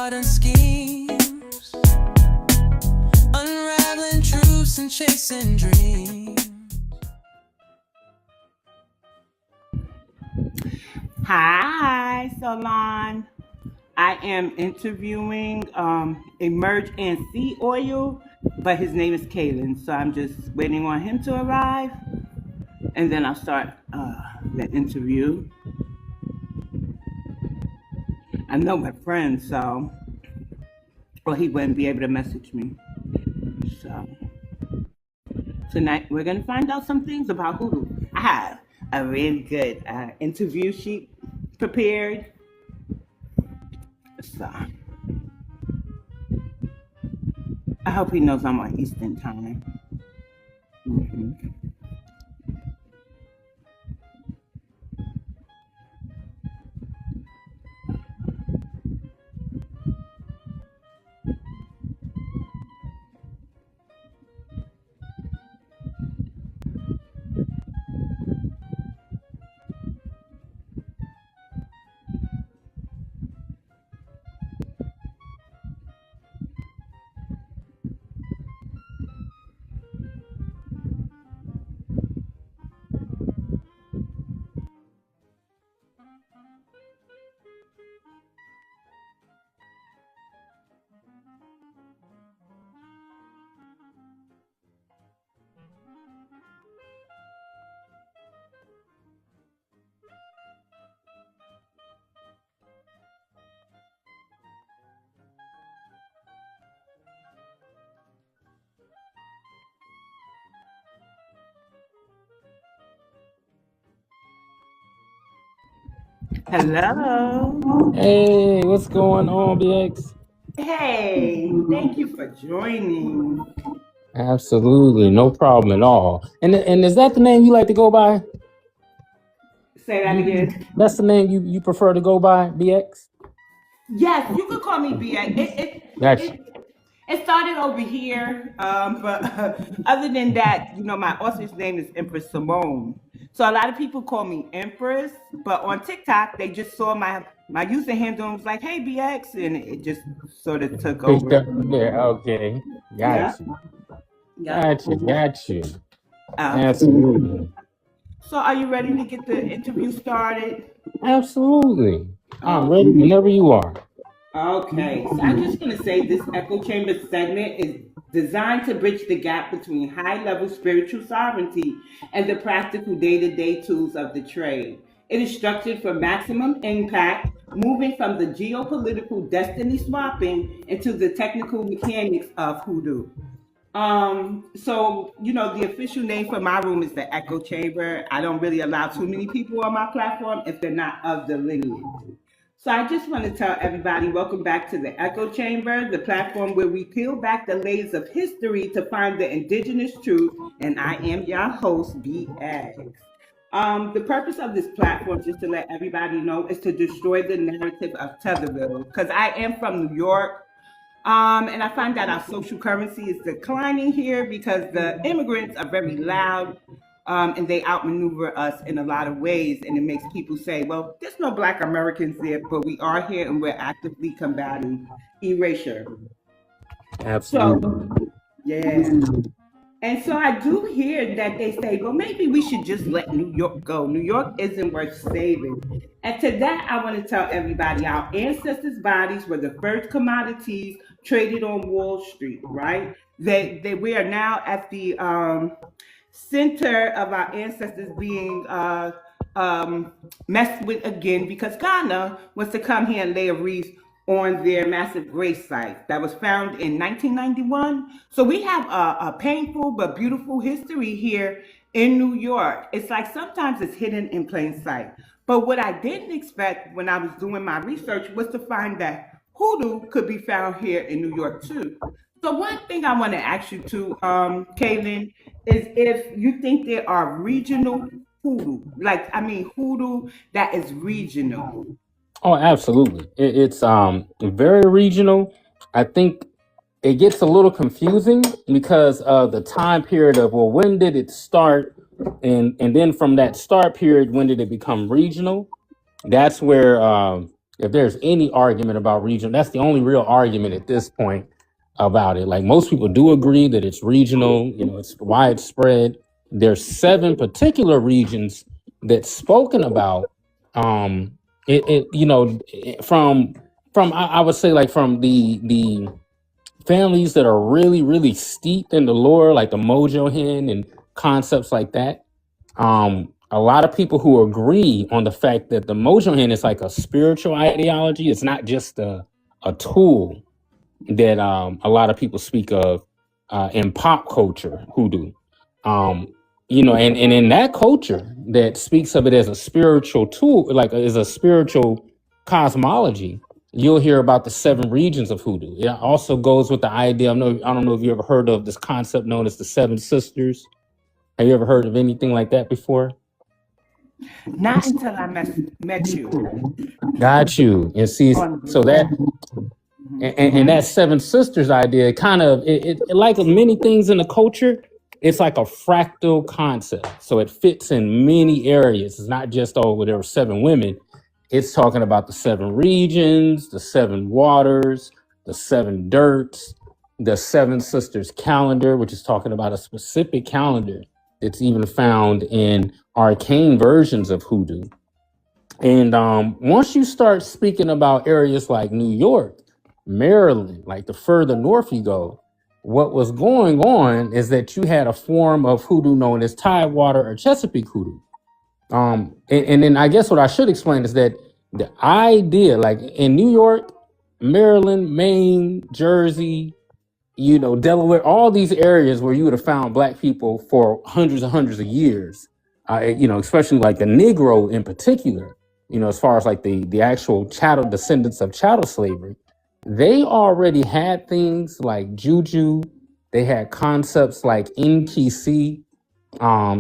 modern schemes, unraveling truths and chasing dreams. Hi, Salon. I am interviewing EmergeandSeeOil, but his name is Kalen, so I'm just waiting on him to arrive, and then I'll start the interview. I know my friend, so he wouldn't be able to message me. So tonight we're gonna find out some things about Hoodoo. I have a really good interview sheet prepared. So I hope he knows I'm on Eastern time. Mhm. Hello. Hey, what's going on, BX? Hey, thank you for joining. Absolutely, no problem at all. And is that the name you like to go by? Say that again. That's the name you prefer to go by, BX? Yes, you could call me BA. Gotcha. It started over here, but other than that, my author's name is Empress Simone. So a lot of people call me Empress, but on TikTok they just saw my user handle and was like, "Hey BX," and it just sort of took over. Yeah, okay. Yeah, Gotcha. yeah. Gotcha. Um, Absolutely. so are you ready to get the interview started? Absolutely. I'm Oh, ready whenever you are. okay. So I'm just gonna say this echo chamber segment is designed to bridge the gap between high-level spiritual sovereignty and the practical day-to-day tools of the trade. It is structured for maximum impact, moving from the geopolitical destiny swapping into the technical mechanics of hoodoo. So the official name for my room is the Echo Chamber. I don't really allow too many people on my platform if they're not of the lineage. So I just want to tell everybody, welcome back to the Echo Chamber, the platform where we peel back the layers of history to find the indigenous truth. And I am your host, BX. The purpose of this platform, just to let everybody know, is to destroy the narrative of Tetherville, because I am from New York. And I find that our social currency is declining here because the immigrants are very loud, and they outmaneuver us in a lot of ways. And it makes people say, well, there's no Black Americans there, but we are here and we're actively combating erasure. So, Absolutely. yeah. And so I do hear that they say, well, maybe we should just let New York go. New York isn't worth saving. And to that, I want to tell everybody our ancestors' bodies were the first commodities traded on Wall Street, right? We are now at the center of our ancestors being messed with again because Ghana wants to come here and lay a wreath on their massive grave site that was found in 1991. So we have a painful but beautiful history here in New York. It's like sometimes it's hidden in plain sight. But what I didn't expect when I was doing my research was to find that hoodoo could be found here in New York too. So one thing I want to ask you too, Kaylin, is if you think there are regional hoodoo, like I mean hoodoo that is regional. Oh, absolutely. It's very regional. I think it gets a little confusing because of the time period of, well, when did it start, and then from that start period, when did it become regional? That's where if there's any argument about regional, that's the only real argument at this point about it. Like most people do agree that it's regional, it's widespread. There's 7 particular regions that's spoken about. I would say like from the families that are really, really steeped in the lore, like the Mojo Hen and concepts like that. A lot of people who agree on the fact that the Mojo Hen is like a spiritual ideology. It's not just a tool that a lot of people speak of in pop culture, hoodoo. And in that culture that speaks of it as a spiritual tool, like as a spiritual cosmology, you'll hear about the 7 regions of hoodoo. It also goes with the idea. I don't know if you ever heard of this concept known as the 7 sisters. Have you ever heard of anything like that before? Not until I met you. Got you. And see, so that and that 7 sisters idea kind of it like many things in the culture, it's like a fractal concept. So it fits in many areas. It's not just there were 7 women. It's talking about the 7 regions, the 7 waters, the 7 dirts, the 7 sisters calendar, which is talking about a specific calendar. It's even found in arcane versions of hoodoo. And once you start speaking about areas like New York, Maryland, like the further north you go, what was going on is that you had a form of hoodoo known as Tidewater or Chesapeake hoodoo. And then I guess what I should explain is that the idea, like in New York, Maryland, Maine, Jersey, Delaware, all these areas where you would have found Black people for hundreds and hundreds of years, especially like the Negro in particular, as far as like the actual chattel descendants of chattel slavery, they already had things like juju. They had concepts like nkc.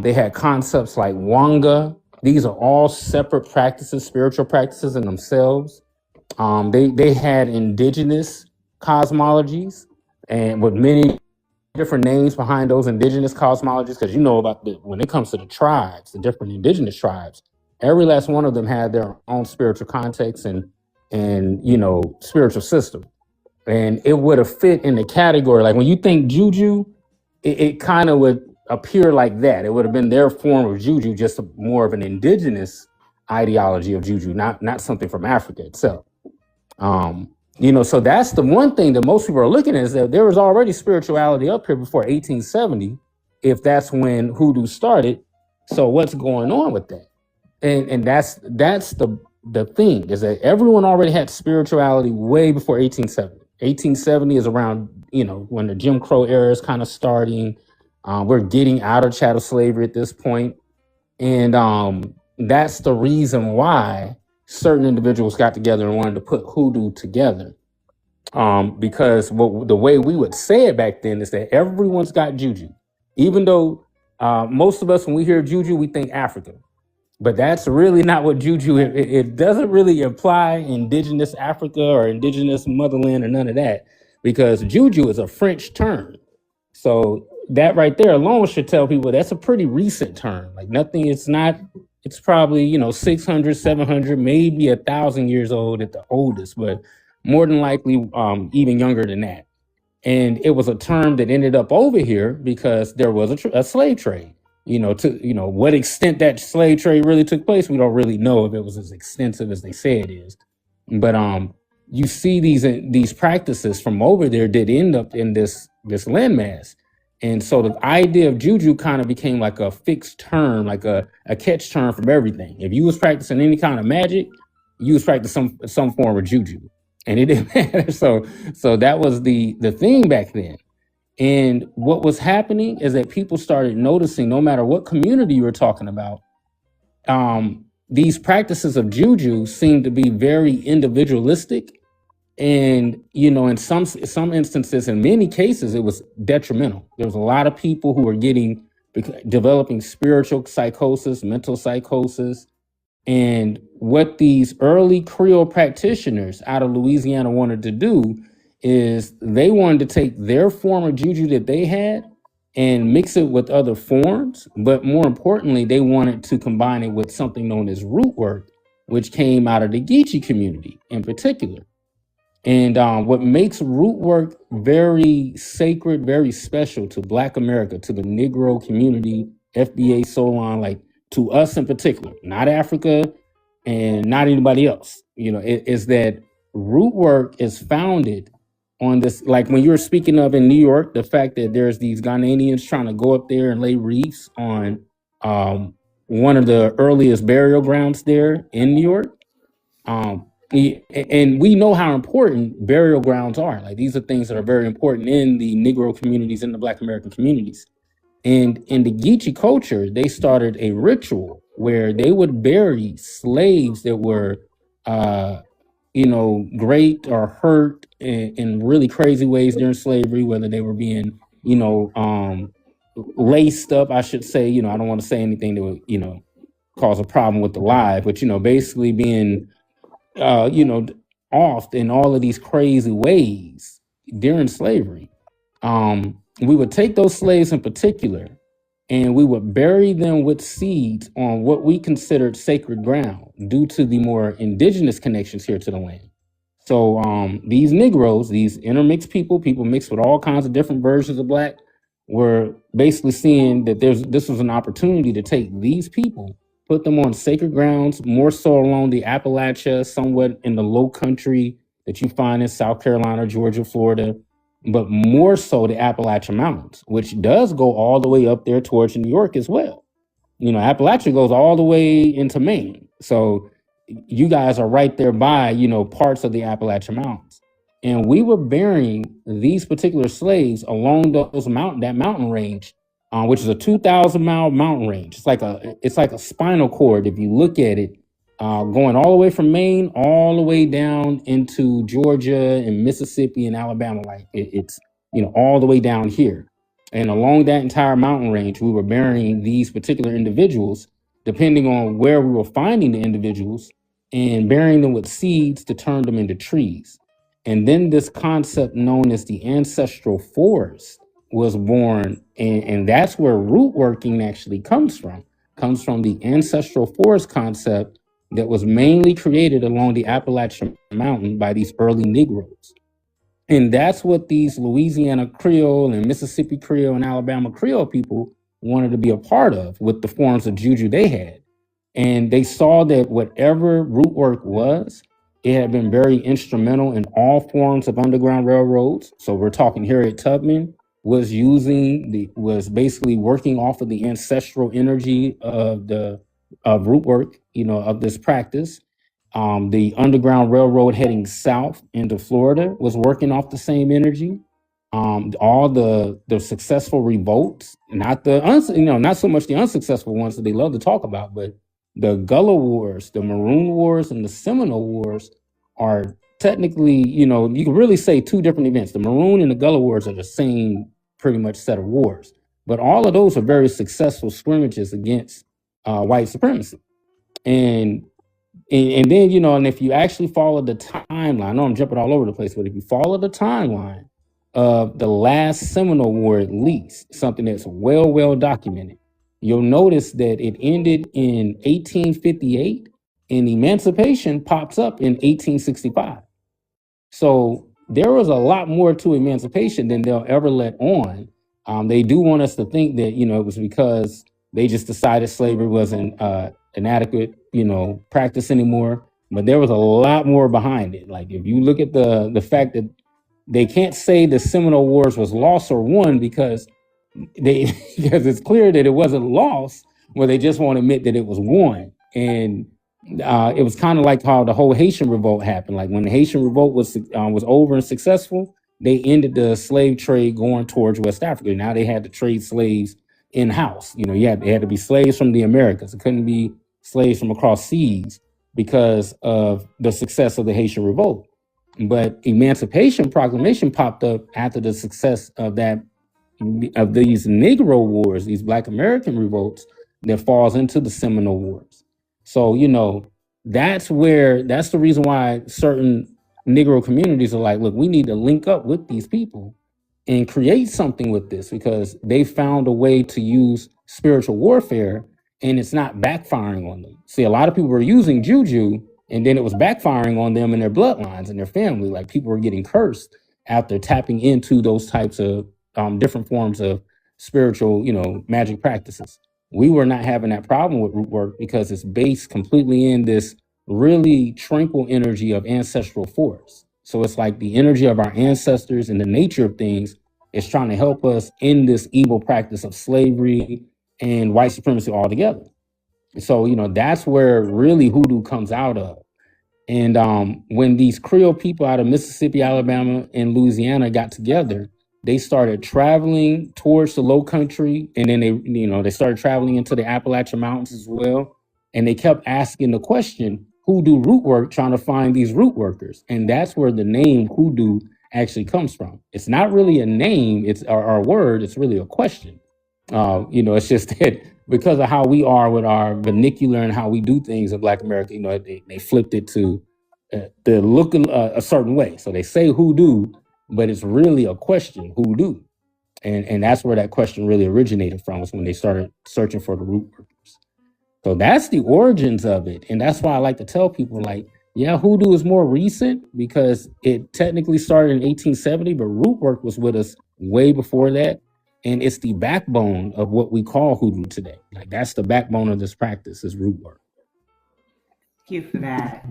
They had concepts like wanga. These are all separate practices, spiritual practices in themselves. They had indigenous cosmologies, and with many different names behind those indigenous cosmologies, because about when it comes to the tribes, the different indigenous tribes, every last one of them had their own spiritual context and spiritual system, and it would have fit in the category. Like when you think juju, it kind of would appear like that. It would have been their form of juju, just more of an indigenous ideology of juju, not something from Africa itself. So that's the one thing that most people are looking at, is that there was already spirituality up here before 1870, if that's when hoodoo started. So what's going on with that? And that's the thing, is that everyone already had spirituality way before 1870. 1870 is around, when the Jim Crow era is kind of starting. We're getting out of chattel slavery at this point. And that's the reason why certain individuals got together and wanted to put hoodoo together. Because the way we would say it back then is that everyone's got juju. Even though most of us, when we hear juju, we think Africa. But that's really not what juju is. It doesn't really imply indigenous Africa or indigenous motherland or none of that, because juju is a French term. So that right there alone should tell people that's a pretty recent term. Like nothing, it's probably, 600, 700, maybe 1,000 years old at the oldest, but more than likely even younger than that. And it was a term that ended up over here because there was a slave trade. To what extent that slave trade really took place, we don't really know if it was as extensive as they say it is. But you see these practices from over there did end up in this landmass. And so the idea of juju kind of became like a fixed term, like a catch term from everything. If you was practicing any kind of magic, you was practicing some form of juju, and it didn't matter. So that was the thing back then. And what was happening is that people started noticing, no matter what community you were talking about, these practices of juju seemed to be very individualistic. And, in some instances, in many cases, it was detrimental. There was a lot of people who were developing spiritual psychosis, mental psychosis. And what these early Creole practitioners out of Louisiana wanted to do is they wanted to take their form of juju that they had and mix it with other forms. But more importantly, they wanted to combine it with something known as root work which came out of the Geechee community in particular. And what makes root work very sacred, very special to Black America, to the Negro community, FBA, so on, like to us in particular, not Africa and not anybody else, is that root work is founded on this, like when you were speaking of in New York, the fact that there's these Ghanaians trying to go up there and lay wreaths on one of the earliest burial grounds there in New York. And we know how important burial grounds are. Like these are things that are very important in the Negro communities, in the Black American communities. And in the Geechee culture, they started a ritual where they would bury slaves that were, great or hurt in really crazy ways during slavery, whether they were being, laced up, I should say. I don't want to say anything that would, cause a problem with the live, but, basically being off in all of these crazy ways during slavery. We would take those slaves in particular and we would bury them with seeds on what we considered sacred ground due to the more indigenous connections here to the land. So these Negroes, these intermixed people mixed with all kinds of different versions of Black, were basically seeing that this was an opportunity to take these people, put them on sacred grounds, more so along the Appalachia, somewhat in the low country that you find in South Carolina, Georgia, Florida, but more so the Appalachian Mountains, which does go all the way up there towards New York as well. Appalachia goes all the way into Maine. So you guys are right there by, parts of the Appalachian Mountains. And we were burying these particular slaves along that mountain range, which is a 2,000-mile mountain range. It's like a spinal cord if you look at it, going all the way from Maine all the way down into Georgia and Mississippi and Alabama. Like it's all the way down here. And along that entire mountain range, we were burying these particular individuals, depending on where we were finding the individuals, and burying them with seeds to turn them into trees. And then this concept known as the ancestral forest was born. And that's where root working actually comes from the ancestral forest concept that was mainly created along the Appalachian Mountain by these early Negroes. And that's what these Louisiana Creole and Mississippi Creole and Alabama Creole people wanted to be a part of with the forms of juju they had. And they saw that whatever root work was, it had been very instrumental in all forms of Underground Railroads. So we're talking Harriet Tubman was basically working off of the ancestral energy of root work, of this practice. The Underground Railroad heading south into Florida was working off the same energy. All the successful revolts, not so much the unsuccessful ones that they love to talk about, but the Gullah Wars, the Maroon Wars, and the Seminole Wars are technically, you can really say two different events. The Maroon and the Gullah Wars are the same pretty much set of wars, but all of those are very successful scrimmages against white supremacy. And then, and if you actually follow the timeline, I know I'm jumping all over the place, but if you follow the timeline of the last Seminole War, at least something that's well documented, you'll notice that it ended in 1858 and emancipation pops up in 1865. So there was a lot more to emancipation than they'll ever let on. They do want us to think that, it was because they just decided slavery wasn't an adequate, practice anymore. But there was a lot more behind it. Like if you look at the fact that they can't say the Seminole Wars was lost or won because it's clear that it wasn't lost, well, they just won't admit that it was won. And it was kind of like how the whole Haitian revolt happened. Like when the Haitian revolt was over and successful, they ended the slave trade going towards West Africa. Now they had to trade slaves in-house. They had to be slaves from the Americas. It couldn't be slaves from across seas because of the success of the Haitian revolt. But Emancipation Proclamation popped up after the success of these Negro Wars, these Black American revolts that falls into the Seminole Wars. So, that's the reason why certain Negro communities are like, look, we need to link up with these people and create something with this, because they found a way to use spiritual warfare and it's not backfiring on them. See, a lot of people were using juju, and then it was backfiring on them and their bloodlines and their family. Like people were getting cursed after tapping into those types of different forms of spiritual, magic practices. We were not having that problem with root work because it's based completely in this really tranquil energy of ancestral force. So it's like the energy of our ancestors and the nature of things is trying to help us in this evil practice of slavery and white supremacy altogether. So, that's where really hoodoo comes out of. And when these Creole people out of Mississippi, Alabama, and Louisiana got together, they started traveling towards the low country. And then they started traveling into the Appalachian Mountains as well. And they kept asking the question, hoodoo root work, trying to find these root workers. And that's where the name hoodoo actually comes from. It's not really a name, it's our word, it's really a question. It's just that because of how we are with our vernacular and how we do things in Black America, they flipped it to the look a certain way. So they say hoodoo, but it's really a question, hoodoo. And that's where that question really originated from, was when they started searching for the root workers. So that's the origins of it. And that's why I like to tell people, like, yeah, hoodoo is more recent because it technically started in 1870, but root work was with us way before that. And it's the backbone of what we call hoodoo today. Like that's the backbone of this practice is root work. Thank you for that.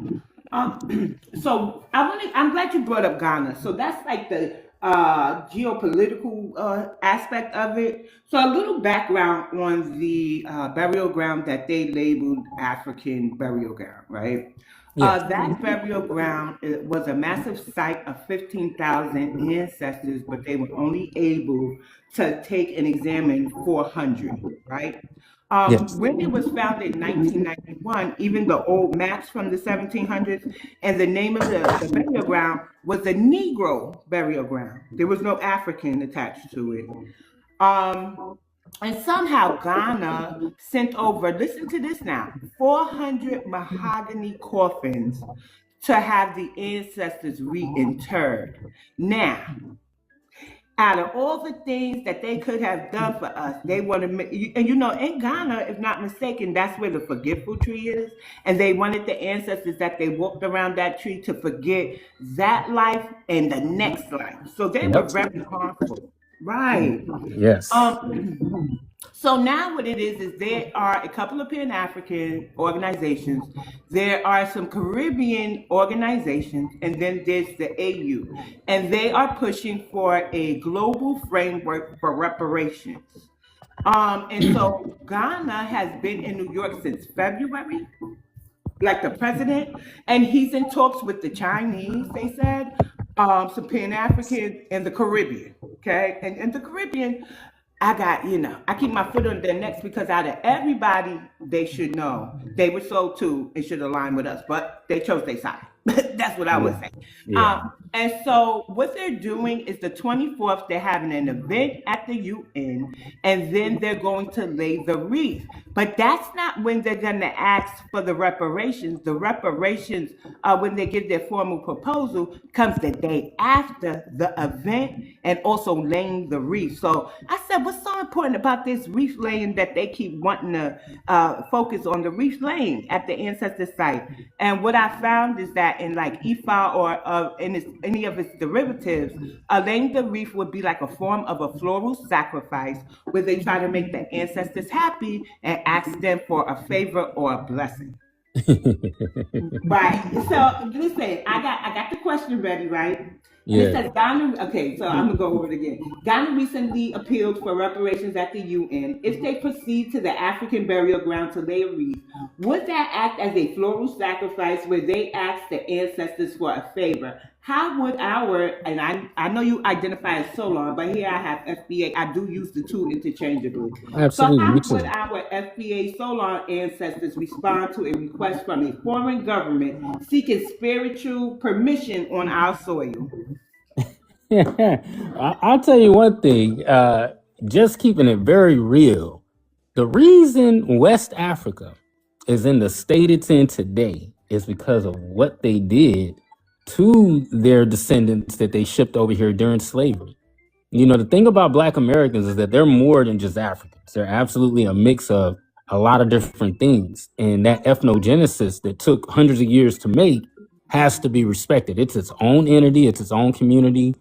So I'm glad you brought up Ghana. So that's like the geopolitical aspect of it. So a little background on the burial ground that they labeled African burial ground, right? Yes. That burial ground was a massive site of 15,000 ancestors, but they were only able to take and examine 400, right? Yes. When it was founded in 1991, even the old maps from the 1700s, and the name of the burial ground was the Negro burial ground. There was no African attached to it. And somehow Ghana sent over, listen to this now, 400 mahogany coffins to have the ancestors reinterred. Now, out of all the things that they could have done for us, they want to, and in Ghana, if not mistaken, that's where the forgetful tree is. And they wanted the ancestors that they walked around that tree to forget that life and the next life. So they were very harmful. Right. Yes. So now what it is there are a couple of Pan-African organizations, there are some Caribbean organizations, and then there's the AU. And they are pushing for a global framework for reparations. And so Ghana has been in New York since February, like the president, and he's in talks with the Chinese, they said, some Pan-African and the Caribbean, okay? And the Caribbean, I keep my foot on their necks because out of everybody, they should know. They were sold too and should align with us, but they chose their side. That's what I would say. Yeah. And so what they're doing is the 24th, they're having an event at the UN, and then they're going to lay the wreath. But that's not when they're going to ask for the reparations. The reparations, when they give their formal proposal, comes the day after the event and also laying the wreath. So I said, what's so important about this wreath laying that they keep wanting to focus on the wreath laying at the ancestor site? And what I found is that in like Ifa or in any of its derivatives, laying the wreath would be like a form of a floral sacrifice where they try to make the ancestors happy and ask them for a favor or a blessing. Right. So listen, I got the question ready, right? Yeah. It says Ghana, okay, so I'm gonna go over it again. Ghana recently appealed for reparations at the UN. If they proceed to the African burial ground to lay a wreath, would that act as a floral sacrifice where they ask the ancestors for a favor? How would and I know you identify as Solon, but here I have FBA. I do use the two interchangeably. Absolutely. So how would our FBA Solon ancestors respond to a request from a foreign government seeking spiritual permission on our soil? I'll tell you one thing, just keeping it very real. The reason West Africa is in the state it's in today is because of what they did to their descendants that they shipped over here during slavery. The thing about Black Americans is that they're more than just Africans. They're absolutely a mix of a lot of different things. And that ethnogenesis that took hundreds of years to make has to be respected. It's its own entity, it's its own community.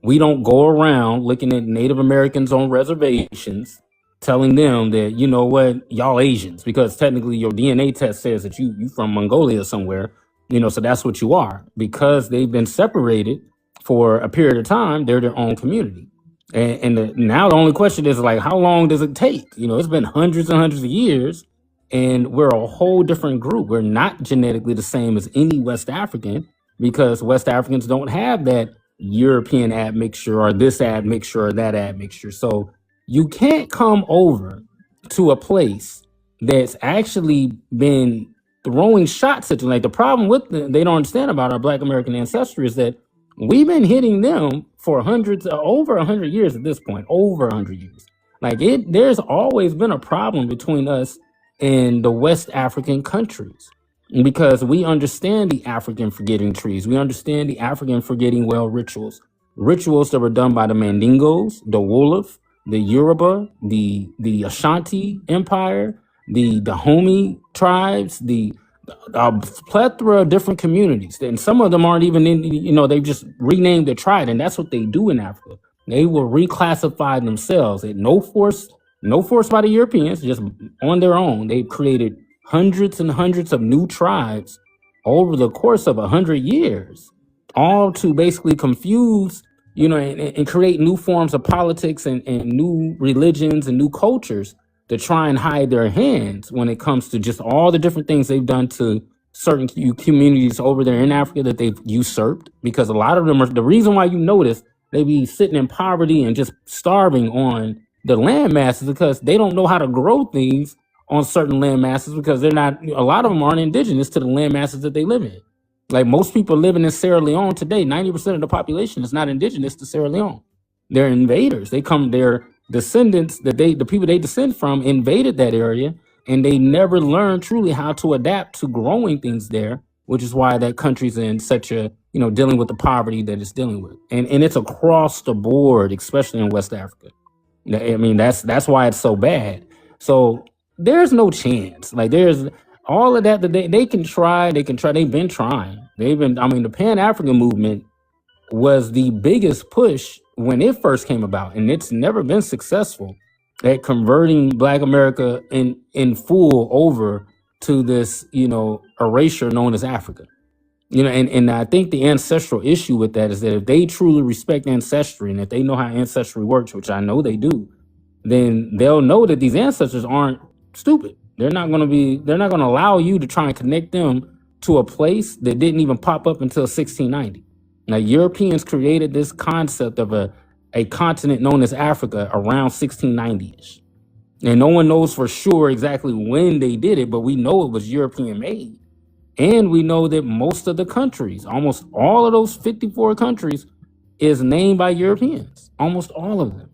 We don't go around looking at Native Americans on reservations telling them that, you know what, y'all Asians, because technically your DNA test says that you from Mongolia somewhere, you know, so that's what you are. Because they've been separated for a period of time, they're their own community. Now the only question is like, how long does it take? You know, it's been hundreds and hundreds of years, and we're a whole different group. We're not genetically the same as any West African, because West Africans don't have that European admixture or this admixture or that admixture. So you can't come over to a place that's actually been throwing shots at you. Like, the problem with they don't understand about our Black American ancestry is that we've been hitting them for over 100 years at this point, over 100 years. Like, there's always been a problem between us and the West African countries, because we understand the African forgetting trees. We understand the African forgetting well rituals that were done by the Mandingos, the Wolof, the Yoruba, the Ashanti Empire, the Dahomey tribes, the a plethora of different communities, and some of them aren't even in. You know, they've just renamed the tribe, and that's what they do in Africa. They will reclassify themselves at no force by the Europeans, just on their own. They've created hundreds and hundreds of new tribes over the course of 100 years, all to basically confuse, you know, and create new forms of politics and new religions and new cultures to try and hide their hands when it comes to just all the different things they've done to certain communities over there in Africa that they've usurped. Because a lot of them are the reason why, you notice, they be sitting in poverty and just starving on the land masses, because they don't know how to grow things on certain land masses, because a lot of them aren't indigenous to the land masses that they live in. Like, most people living in Sierra Leone today, 90% of the population is not indigenous to Sierra Leone. They're invaders. Their descendants, the people they descend from, invaded that area, and they never learned truly how to adapt to growing things there, which is why that country's in such a, you know, dealing with the poverty that it's dealing with. And it's across the board, especially in West Africa. I mean, that's why it's so bad. So there's no chance. Like, there's all of that they can try. They've been trying. The Pan-African movement was the biggest push when it first came about, and it's never been successful at converting Black America in full over to this, you know, erasure known as Africa. You know, and I think the ancestral issue with that is that if they truly respect ancestry, and if they know how ancestry works, which I know they do, then they'll know that these ancestors aren't stupid. They're not going to allow you to try and connect them to a place that didn't even pop up until 1690. Now, Europeans created this concept of a continent known as Africa around 1690-ish. And no one knows for sure exactly when they did it, but we know it was European made. And we know that most of the countries, almost all of those 54 countries, is named by Europeans, almost all of them.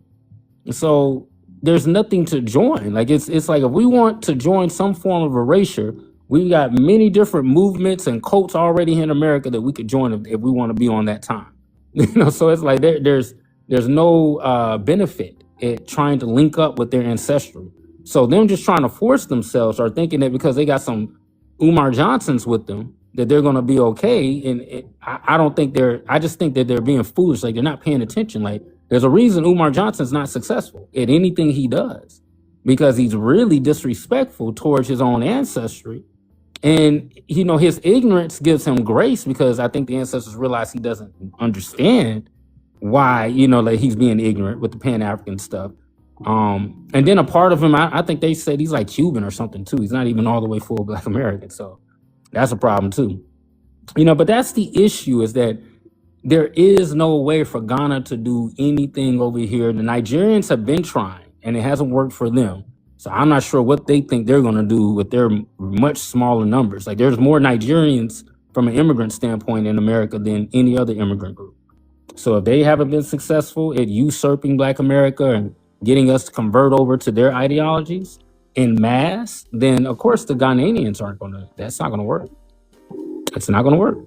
So there's nothing to join. Like, it's like, if we want to join some form of erasure, we got many different movements and cults already in America that we could join if we want to be on that time. You know, so it's like there's no benefit at trying to link up with their ancestry. So them just trying to force themselves, or thinking that because they got some Umar Johnsons with them, that they're going to be okay. And I just think that they're being foolish. Like, they're not paying attention. Like, there's a reason Umar Johnson's not successful at anything he does, because he's really disrespectful towards his own ancestry. And, you know, his ignorance gives him grace, because I think the ancestors realize he doesn't understand why, you know, like, he's being ignorant with the Pan-African stuff. And then a part of him, I think they said he's like Cuban or something too. He's not even all the way full Black American. So that's a problem too. You know, but that's the issue, is that there is no way for Ghana to do anything over here. The Nigerians have been trying, and it hasn't worked for them. So I'm not sure what they think they're going to do with their much smaller numbers. Like, there's more Nigerians from an immigrant standpoint in America than any other immigrant group. So if they haven't been successful at usurping Black America and getting us to convert over to their ideologies in mass, then of course the Ghanaians that's not going to work. It's not going to work.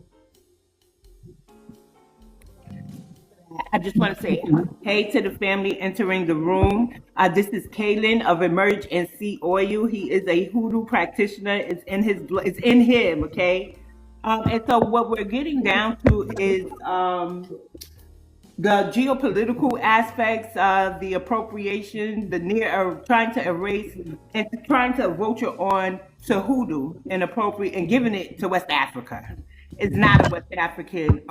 I just want to say hey to the family entering the room. This is Kalen of EmergeandSeeOil. He is a hoodoo practitioner. It's in his blood. It's in him. Okay. And so what we're getting down to is the geopolitical aspects of the appropriation, the trying to erase and trying to vulture on to hoodoo and appropriate and giving it to West Africa. It's not a West African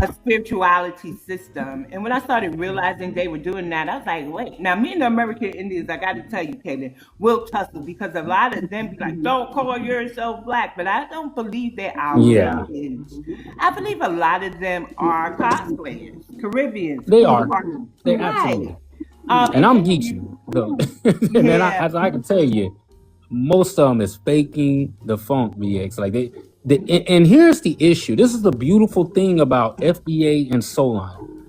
a spirituality system. And when I started realizing they were doing that, I was like, wait. Now, me and the American Indians, I got to tell you, Kalen, will tussle because a lot of them be like, don't call yourself black. But I don't believe they're our Yeah, lineage. I believe a lot of them are cosplayers, Caribbeans, they who are. are They right. absolutely. And I'm And Geechee though, and then yeah, as I can tell you, most of them is faking the funk BX. Like and here's the issue. This is the beautiful thing about FBA and Solon,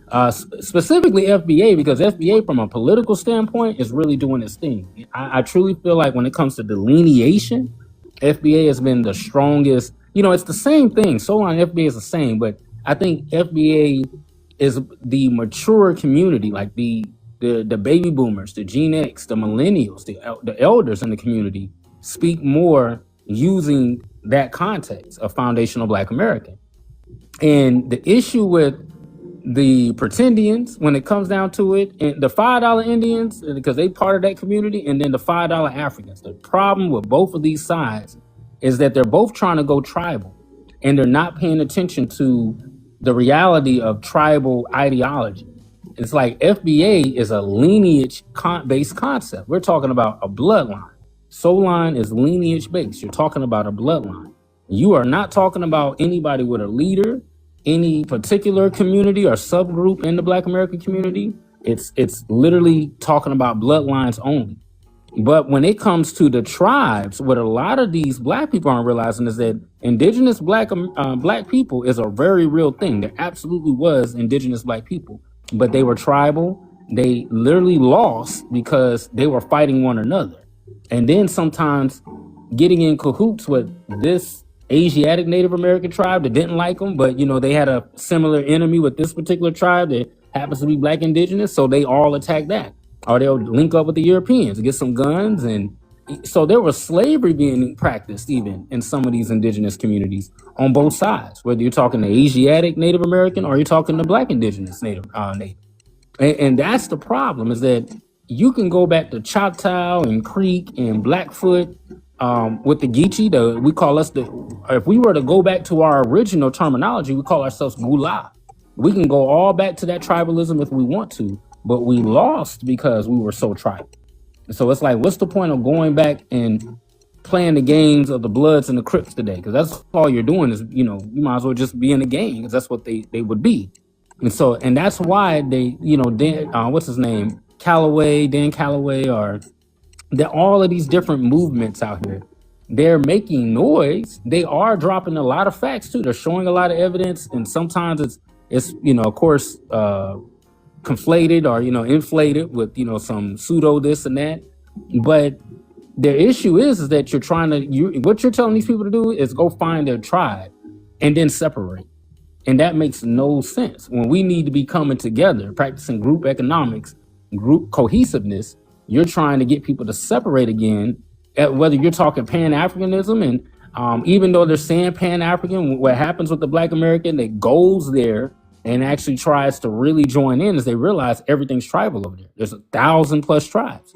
specifically FBA, because FBA from a political standpoint is really doing its thing. I truly feel like when it comes to delineation, FBA has been the strongest. It's the same thing. Solon and FBA is the same, but I think FBA is the mature community, like the baby boomers, the Gen X, the millennials, the elders in the community speak more using that context of foundational Black American. And the issue with the pretendians, when it comes down to it, and the $5 Indians, because they part of that community, and then the $5 Africans. The problem with both of these sides is that they're both trying to go tribal, and they're not paying attention to the reality of tribal ideology. It's like FBA is a lineage based concept. We're talking about a bloodline. Solon is lineage based. You're talking about a bloodline. You are not talking about anybody with a leader, any particular community or subgroup in the Black American community. It's literally talking about bloodlines only. But when it comes to the tribes, what a lot of these Black people aren't realizing is that indigenous Black people is a very real thing. There absolutely was indigenous Black people, but they were tribal. They literally lost because they were fighting one another. And then sometimes getting in cahoots with this Asiatic Native American tribe that didn't like them, but they had a similar enemy with this particular tribe that happens to be Black indigenous, so they all attack that. Or they'll link up with the Europeans, get some guns, and so there was slavery being practiced even in some of these indigenous communities on both sides, whether you're talking to Asiatic Native American or you're talking to Black indigenous Native. And that's the problem, is that you can go back to Choctaw and Creek and Blackfoot with the Geechee. We call us if we were to go back to our original terminology, we call ourselves Gula. We can go all back to that tribalism if we want to, but we lost because we were so tribal. So it's like, what's the point of going back and playing the games of the Bloods and the Crips today? Because that's all you're doing is, you might as well just be in the game, because that's what they would be. And that's why they, what's his name? Dan Calloway, or all of these different movements out here. They're making noise. They are dropping a lot of facts too. They're showing a lot of evidence, and sometimes it's of course conflated or inflated with some pseudo this and that. But the issue is that you're trying to what you're telling these people to do is go find their tribe and then separate. And that makes no sense when we need to be coming together, practicing group economics, group cohesiveness. You're trying to get people to separate again, whether you're talking Pan-Africanism, and even though they're saying Pan-African, what happens with the Black American that goes there and actually tries to really join in is they realize everything's tribal over there. There's 1,000+ tribes.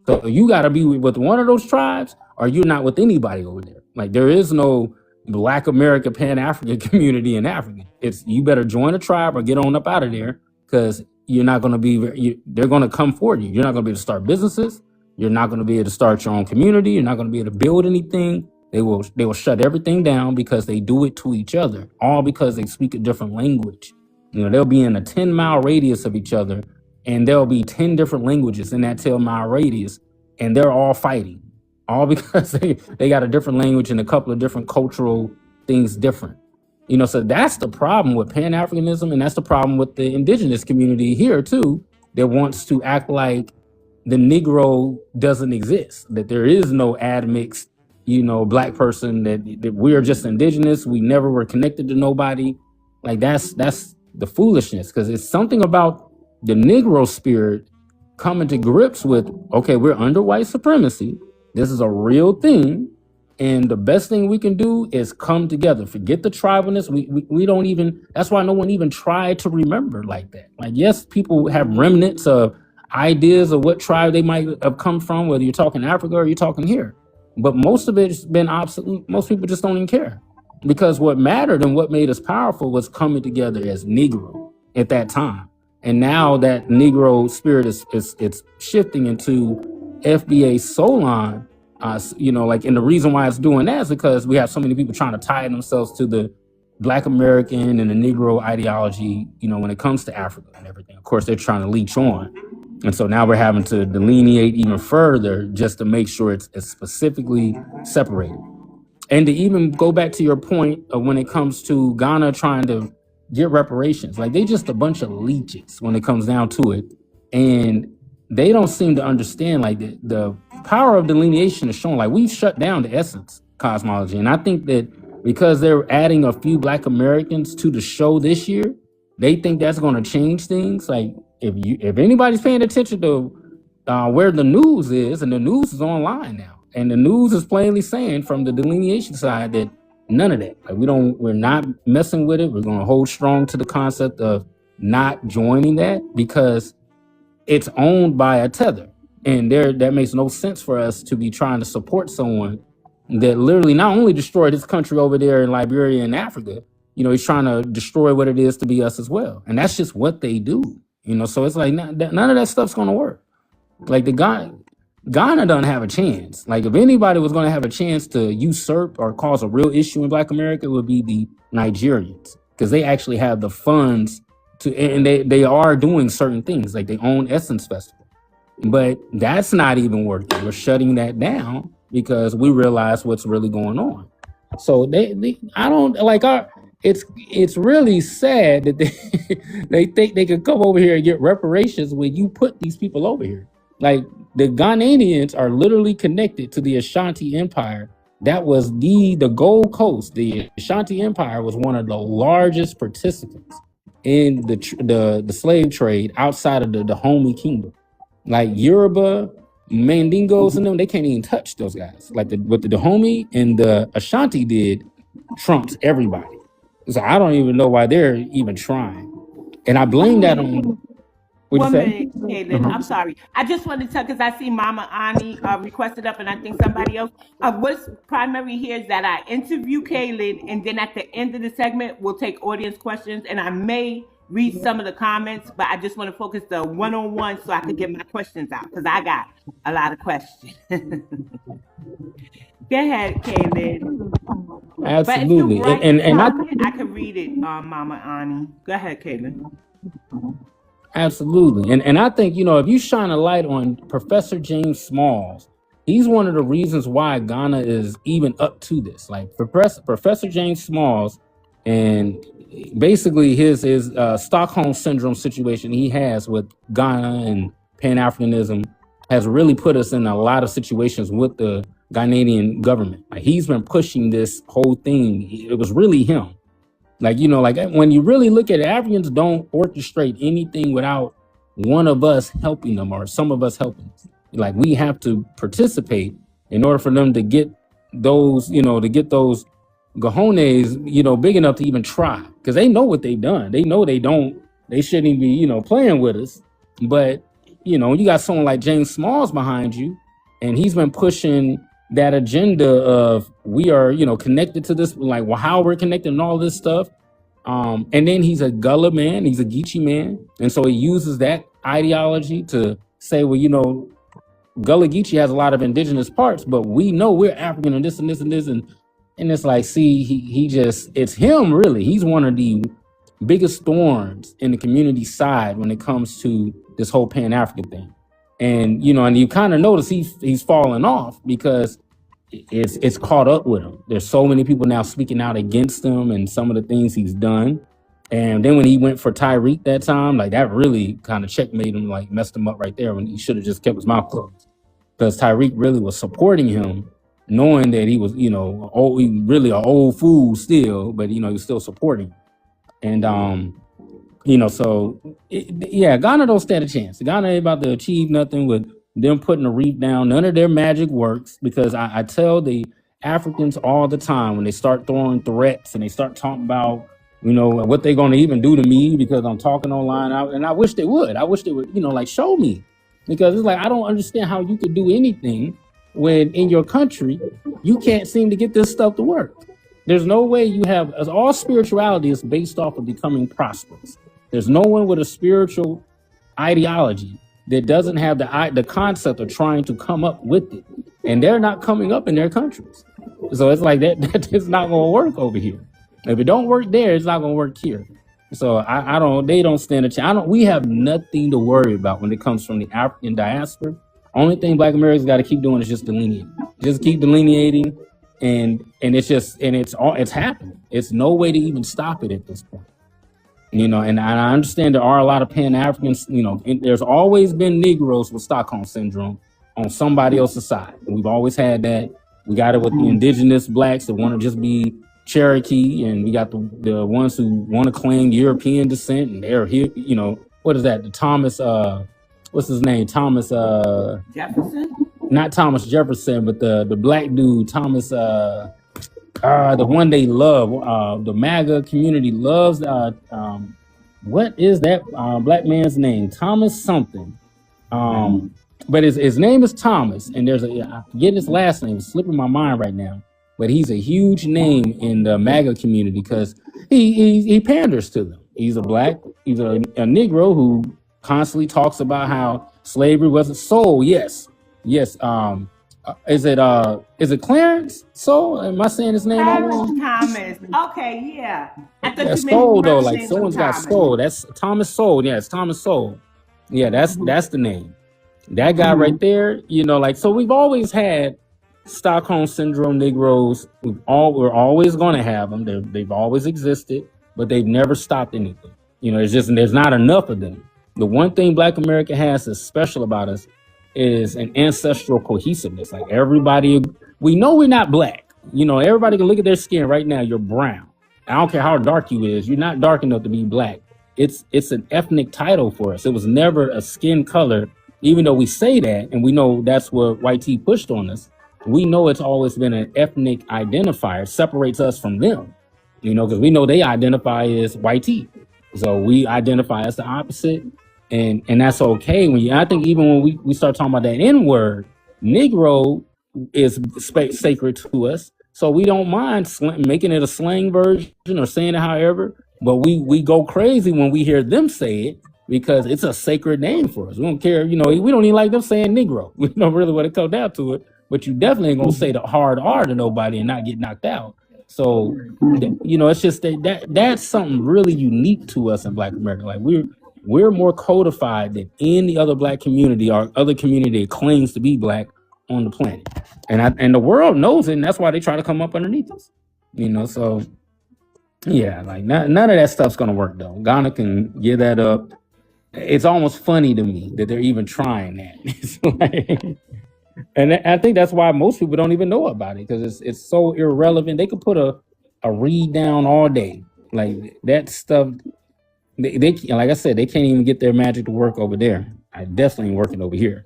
So you got to be with one of those tribes, or you're not with anybody over there. Like, there is no Black American Pan-African community in Africa. It's, you better join a tribe or get on up out of there, because you're not going to be, they're going to come for you. You're not going to be able to start businesses. You're not going to be able to start your own community. You're not going to be able to build anything. They will shut everything down because they do it to each other, all because they speak a different language. They'll be in a 10-mile radius of each other, and there'll be 10 different languages in that 10-mile radius, and they're all fighting, all because they got a different language and a couple of different cultural things different. So that's the problem with Pan-Africanism, and that's the problem with the indigenous community here too, that wants to act like the Negro doesn't exist, that there is no admixed, Black person, that we're just indigenous. We never were connected to nobody. Like, that's the foolishness, because it's something about the Negro spirit coming to grips with, okay, we're under white supremacy. This is a real thing. And the best thing we can do is come together. Forget the tribalness. We don't even, that's why no one even tried to remember like that. Like, yes, people have remnants of ideas of what tribe they might have come from, whether you're talking Africa or you're talking here. But most of it's been obsolete. Most people just don't even care. Because what mattered and what made us powerful was coming together as Negro at that time. And now that Negro spirit is it's shifting into FBA Solon. Like, and the reason why it's doing that is because we have so many people trying to tie themselves to the Black American and the Negro ideology, when it comes to Africa and everything. Of course, they're trying to leech on. And so now we're having to delineate even further just to make sure it's specifically separated. And to even go back to your point of when it comes to Ghana trying to get reparations, like, they just a bunch of leeches when it comes down to it. And they don't seem to understand, like, the power of delineation is shown. Like, we've shut down the essence cosmology. And I think that because they're adding a few Black Americans to the show this year, they think that's going to change things. Like, if anybody's paying attention to where the news is, and the news is online now, and the news is plainly saying from the delineation side that none of that, like, we're not messing with it. We're going to hold strong to the concept of not joining that, because it's owned by a tether. And that makes no sense for us to be trying to support someone that literally not only destroyed his country over there in Liberia and Africa, he's trying to destroy what it is to be us as well. And that's just what they do, so it's like none of that stuff's going to work. Like, Ghana doesn't have a chance. Like, if anybody was going to have a chance to usurp or cause a real issue in Black America, it would be the Nigerians, because they actually have the funds to, and they are doing certain things, like they own Essence Festival. But that's not even working. We're shutting that down because we realize what's really going on. So it's really sad that they think they could come over here and get reparations when you put these people over here. Like, the Ghanaians are literally connected to the Ashanti Empire. That was the Gold Coast. The Ashanti Empire was one of the largest participants in the slave trade outside of the Dahomey Kingdom. Like, Yoruba, Mandingos, and them, they can't even touch those guys. Like, what the Dahomey and the Ashanti did trumps everybody. So I don't even know why they're even trying. And I blame that on... One minute, Kalen. I'm sorry. I just wanted to tell, because I see Mama Ani requested up, and I think somebody else. What's primary here is that I interview Kalen, and then at the end of the segment, we'll take audience questions, and I may read some of the comments, but I just want to focus the one-on-one so I can get my questions out, because I got a lot of questions. Go ahead, Kalen. Absolutely. But if you and I can read it, Mama Ani. Go ahead, Kalen. Absolutely. And I think, if you shine a light on Professor James Smalls, he's one of the reasons why Ghana is even up to this. Like, Professor James Smalls, and basically his Stockholm syndrome situation he has with Ghana and Pan-Africanism has really put us in a lot of situations with the Ghanaian government. Like, he's been pushing this whole thing. It was really him. Like, when you really look at it, Africans don't orchestrate anything without one of us helping them, or some of us helping. Like, we have to participate in order for them to get those, cojones, big enough to even try. Because they know what they've done. They know they shouldn't be, playing with us. But, you got someone like James Smalls behind you, and he's been pushing that agenda of we are, connected to this, like, well, how we're connected and all this stuff. And then he's a Gullah man, he's a Geechee man. And so he uses that ideology to say, well, Gullah Geechee has a lot of indigenous parts, but we know we're African and this and this and this. And it's like, see, it's him, really. He's one of the biggest thorns in the community side when it comes to this whole Pan-African thing. And, and you kind of notice he's falling off because it's caught up with him. There's so many people now speaking out against him and some of the things he's done. And then when he went for Tyreek that time, like, that really kind of checkmate him, like, messed him up right there, when he should have just kept his mouth closed. Because Tyreek really was supporting him, knowing that he was, really an old fool still, but, he was still supporting him. And So yeah, Ghana don't stand a chance. Ghana ain't about to achieve nothing with them putting a reef down. None of their magic works because I tell the Africans all the time when they start throwing threats and they start talking about what they're going to even do to me because I'm talking online out, and I wish they would. I wish they would, like show me, because it's like I don't understand how you could do anything when in your country you can't seem to get this stuff to work. There's no way you have, as all spirituality is based off of becoming prosperous. There's no one with a spiritual ideology that doesn't have the concept of trying to come up with it, and they're not coming up in their countries. So it's like that is not going to work over here. If it don't work there, it's not going to work here. So I don't. They don't stand a chance. We have nothing to worry about when it comes from the African diaspora. Only thing Black Americans got to keep doing is just delineating. Just keep delineating, and it's happening. It's no way to even stop it at this point. And I understand there are a lot of Pan-Africans, there's always been Negroes with Stockholm syndrome on somebody else's side. And we've always had that. We got it with the indigenous Blacks that want to just be Cherokee, and we got the ones who want to claim European descent, and they're here, what is that? The Thomas, what's his name? Thomas, Jefferson? Not Thomas Jefferson, but the Black dude, Thomas, the one they love, the MAGA community loves. What is that Black man's name? Thomas something. But his name is Thomas, and I forget hhis last name. It's slipping my mind right now. But he's a huge name in the MAGA community because he panders to them. He's a Negro who constantly talks about how slavery wasn't sold. Yes. Is it Clarence Soul? Am I saying his name wrong? Thomas. Okay, yeah. I thought you Soul though, like someone's got Soul. That's Thomas Soul. Yeah, it's Thomas Soul. Yeah, that's the name. That guy right there, so we've always had Stockholm syndrome Negroes. We're always going to have them. They've always existed, but they've never stopped anything. There's not enough of them. The one thing Black America has that's special about us is an ancestral cohesiveness. Like everybody, we know we're not Black. Everybody can look at their skin right now. You're brown. I don't care how dark you is. You're not dark enough to be Black. It's an ethnic title for us. It was never a skin color, even though we say that, and we know that's what white tea pushed on us. We know it's always been an ethnic identifier, separates us from them, because we know they identify as white tea. So we identify as the opposite, and that's okay. I think even when we start talking about that N-word, Negro is sacred to us. So we don't mind making it a slang version or saying it however, but we go crazy when we hear them say it because it's a sacred name for us. We don't care, we don't even like them saying Negro. We don't really want to come down to it. But you definitely ain't gonna say the hard R to nobody and not get knocked out. So, it's just that's something really unique to us in Black America. Like we're more codified than any other Black community or other community that claims to be Black on the planet. And the world knows it, and that's why they try to come up underneath us. So yeah, like none of that stuff's gonna work though. Ghana can give that up. It's almost funny to me that they're even trying that. It's like, and I think that's why most people don't even know about it because it's so irrelevant. They could put a read down all day, like that stuff. They like I said, they can't even get their magic to work over there. I definitely ain't working over here.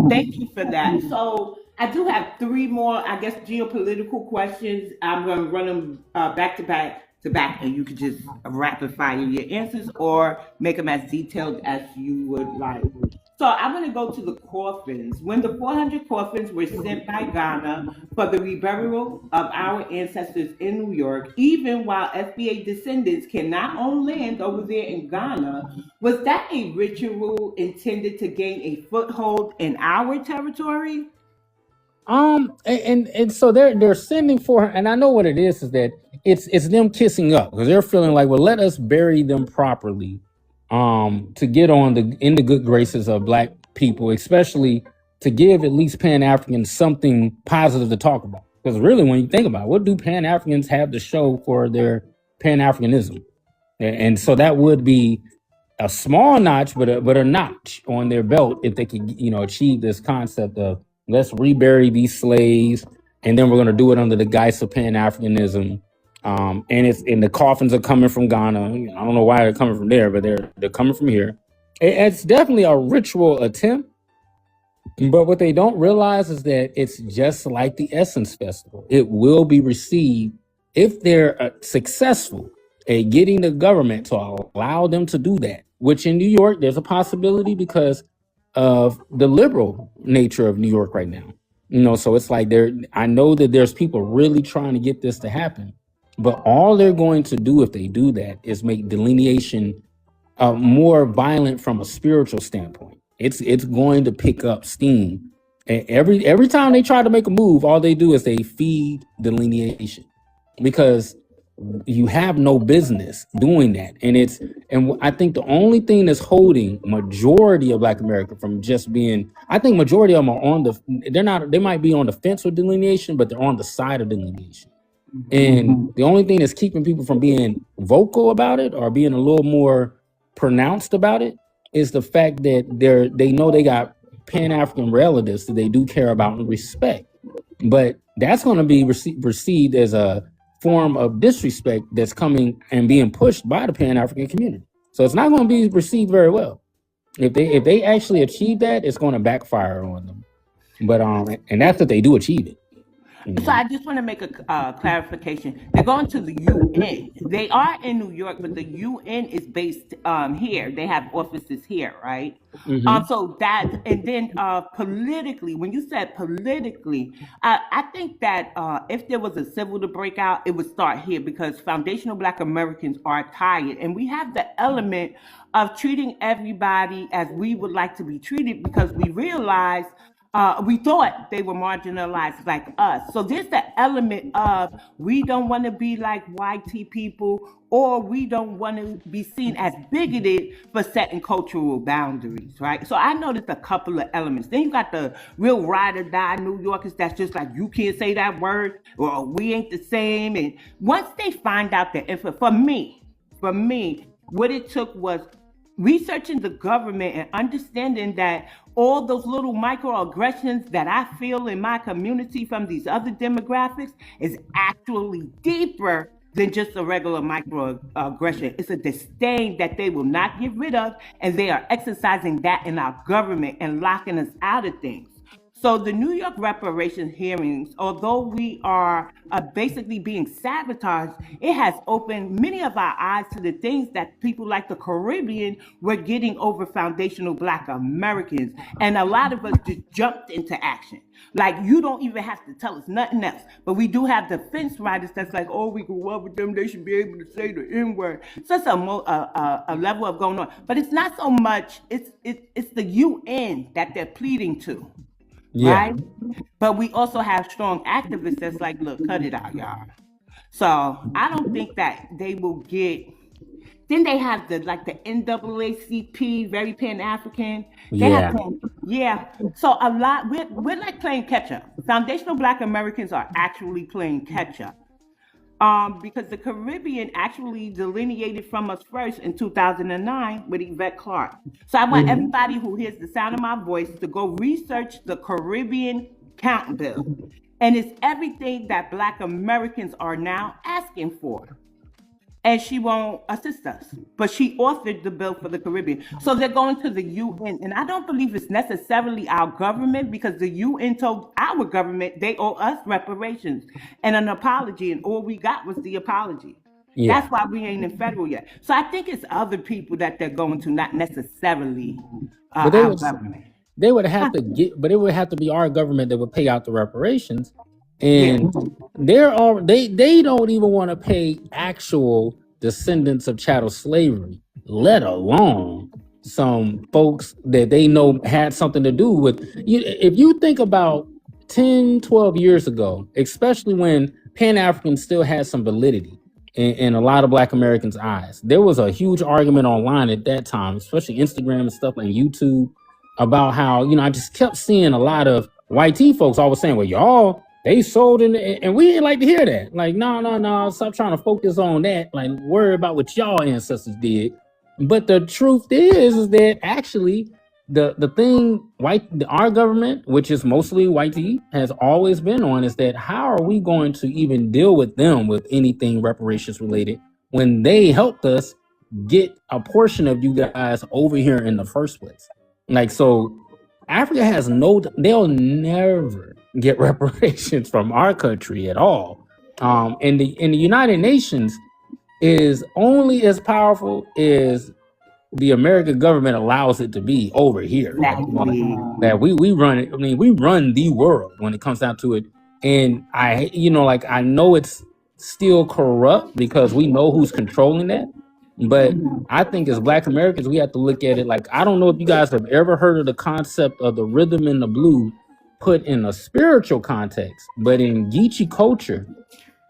Thank you for that. So I do have three more, I guess, geopolitical questions. I'm going to run them back to back, and you could just rapid fire your answers or make them as detailed as you would like. So I'm going to go to the coffins. When the 400 coffins were sent by Ghana for the reburial of our ancestors in New York, even while FBA descendants cannot own land over there in Ghana, was that a ritual intended to gain a foothold in our territory? And so they're sending for her, and I know what it is that it's them kissing up because they're feeling like, well, let us bury them properly. To get in the good graces of Black people, especially to give at least Pan-Africans something positive to talk about. Because really, when you think about it, what do Pan-Africans have to show for their Pan-Africanism? And so that would be a small notch, but a notch on their belt if they could, achieve this concept of let's rebury these slaves, and then we're going to do it under the guise of Pan-Africanism. And the coffins are coming from Ghana. I don't know why they're coming from there, but they're coming from here. It's definitely a ritual attempt. But what they don't realize is that it's just like the Essence Festival. It will be received if they're successful at getting the government to allow them to do that, which in New York, there's a possibility because of the liberal nature of New York right now. So it's like I know that there's people really trying to get this to happen, but all they're going to do if they do that is make delineation more violent from a spiritual standpoint. It's going to pick up steam. And every time they try to make a move, all they do is they feed delineation, because you have no business doing that. And I think the only thing that's holding majority of Black America from just being, I think majority of them are they might be on the fence with delineation, but they're on the side of delineation. And the only thing that's keeping people from being vocal about it or being a little more pronounced about it is the fact that they know they got Pan-African relatives that they do care about and respect. But that's going to be received as a form of disrespect that's coming and being pushed by the Pan-African community. So it's not going to be received very well. If they actually achieve that, it's going to backfire on them. But and that's if they do achieve it. So I just want to make a clarification. They're going to the UN. They are in New York, but the UN is based here. They have offices here, right? So that, and then politically, when you said politically, I think that if there was a civil to break out, it would start here, because foundational Black Americans are tired, and we have the element of treating everybody as we would like to be treated, because we realize we thought they were marginalized like us. So there's the element of we don't want to be like YT people, or we don't want to be seen as bigoted for setting cultural boundaries, right? So I noticed a couple of elements. Then you got the real ride or die New Yorkers that's just like, you can't say that word, or we ain't the same. And once they find out that, for me, what it took was researching the government and understanding that all those little microaggressions that I feel in my community from these other demographics is actually deeper than just a regular microaggression. It's a disdain that they will not get rid of, and they are exercising that in our government and locking us out of things. So the New York reparations hearings, although we are basically being sabotaged, it has opened many of our eyes to the things that people like the Caribbean were getting over foundational Black Americans. And a lot of us just jumped into action. Like, you don't even have to tell us nothing else. But we do have the fence riders that's like, oh, we grew up with them, they should be able to say the N-word. So it's a level of going on. But it's not so much, it's the UN that they're pleading to. Yeah. Right? But we also have strong activists that's like, look, cut it out, y'all. So I don't think that they will get. Then they have the NAACP, very Pan-African. Yeah. So a lot, we're like playing catch up. Foundational Black Americans are actually playing catch up. Because the Caribbean actually delineated from us first in 2009 with Yvette Clarke. So I want everybody who hears the sound of my voice to go research the Caribbean Count Bill. And it's everything that Black Americans are now asking for. And she won't assist us, but she authored the bill for the Caribbean. So they're going to the UN, and I don't believe it's necessarily our government, because the UN told our government they owe us reparations and an apology, and all we got was the apology. Yeah. That's why we ain't in federal yet. So I think it's other people that they're going to, not necessarily our government. They would have to but it would have to be our government that would pay out the reparations. And they don't even want to pay actual descendants of chattel slavery, let alone some folks that they know had something to do with. If you think about 10, 12 years ago, especially when Pan-African still had some validity in a lot of Black Americans' eyes, there was a huge argument online at that time, especially Instagram and stuff like YouTube, about how, I just kept seeing a lot of YT folks always saying, well, y'all, they sold in, and we didn't like to hear that. Like, no, stop trying to focus on that. Like, worry about what y'all ancestors did. But the truth is that actually the thing our government, which is mostly white, has always been on is that how are we going to even deal with them with anything reparations related when they helped us get a portion of you guys over here in the first place? Like, so Africa has they'll never get reparations from our country at all. And the United Nations is only as powerful as the American government allows it to be over here. Exactly. That we run it. I mean, we run the world when it comes down to it. And I know it's still corrupt because we know who's controlling that. But I think as Black Americans, we have to look at it like, I don't know if you guys have ever heard of the concept of the rhythm and the blue put in a spiritual context, but in Geechee culture,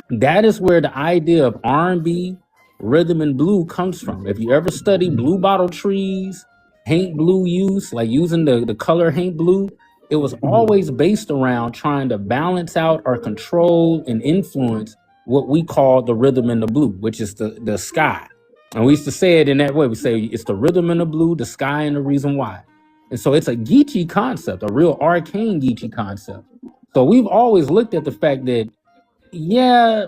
that is where the idea of R&B, rhythm and blue comes from. If you ever study blue bottle trees, haint blue use, like using the color haint blue, it was always based around trying to balance out or control and influence what we call the rhythm and the blue, which is the sky. And we used to say it in that way. We say it's the rhythm and the blue, the sky and the reason why. And so it's a Geechee concept, a real arcane Geechee concept. So we've always looked at the fact that, yeah,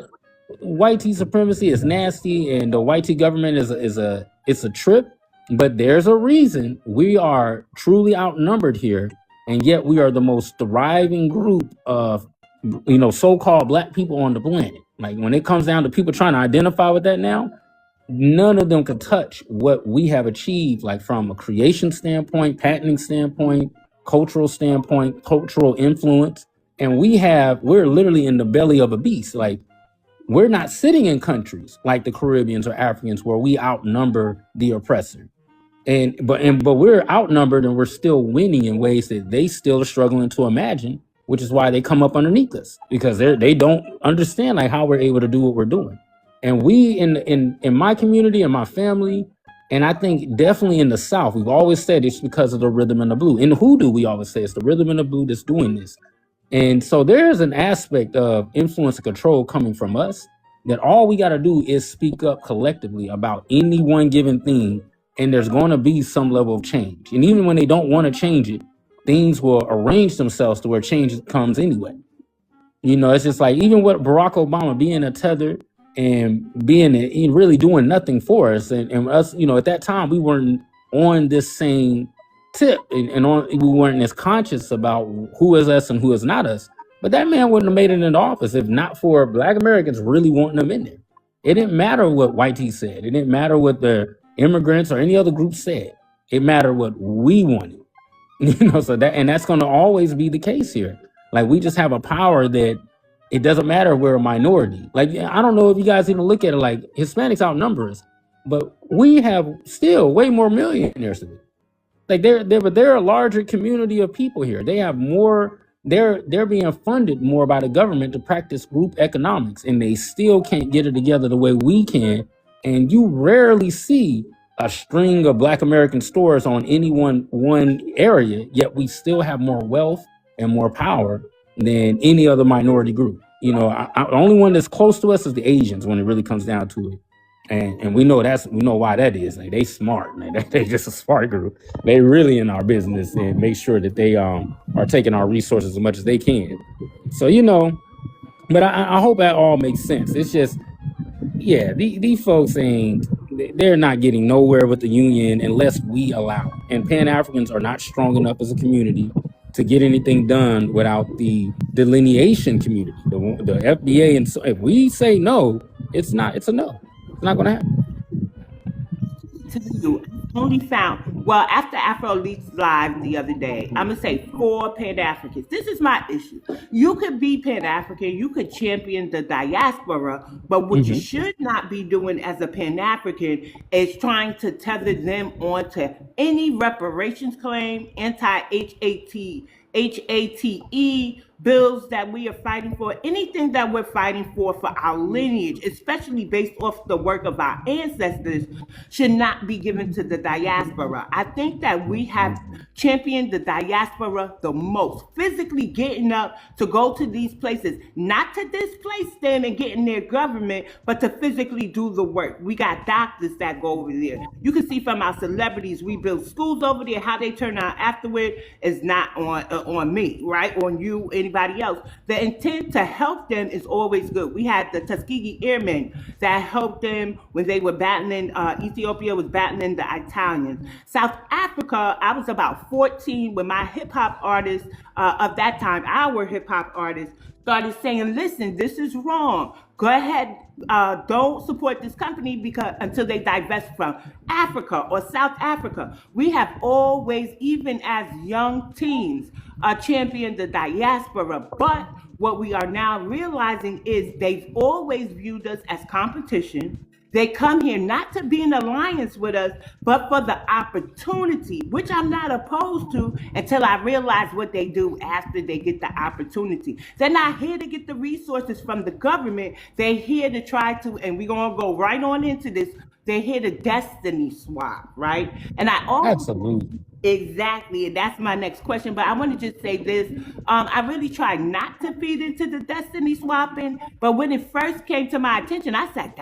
white tea supremacy is nasty and the white tea government is a trip, but there's a reason we are truly outnumbered here, and yet we are the most thriving group of so-called Black people on the planet. Like, when it comes down to people trying to identify with that now, none of them could touch what we have achieved, like from a creation standpoint, patenting standpoint, cultural standpoint, cultural influence. And we're literally in the belly of a beast. Like, we're not sitting in countries like the Caribbeans or Africans where we outnumber the oppressor. But we're outnumbered and we're still winning in ways that they still are struggling to imagine, which is why they come up underneath us, because they don't understand like how we're able to do what we're doing. And we in my community and my family, and I think definitely in the South, we've always said it's because of the rhythm and the blue. In the hoodoo, we always say it's the rhythm and the blue that's doing this. And so there's an aspect of influence and control coming from us that all we got to do is speak up collectively about any one given thing, and there's going to be some level of change. And even when they don't want to change it, things will arrange themselves to where change comes anyway. It's just like, even with Barack Obama being a tether and being really doing nothing for us, and us, at that time we weren't on this same tip, and we weren't as conscious about who is us and who is not us. But that man wouldn't have made it into office if not for Black Americans really wanting him in there. It didn't matter what White Tea said. It didn't matter what the immigrants or any other group said. It mattered what we wanted. So that's going to always be the case here. Like, we just have a power that it doesn't matter if we're a minority. Like, I don't know if you guys even look at it like Hispanics outnumber us, but we have still way more millionaires than them. Like, they're a larger community of people here. They have more. They're being funded more by the government to practice group economics, and they still can't get it together the way we can. And you rarely see a string of Black American stores on any one area, yet we still have more wealth and more power than any other minority group. The only one that's close to us is the Asians when it really comes down to it. And we know why that is. Like, they smart, man. They just a smart group. They really in our business and make sure that they are taking our resources as much as they can. So, but I hope that all makes sense. It's just, yeah, these folks they're not getting nowhere with the union unless we allow it. And Pan-Africans are not strong enough as a community to get anything done without the delineation community, the FBA. And so if we say no, it's a no. It's not going to happen. Only found, after Afro Leaks Live the other day, I'm going to say 4 Pan-Africans. This is my issue. You could be Pan-African, you could champion the diaspora, but what you should not be doing as a Pan-African is trying to tether them onto any reparations claim, anti-HATE bills that we are fighting for, anything that we're fighting for our lineage, especially based off the work of our ancestors, should not be given to the diaspora. I think that we have championed the diaspora the most, physically getting up to go to these places, not to displace them and get in their government, but to physically do the work. We got doctors that go over there. You can see from our celebrities, we build schools over there. How they turn out afterward is not on me, right? On you, anybody else. The intent to help them is always good. We had the Tuskegee Airmen that helped them when they were battling, Ethiopia was battling the Italians. South Africa, I was about 14 when my hip hop artists of that time, our hip hop artists, started saying, listen, this is wrong. Go ahead, don't support this company because until they divest from Africa or South Africa. We have always, even as young teens, championed the diaspora. But what we are now realizing is they've always viewed us as competition. They come here not to be in alliance with us, but for the opportunity, which I'm not opposed to until I realize what they do after they get the opportunity. They're not here to get the resources from the government. They're here to try to, and we're going to go right on into this, they're here to destiny swap, right? And I always... Absolutely. Exactly, and that's my next question. But I want to just say this: I really try not to feed into the destiny swapping. But when it first came to my attention, I said,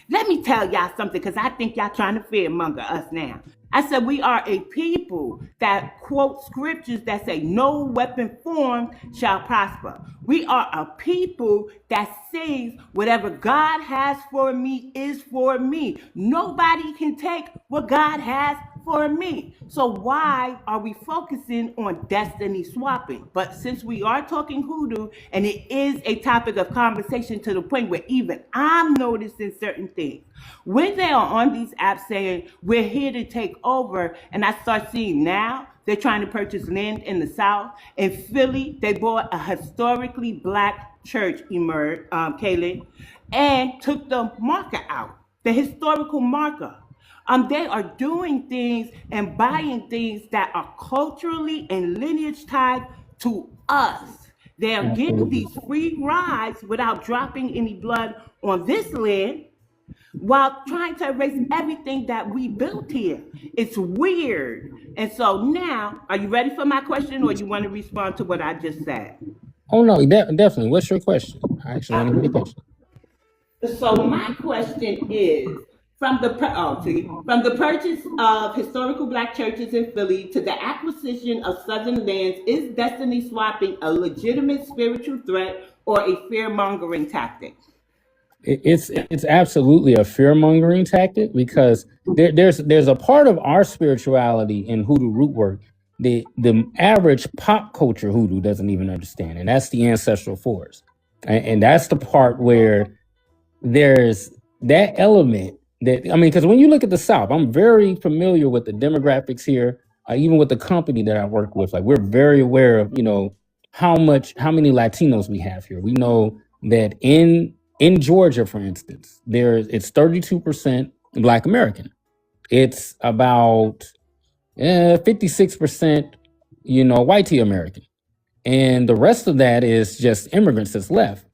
"Let me tell y'all something, because I think y'all trying to fearmonger us now." I said, we are a people that quote scriptures that say, no weapon formed shall prosper. We are a people that says, whatever God has for me is for me. Nobody can take what God has for me. So why are we focusing on destiny swapping? But since we are talking hoodoo, and it is a topic of conversation to the point where even I'm noticing certain things, when they are on these apps saying we're here to take over, and I start seeing now they're trying to purchase land in the South. In Philly, they bought a historically black church, Kalen, and took the marker out, the historical marker. They are doing things and buying things that are culturally and lineage tied to us. They are getting these free rides without dropping any blood on this land, while trying to erase everything that we built here. It's weird. And so now, are you ready for my question, or you want to respond to what I just said? Oh no, definitely. What's your question? I actually want to hear the question. So my question is, from the purchase of historical black churches in Philly to the acquisition of southern lands, is destiny swapping a legitimate spiritual threat or a fear-mongering tactic? It's absolutely a fear-mongering tactic, because there's a part of our spirituality in hoodoo root work the average pop culture hoodoo doesn't even understand, and that's the ancestral force. And that's the part where there's that element that, I mean, because when you look at the South, I'm very familiar with the demographics here, even with the company that I work with. Like, we're very aware of, how many Latinos we have here. We know that in Georgia, for instance, it's 32% Black American. It's about 56%, white American. And the rest of that is just immigrants that's left.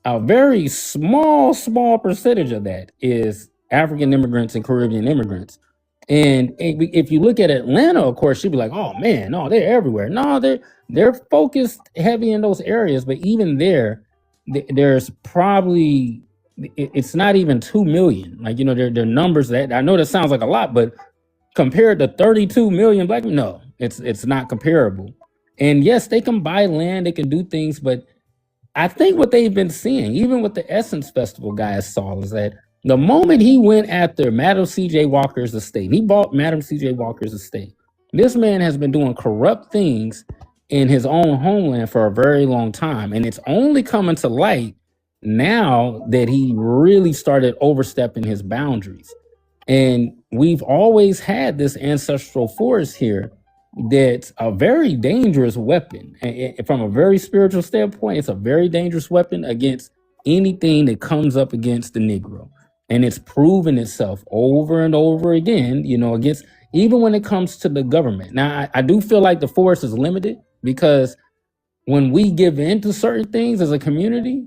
A very small percentage of that is African immigrants and Caribbean immigrants. And if you look at Atlanta, of course, you'd be like, oh man, no, they're everywhere. No, they're focused heavy in those areas, but even there's probably, it's not even 2 million. Like, there are numbers that, I know that sounds like a lot, but compared to 32 million Black, no, it's not comparable. And yes, they can buy land, they can do things, but I think what they've been seeing, even with the Essence Festival guys saw, is that the moment he went after Madam C.J. Walker's estate, he bought Madam C.J. Walker's estate. This man has been doing corrupt things in his own homeland for a very long time. And it's only coming to light now that he really started overstepping his boundaries. And we've always had this ancestral force here that's a very dangerous weapon. And from a very spiritual standpoint, it's a very dangerous weapon against anything that comes up against the Negro. And it's proven itself over and over again, against, even when it comes to the government. Now, I do feel like the force is limited, because when we give in to certain things as a community,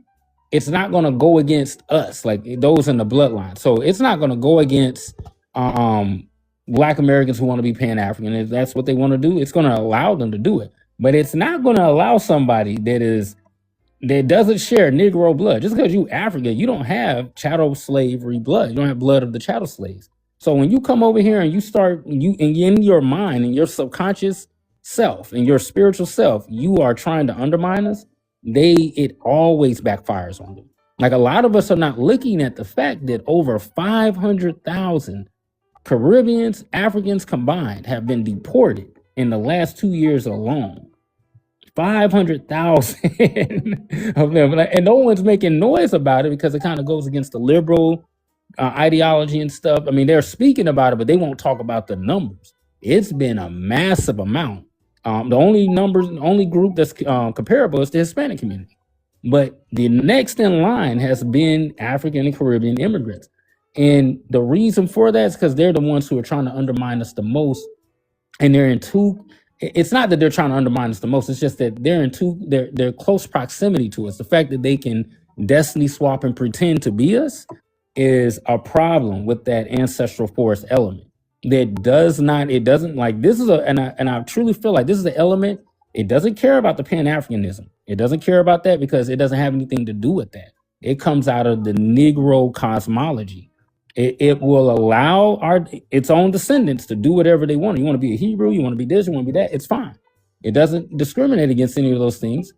it's not going to go against us, like those in the bloodline. So it's not going to go against Black Americans who want to be Pan-African. If that's what they want to do, it's going to allow them to do it. But it's not going to allow somebody that doesn't share Negro blood. Just because you African, you don't have chattel slavery blood. You don't have blood of the chattel slaves. So when you come over here and you start, in your mind and your subconscious self and your spiritual self, you are trying to undermine us, it always backfires on them. Like, a lot of us are not looking at the fact that over 500,000 Caribbeans, Africans combined have been deported in the last 2 years alone. 500,000 of them, and no one's making noise about it because it kind of goes against the liberal ideology and stuff. I mean, they're speaking about it, but they won't talk about the numbers. It's been a massive amount. The only group that's comparable is the Hispanic community. But the next in line has been African and Caribbean immigrants. And the reason for that is because they're the ones who are trying to undermine us the most. And it's not that they're trying to undermine us the most. It's just that they're close proximity to us. The fact that they can destiny swap and pretend to be us is a problem with that ancestral force element. It doesn't like, this is and I truly feel like this is an element. It doesn't care about the Pan-Africanism. It doesn't care about that because it doesn't have anything to do with that. It comes out of the Negro cosmology. It will allow its own descendants to do whatever they want. You want to be a Hebrew, you want to be this, you want to be that, it's fine. It doesn't discriminate against any of those things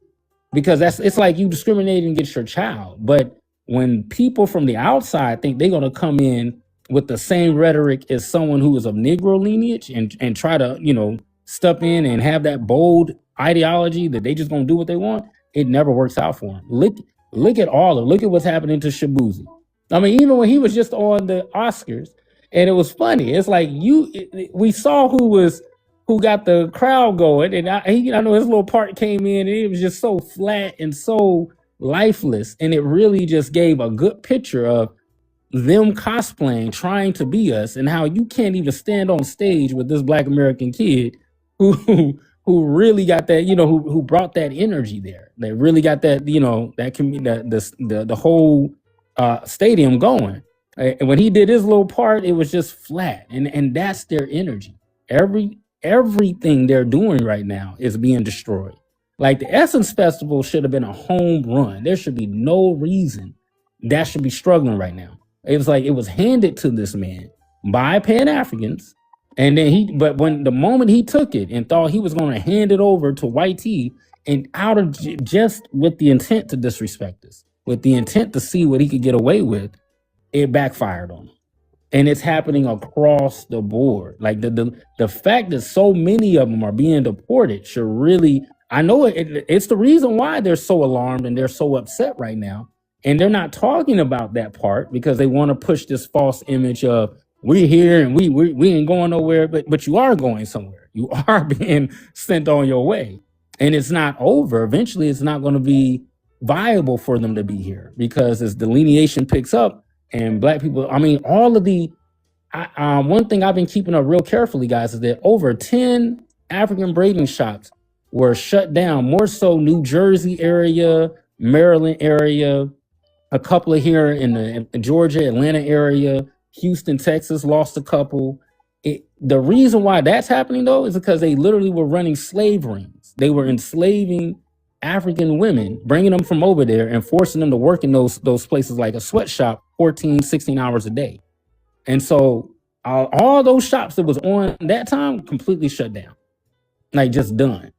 because it's like you discriminating against your child. But when people from the outside think they're going to come in with the same rhetoric as someone who is of Negro lineage and try to, step in and have that bold ideology that they just going to do what they want, it never works out for them. Look at look at what's happening to Shabuzi. I mean, even when he was just on the Oscars, and it was funny. It's like we saw who got the crowd going, and I know his little part came in, and it was just so flat and so lifeless, and it really just gave a good picture of them cosplaying, trying to be us, and how you can't even stand on stage with this Black American kid who really got that, who brought that energy there. They really got that, the whole stadium going. And when he did his little part, it was just flat, and that's their energy. Everything they're doing right now is being destroyed. Like, the Essence Festival should have been a home run. There should be no reason that should be struggling right now. It was like it was handed to this man by Pan-Africans, and then but when the moment he took it and thought he was going to hand it over to YT, and out of just with the intent to disrespect us, with the intent to see what he could get away with, it backfired on him. And it's happening across the board. Like, the fact that so many of them are being deported should really, I know it's the reason why they're so alarmed and they're so upset right now. And they're not talking about that part because they want to push this false image of we're here and we ain't going nowhere, but you are going somewhere. You are being sent on your way, and it's not over. Eventually, it's not going to be viable for them to be here because as delineation picks up and Black people, I mean, all of one thing I've been keeping up real carefully, guys, is that over 10 African braiding shops were shut down. More so, New Jersey area, Maryland area. A couple of here in the Georgia, Atlanta area, Houston, Texas, lost a couple. The reason why that's happening, though, is because they literally were running slave rings. They were enslaving African women, bringing them from over there and forcing them to work in those places like a sweatshop 14, 16 hours a day. And so all those shops that was on that time completely shut down, like just done.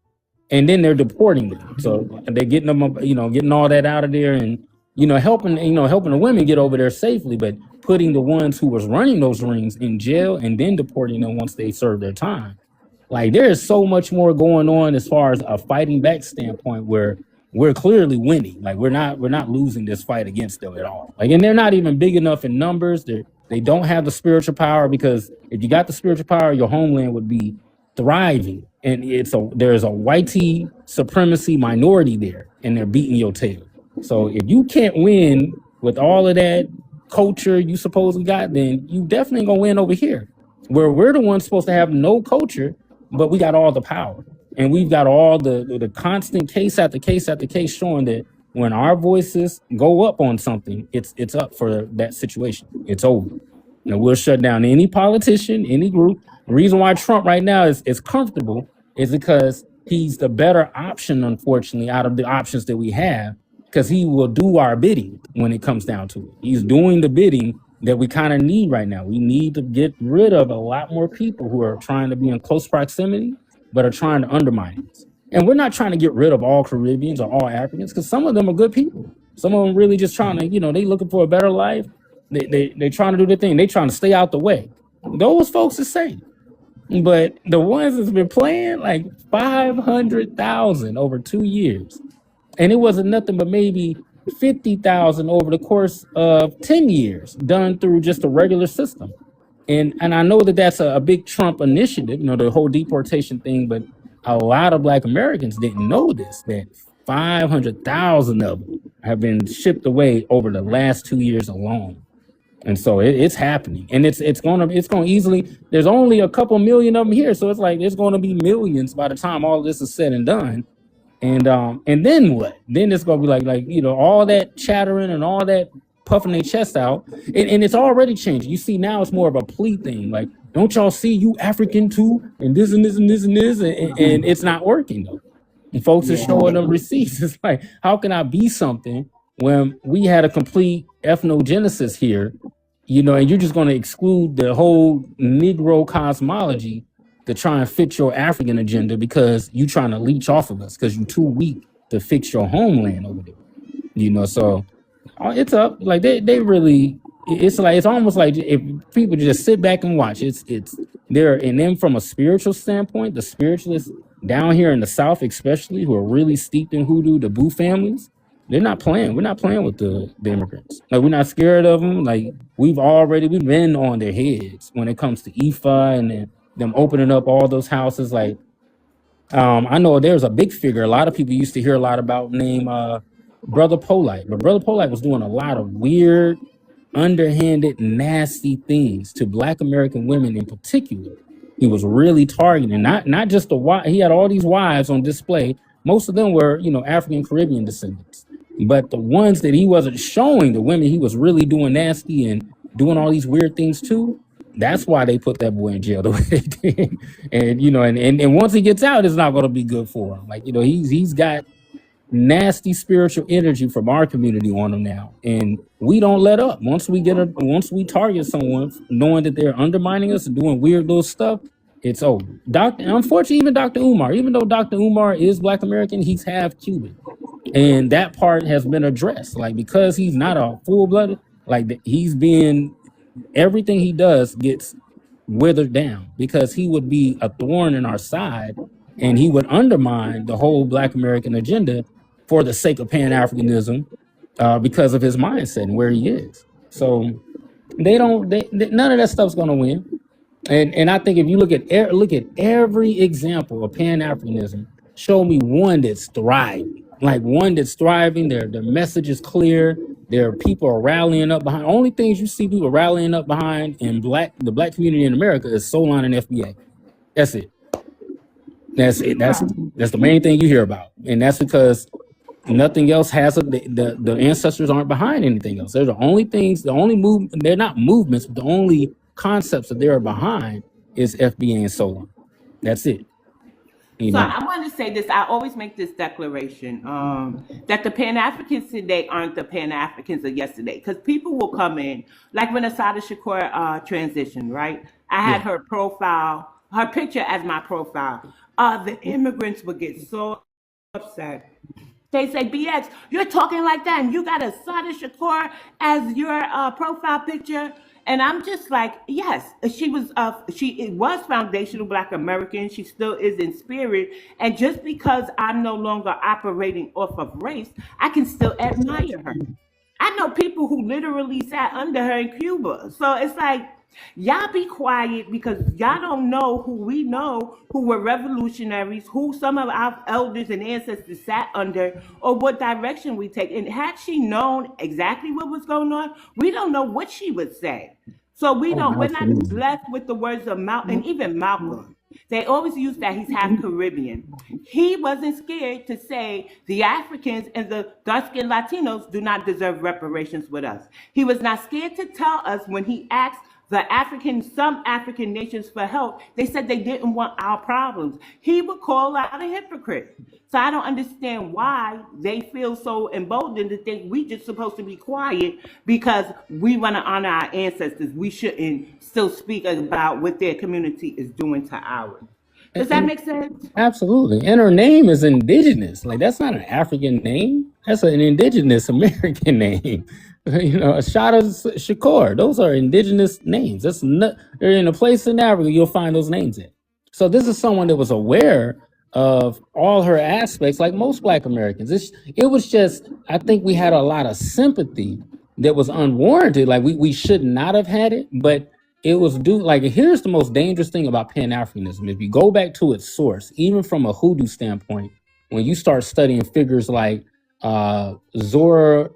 And then they're deporting them. So they're getting them, getting all that out of there and helping the women get over there safely, but putting the ones who was running those rings in jail and then deporting them once they serve their time. Like, there is so much more going on as far as a fighting back standpoint where we're clearly winning. Like, we're not losing this fight against them at all. Like, and they're not even big enough in numbers. They don't have the spiritual power, because if you got the spiritual power, your homeland would be thriving. And there's a whitey supremacy minority there, and they're beating your tail. So if you can't win with all of that culture you supposedly got, then you definitely gonna win over here, where we're the ones supposed to have no culture, but we got all the power. And we've got all the constant case after case after case showing that when our voices go up on something, it's up for that situation. It's over. We'll shut down any politician, any group. The reason why Trump right now is comfortable is because he's the better option, unfortunately, out of the options that we have, because he will do our bidding when it comes down to it. He's doing the bidding that we kind of need right now. We need to get rid of a lot more people who are trying to be in close proximity, but are trying to undermine us. And we're not trying to get rid of all Caribbeans or all Africans, because some of them are good people. Some of them really just trying to, they looking for a better life. They trying to do their thing. They trying to stay out the way. Those folks are safe. But the ones that's been playing, like 500,000 over 2 years, and it wasn't nothing but maybe 50,000 over the course of 10 years done through just a regular system. And I know that that's a big Trump initiative, the whole deportation thing, but a lot of Black Americans didn't know this, that 500,000 of them have been shipped away over the last 2 years alone. And so it's happening, and it's going to easily. There's only a couple million of them here, so it's like there's going to be millions by the time all of this is said and done. And then what? Then it's going to be like all that chattering and all that puffing their chest out, and it's already changing. You see now it's more of a plea thing. Like, don't y'all see, you African too, and this and this and this and this, and it's not working though. And folks are showing them receipts. It's like, how can I be something when we had a complete ethnogenesis here, and you're just going to exclude the whole Negro cosmology to try and fix your African agenda because you're trying to leech off of us because you're too weak to fix your homeland over there. So it's up. Like they really, it's almost like if people just sit back and watch, it's there. And then from a spiritual standpoint, the spiritualists down here in the South, especially, who are really steeped in hoodoo, the Boo families, they're not playing. We're not playing with the immigrants. Like, we're not scared of them. Like, we've been on their heads when it comes to IFA and then them opening up all those houses. Like, I know there's a big figure a lot of people used to hear a lot about named Brother Polite. But Brother Polite was doing a lot of weird, underhanded, nasty things to Black American women in particular. He was really targeting, not just the wife. He had all these wives on display. Most of them were, African Caribbean descendants. But the ones that he wasn't showing, the women he was really doing nasty and doing all these weird things to, that's why they put that boy in jail the way they did. And, and once he gets out, it's not going to be good for him. Like, he's got nasty spiritual energy from our community on him now. And we don't let up. Once we target someone knowing that they're undermining us and doing weird little stuff, it's over. Unfortunately, even Dr. Umar, even though Dr. Umar is Black American, he's half Cuban. And that part has been addressed. Like, because he's not a full-blooded, everything he does gets withered down because he would be a thorn in our side and he would undermine the whole Black American agenda for the sake of Pan-Africanism because of his mindset and where he is. So none of that stuff's going to win. And I think if you look at every example of Pan-Africanism, show me one that's thriving. Like, one that's thriving, their message is clear. Their people are rallying up behind. Only things you see people rallying up behind in the Black community in America is Solon and FBA. That's it. That's it. That's the main thing you hear about, and that's because nothing else has the ancestors aren't behind anything else. They're the only things. The only they're not movements, but the only concepts that they're behind is FBA and Solon. That's it. So I want to say this. I always make this declaration that the Pan-Africans today aren't the Pan-Africans of yesterday. Because people will come in, like when Asada Shakur transitioned, right? I had her profile, her picture as my profile. The immigrants would get so upset. They say, BX, you're talking like that, and you got Asada Shakur as your profile picture. And I'm just like, yes, she was foundational Black American. She still is in spirit. And just because I'm no longer operating off of race, I can still admire her. I know people who literally sat under her in Cuba. So it's like, y'all be quiet because y'all don't know who we know who were revolutionaries, who some of our elders and ancestors sat under, or what direction we take. And had she known exactly what was going on, we don't know what she would say. So we're not left with the words of Malcolm, and even Malcolm. They always use that he's half Caribbean. He wasn't scared to say the Africans and the dark-skinned Latinos do not deserve reparations with us. He was not scared to tell us when he asked some African nations for help, they said they didn't want our problems. He would call out a hypocrite. So I don't understand why they feel so emboldened to think we just supposed to be quiet because we want to honor our ancestors. We shouldn't still speak about what their community is doing to ours. Does that make sense? Absolutely. And her name is indigenous. Like, that's not an African name. That's an indigenous American name. Ashada Shakur. Those are indigenous names. They're in a place in Africa you'll find those names in. So this is someone that was aware of all her aspects, like most Black Americans. It was just, I think we had a lot of sympathy that was unwarranted. Like, we should not have had it, but it was due. Like, here's the most dangerous thing about Pan-Africanism. If you go back to its source, even from a hoodoo standpoint, when you start studying figures like Zora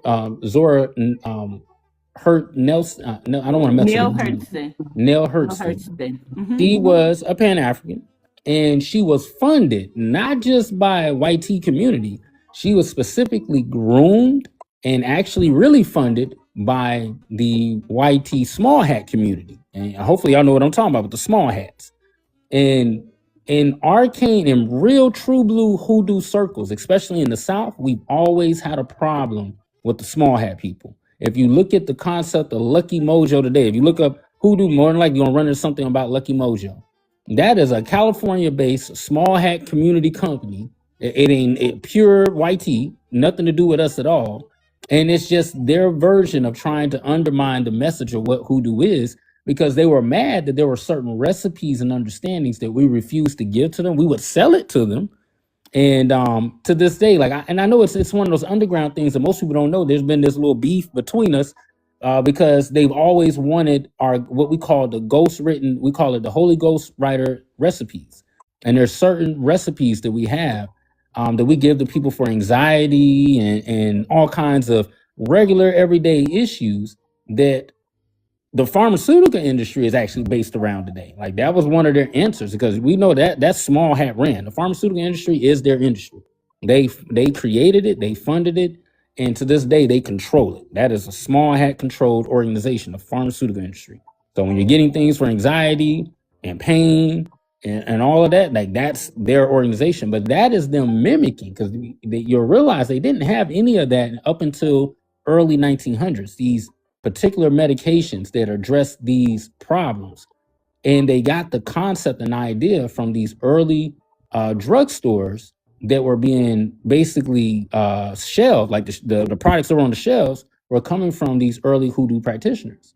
Hurt Nelson, no, I don't want to mess Neil with Hurtson. Neil Hurtson. She was a Pan-African, and she was funded not just by white tea community. She was specifically groomed and actually really funded by the YT small hat community. And hopefully y'all know what I'm talking about with the small hats. And in arcane and real true blue hoodoo circles, especially in the South, we've always had a problem with the small hat people. If you look at the concept of Lucky Mojo today, if you look up hoodoo, more than likely you're gonna run into something about Lucky Mojo. That is a California-based small hat community company. It ain't pure YT, nothing to do with us at all. And it's just their version of trying to undermine the message of what hoodoo is, because they were mad that there were certain recipes and understandings that we refused to give to them. We would sell it to them. And to this day, I know it's one of those underground things that most people don't know. There's been this little beef between us because they've always wanted what we call the ghost written, we call it the Holy Ghost writer recipes. And there's certain recipes that we have that we give to people for anxiety and all kinds of regular everyday issues that the pharmaceutical industry is actually based around today. Like, that was one of their answers, because we know that small hat ran. The pharmaceutical industry is their industry. They created it, they funded it, and to this day they control it. That is a small hat controlled organization, the pharmaceutical industry. So when you're getting things for anxiety and pain and all of that, like, that's their organization. But that is them mimicking, because you'll realize they didn't have any of that up until early 1900s. These particular medications that address these problems, and they got the concept and idea from these early drugstores that were being basically shelved. Like, the products that were on the shelves were coming from these early hoodoo practitioners.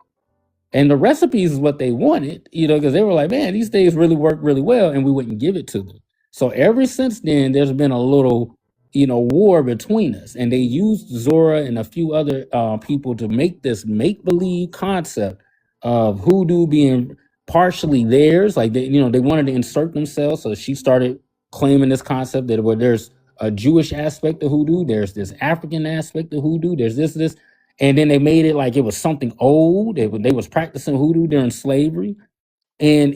And the recipes is what they wanted, because they were like, man, these things really work really well, and we wouldn't give it to them. So ever since then, there's been a little, war between us. And they used Zora and a few other people to make this make-believe concept of hoodoo being partially theirs. Like, they wanted to insert themselves. So she started claiming this concept that there's a Jewish aspect of hoodoo, there's this African aspect of hoodoo, there's this. And then they made it like it was something old. They was practicing hoodoo during slavery. And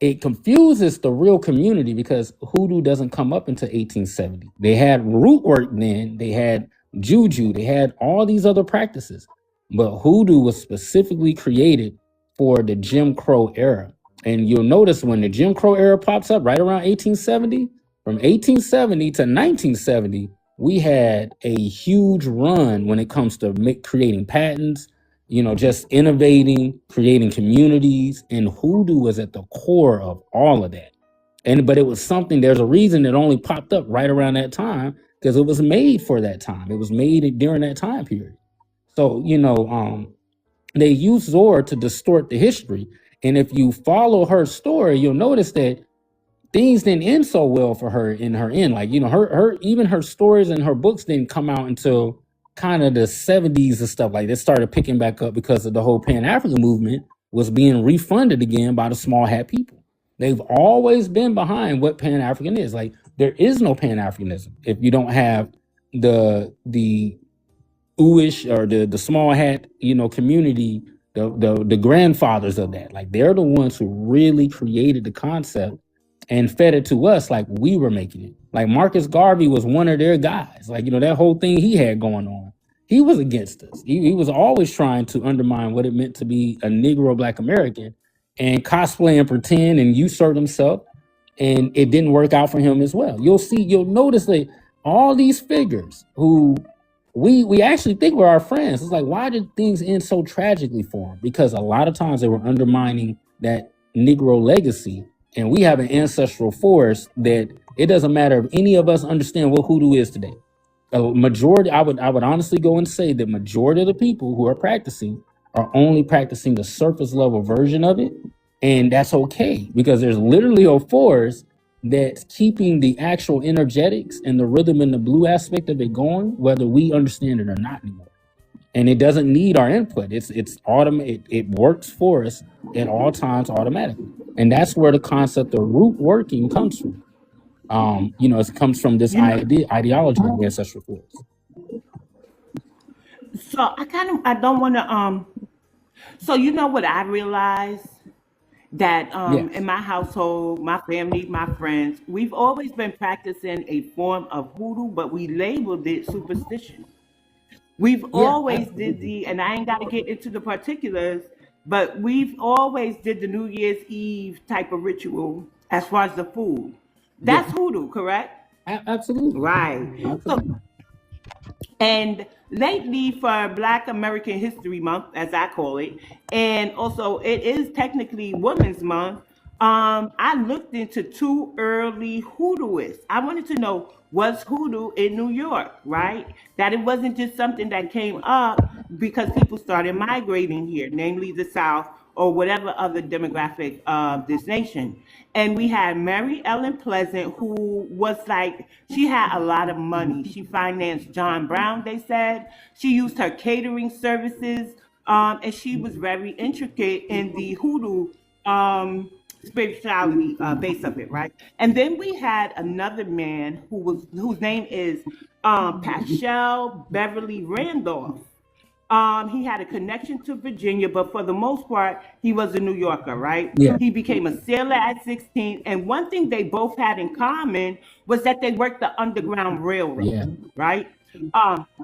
it confuses the real community, because hoodoo doesn't come up until 1870. They had root work then, they had juju, they had all these other practices. But hoodoo was specifically created for the Jim Crow era. And you'll notice when the Jim Crow era pops up right around 1870, from 1870 to 1970, we had a huge run when it comes to creating patents, just innovating, creating communities, and hoodoo was at the core of all of that. But it was something, there's a reason it only popped up right around that time, because it was made for that time. It was made during that time period. So, they used Zora to distort the history. And if you follow her story, you'll notice that things didn't end so well for her in her end. Like, even her stories and her books didn't come out until kind of the 70s and stuff. Like, they started picking back up because of the whole Pan-African movement was being refunded again by the small hat people. They've always been behind what Pan-African is. Like, there is no Pan-Africanism if you don't have the Uish or the small hat, community, the grandfathers of that. Like, they're the ones who really created the concept and fed it to us like we were making it. Like Marcus Garvey was one of their guys. Like, that whole thing he had going on. He was against us. He was always trying to undermine what it meant to be a Negro Black American and cosplay and pretend and usurp himself. And it didn't work out for him as well. You'll notice that all these figures who we actually think were our friends. It's like, why did things end so tragically for them? Because a lot of times they were undermining that Negro legacy. And we have an ancestral force that it doesn't matter if any of us understand what hoodoo is today. A majority, I would honestly go and say that majority of the people who are practicing are only practicing the surface level version of it. And that's okay, because there's literally a force that's keeping the actual energetics and the rhythm and the blue aspect of it going, whether we understand it or not anymore. And it doesn't need our input. It's automatic. It works for us at all times automatically. And that's where the concept of root working comes from. It comes from this ideology of ancestral force. So I don't want to so you know what I realized, that Yes. in my household, my family, my friends, we've always been practicing a form of hoodoo, but we labeled it superstition. We've Yeah, always did absolutely. and I ain't got to get into the particulars, but we've always did the New Year's Eve type of ritual as far as the food. Yeah, That's hoodoo, correct? absolutely. Right. So, Absolutely. and lately for Black American History Month, as I call it, and also it is technically Women's Month, I looked into two early hoodooists. I wanted to know, was hoodoo in New York, right? That it wasn't just something that came up because people started migrating here, namely the South or whatever other demographic of this nation. And we had Mary Ellen Pleasant, who was like, she had a lot of money. She financed John Brown, they said. She used her catering services, and she was very intricate in the hoodoo spirituality base of it, right? And then we had another man whose name is Paschal Beverly Randolph. He had a connection to Virginia, but for the most part, he was a New Yorker, right? Yeah, He became a sailor at 16, and one thing they both had in common was that they worked the Underground yeah, Railroad, right?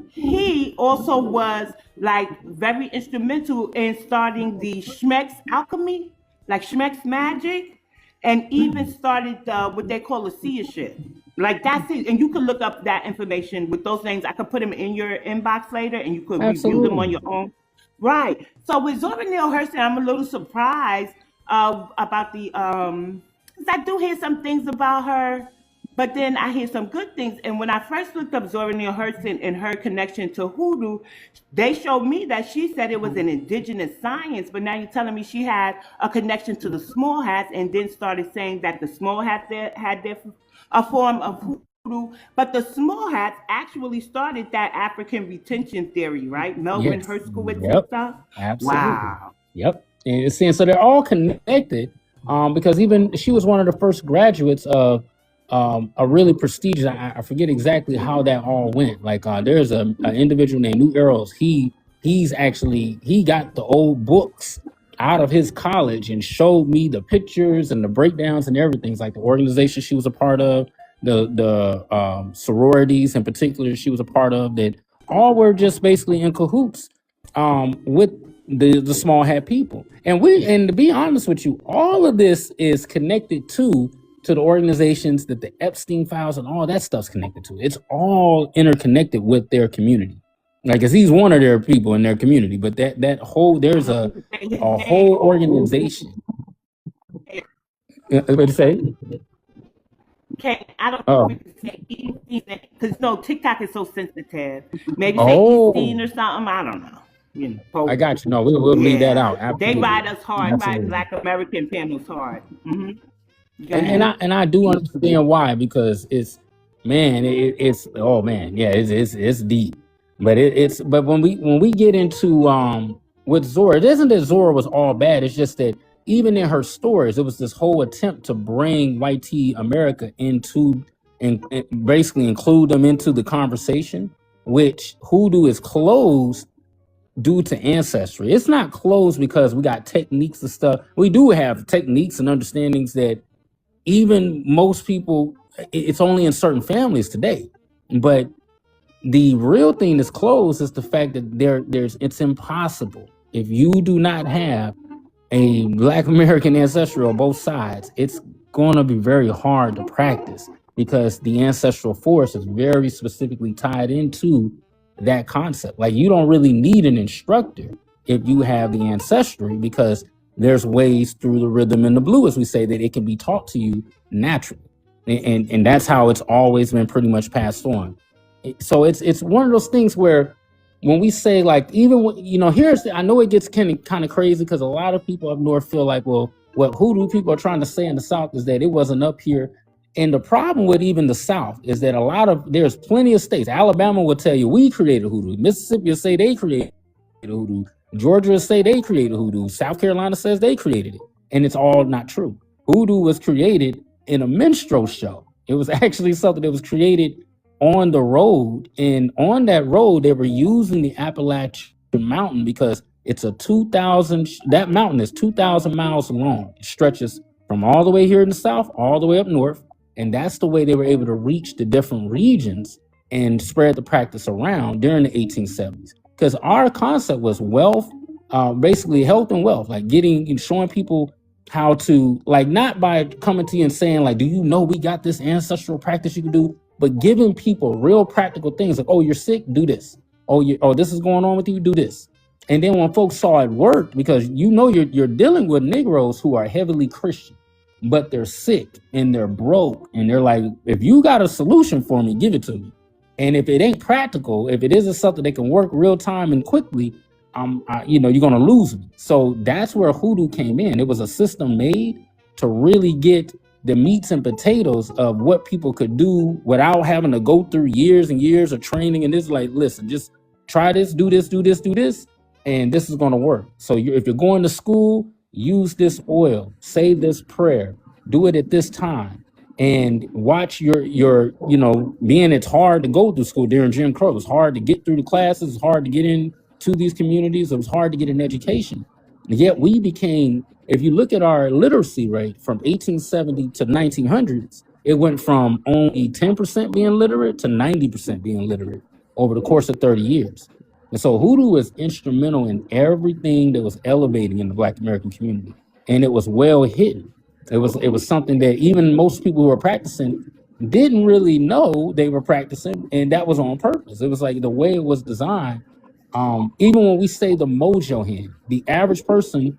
He also was like very instrumental in starting the Schmeck's alchemy, like Schmeck's magic, and even started what they call a seership. Like that's it. And you can look up that information with those names. I could put them in your inbox later and you could review them on absolutely. your own. Right. So with Zora Neale Hurston, I'm a little surprised about the 'cause I do hear some things about her, but then I hear some good things. And when I first looked up Zora Neale Hurston and her connection to hoodoo, they showed me that she said it was an indigenous science. But now you're telling me she had a connection to the small hats, and then started saying that the small hats had their a form of hoodoo. But the small hats actually started that African retention theory, right? Melvin Yes. Herskowitz and Yep. stuff. Absolutely. Wow. Yep. And it's saying so they're all connected. Because even she was one of the first graduates of a really prestigious. I forget exactly how that all went. Like there's an individual named New Earls. He got the old books out of his college and showed me the pictures and the breakdowns and everything. It's like the organization she was a part of, the sororities in particular she was a part of, that all were just basically in cahoots with the small hat people. And to be honest with you, all of this is connected to the organizations that the Epstein files and all that stuff's connected to. It's all interconnected with their community. Like, 'cause he's one of their people in their community, but that whole there's a whole organization. What to say? Okay, I don't know if we Oh, can say Easteen because no, TikTok is so sensitive. Maybe say Easteen oh, or something. I don't know. I Post. got you. No, we'll leave that Yeah, out. they Absolutely, ride us hard. Ride absolutely. Black American panels hard. Go and and ahead. I and I do understand why, because it's oh man, yeah, it's deep. But but when we get into with Zora, it isn't that Zora was all bad. It's just that even in her stories, it was this whole attempt to bring white tea America into and basically include them into the conversation, which hoodoo is closed due to ancestry. It's not closed because we got techniques and stuff. We do have techniques and understandings that even most people, it's only in certain families today. But the real thing that's closed is the fact that it's impossible if you do not have a Black American ancestry on both sides. It's going to be very hard to practice because the ancestral force is very specifically tied into that concept. Like, you don't really need an instructor if you have the ancestry, because there's ways through the rhythm and the blue, as we say, that it can be taught to you naturally. And that's how it's always been pretty much passed on. So it's one of those things where when we say, like, even I know it gets kind of crazy because a lot of people up north feel like, well, what hoodoo people are trying to say in the South is that it wasn't up here. And the problem with even the South is that there's plenty of states. Alabama will tell you we created hoodoo. Mississippi will say they created hoodoo. Georgia will say they created hoodoo. South Carolina says they created it. And it's all not true. Hoodoo was created in a minstrel show. It was actually something that was created on the road, and on that road they were using the Appalachian Mountain because that mountain is 2,000 miles long. It stretches from all the way here in the South all the way up north, and that's the way they were able to reach the different regions and spread the practice around during the 1870s. Because our concept was wealth, basically health and wealth, like showing people how to, like, not by coming to you and saying, like, do you know we got this ancestral practice you can do, but giving people real practical things like, oh, you're sick, do this. Oh, this is going on with you, do this. And then when folks saw it work, because you're dealing with Negroes who are heavily Christian, but they're sick and they're broke, and they're like, if you got a solution for me, give it to me. And if it ain't practical, if it isn't something that can work real time and quickly, you're gonna lose me. So that's where hoodoo came in. It was a system made to really get the meats and potatoes of what people could do without having to go through years and years of training. And it's like, listen, just try this, do this, do this, do this, and this is going to work. So if you're going to school, use this oil, say this prayer, do it at this time, and watch being it's hard to go through school during Jim Crow. It's hard to get through the classes. It's hard to get into these communities. It was hard to get an education. And yet we became, if you look at our literacy rate from 1870 to 1900s, it went from only 10% being literate to 90% being literate over the course of 30 years. And so hoodoo was instrumental in everything that was elevating in the Black American community. And it was well hidden. It was something that even most people who were practicing didn't really know they were practicing, and that was on purpose. It was like the way it was designed. Even when we say the mojo hand, the average person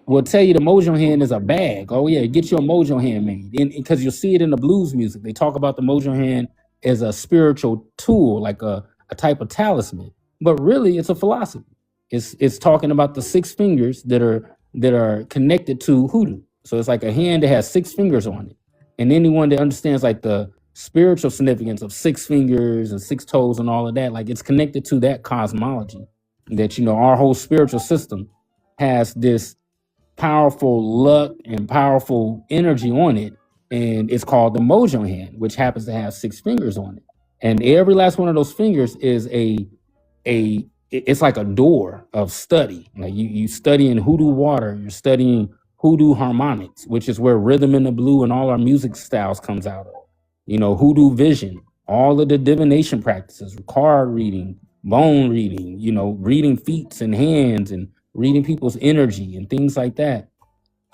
will tell you the mojo hand is a bag. Oh yeah, get your mojo hand made. And because you'll see it in the blues music, they talk about the mojo hand as a spiritual tool, like a type of talisman. But really, it's a philosophy. It's talking about the 6 fingers that are connected to hoodoo. So it's like a hand that has 6 fingers on it. And anyone that understands like the spiritual significance of 6 fingers and 6 toes and all of that, like, it's connected to that cosmology, that our whole spiritual system has this powerful luck and powerful energy on it, and it's called the mojo hand, which happens to have 6 fingers on it. And every last one of those fingers is it's like a door of study. Like you study in hoodoo water, you're studying hoodoo harmonics, which is where rhythm in the blue and all our music styles comes out of. Hoodoo vision, all of the divination practices, card reading, bone reading, reading feet and hands and reading people's energy and things like that.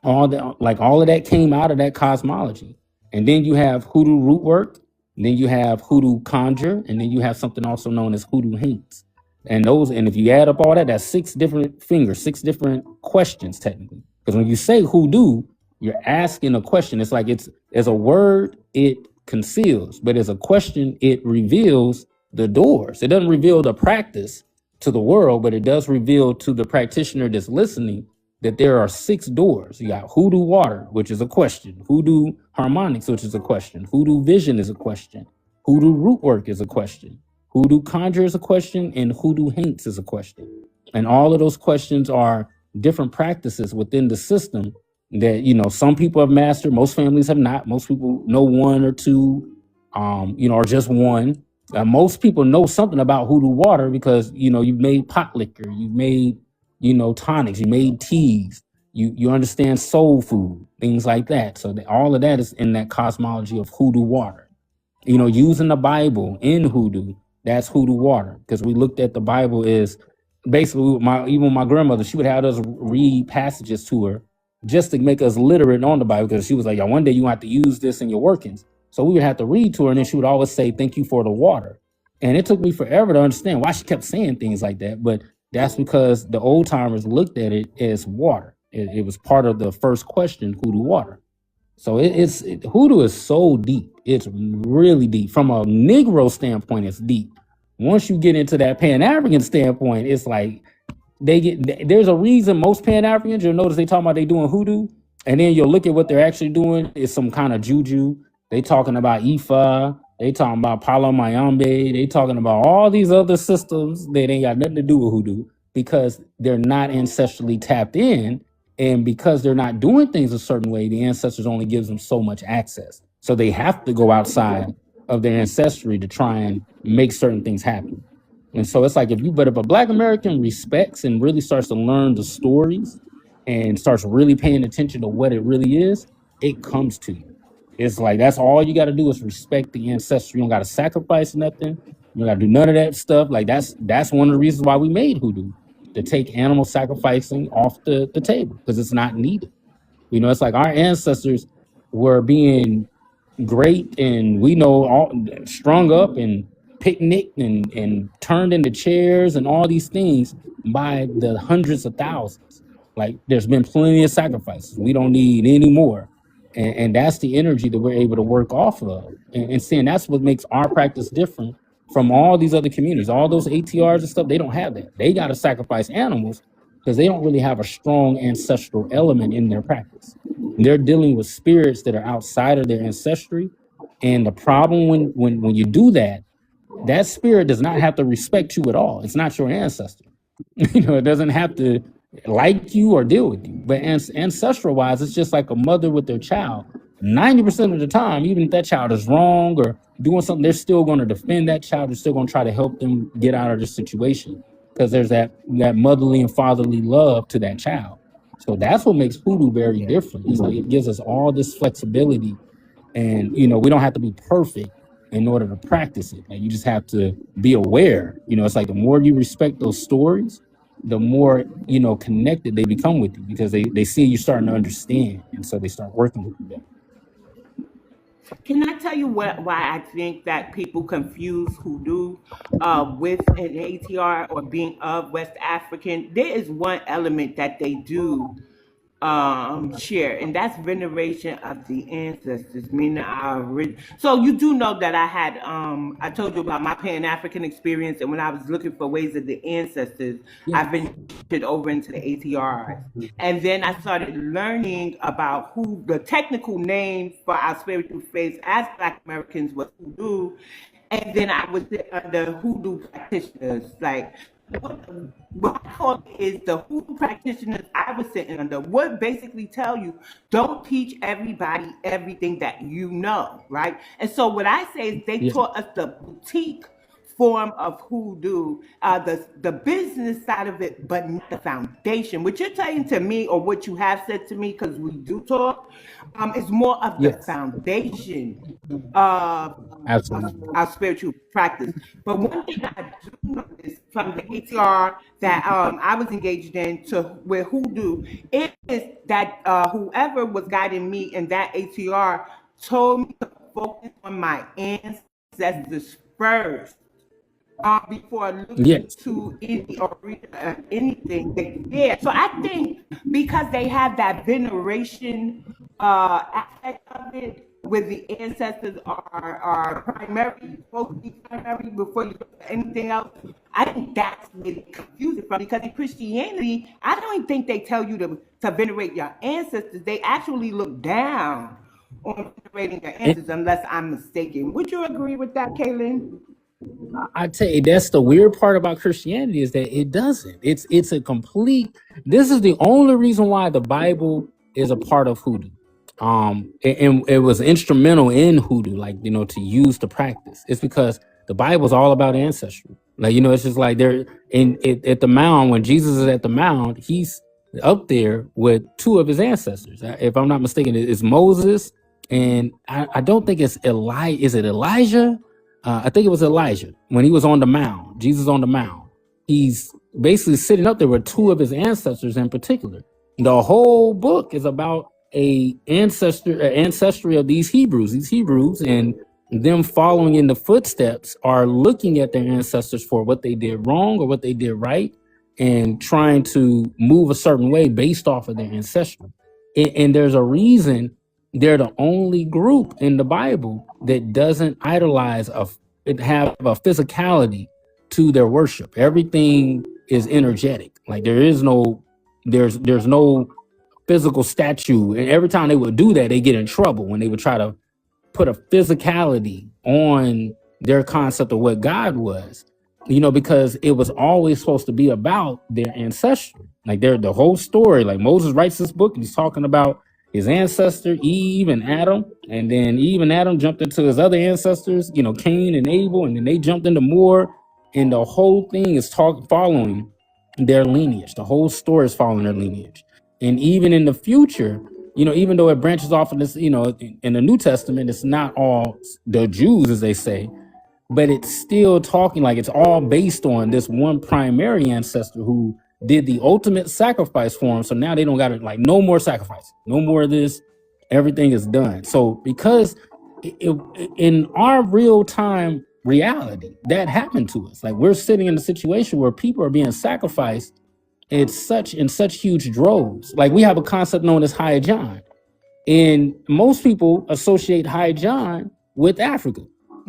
All of that came out of that cosmology. And then you have hoodoo root work, and then you have hoodoo conjure, and then you have something also known as hoodoo hints. And if you add up all that, that's 6 different fingers, 6 different questions technically. Because when you say hoodoo, you're asking a question. It's like as a word, it conceals, but as a question, it reveals the doors. It doesn't reveal the practice to the world, but it does reveal to the practitioner that's listening that there are 6 doors. You got hoodoo water, which is a question. Hoodoo harmonics, which is a question. Hoodoo vision is a question. Hoodoo root work is a question. Hoodoo conjure is a question, and hoodoo hints is a question. And all of those questions are different practices within the system that, some people have mastered, most families have not. Most people know 1 or 2, or just 1. Most people know something about hoodoo water because, you've made pot liquor, you've made, tonics, you made teas. You understand soul food, things like that. So all of that is in that cosmology of hoodoo water. Using the Bible in hoodoo, that's hoodoo water. Because we looked at the Bible is basically even my grandmother, she would have us read passages to her just to make us literate on the Bible, because she was like, yeah, one day you have to use this in your workings. So we would have to read to her, and then she would always say, thank you for the water. And it took me forever to understand why she kept saying things like that. But that's because the old timers looked at it as water. It was part of the first question, hoodoo water. So hoodoo is so deep. It's really deep. From a Negro standpoint, it's deep. Once you get into that Pan-African standpoint, it's like there's a reason most Pan-Africans, you'll notice they talking about they doing hoodoo, and then you'll look at what they're actually doing. It's some kind of juju. They talking about Ifa. They talking about Palo Mayombe. They talking about all these other systems that ain't got nothing to do with hoodoo, because they're not ancestrally tapped in. And because they're not doing things a certain way, the ancestors only gives them so much access. So they have to go outside of their ancestry to try and make certain things happen. And so it's like, if a Black American respects and really starts to learn the stories and starts really paying attention to what it really is, it comes to you. It's like, that's all you got to do is respect the ancestry. You don't got to sacrifice nothing. You don't got to do none of that stuff. Like that's one of the reasons why we made hoodoo, to take animal sacrificing off the table, because it's not needed. It's like our ancestors were being great, and we know all strung up and picnicked and turned into chairs and all these things by the hundreds of thousands. Like, there's been plenty of sacrifices. We don't need any more. And that's the energy that we're able to work off of. And seeing that's what makes our practice different from all these other communities. All those ATRs and stuff, they don't have that. They got to sacrifice animals because they don't really have a strong ancestral element in their practice. They're dealing with spirits that are outside of their ancestry. And the problem when you do that, that spirit does not have to respect you at all. It's not your ancestor. It doesn't have to like you or deal with you. But ancestral wise, it's just like a mother with their child. 90% of the time, even if that child is wrong or doing something, they're still going to defend that child. They're still going to try to help them get out of the situation, because there's that motherly and fatherly love to that child. So that's what makes hoodoo very different. It's like, it gives us all this flexibility, and we don't have to be perfect in order to practice it. Like, you just have to be aware. It's like, the more you respect those stories, the more connected they become with you, because they see you starting to understand, and so they start working with you better. Can I tell you why I think that people confuse hoodoo with an ATR or being of West African? There is one element that they do share, and that's veneration of the ancestors, meaning our original. So you do know that I told you about my Pan African experience, and when I was looking for ways of the ancestors, Yeah. I ventured over into the ATRs, and then I started learning about who the technical name for our spiritual faith as Black Americans was hoodoo, and then I was under hoodoo practitioners, like what I call it is the hoodoo practitioners I was sitting under would basically tell you, don't teach everybody everything that you know, right? And so what I say is they taught us the boutique form of hoodoo, the business side of it, but not the foundation. What you're saying to me, or what you have said to me, because we do talk, is more of the foundation of our spiritual practice. But one thing I do notice from the ATR that I was engaged in to with hoodoo is that whoever was guiding me in that ATR told me to focus on my ancestors first. Before looking to any or anything there. So I think because they have that veneration aspect of it, with the ancestors are primary, supposed to be primary before you look at anything else. I think that's where they confuse it from, because in Christianity, I don't even think they tell you to venerate your ancestors. They actually look down on venerating your ancestors, unless I'm mistaken. Would you agree with that, Kalen? I tell you, that's the weird part about Christianity, is that it doesn't. It's a complete. This is the only reason why the Bible is a part of hoodoo. And it was instrumental in hoodoo, like, to use to practice. It's because the Bible is all about ancestry. Like, it's just like they're at the mound, when Jesus is at the mound, he's up there with two of his ancestors. If I'm not mistaken, it's Moses, and I don't think it's Eli. Is it Elijah? I think it was Elijah when he was on the mound. Jesus on the mound. He's basically sitting up there with two of his ancestors in particular. The whole book is about ancestry of these Hebrews, and them following in the footsteps are looking at their ancestors for what they did wrong or what they did right, and trying to move a certain way based off of their ancestry. And there's a reason they're the only group in the Bible that doesn't idolize have a physicality to their worship. Everything is energetic. Like there's no physical statue. And every time they would do that, they get in trouble when they would try to put a physicality on their concept of what God was, because it was always supposed to be about their ancestry. Like the whole story, like Moses writes this book and he's talking about his ancestor, Eve and Adam. And then Eve and Adam jumped into his other ancestors, Cain and Abel, and then they jumped into more. And the whole thing is following their lineage. The whole story is following their lineage. And even in the future, even though it branches off of this, in the New Testament, it's not all the Jews, as they say, but it's still talking like it's all based on this one primary ancestor who did the ultimate sacrifice for them. So now they don't got to, like, no more sacrifice, no more of this. Everything is done. So because in our real time reality, that happened to us. Like, we're sitting in a situation where people are being sacrificed in such huge droves. Like, we have a concept known as High John, and most people associate High John with Africa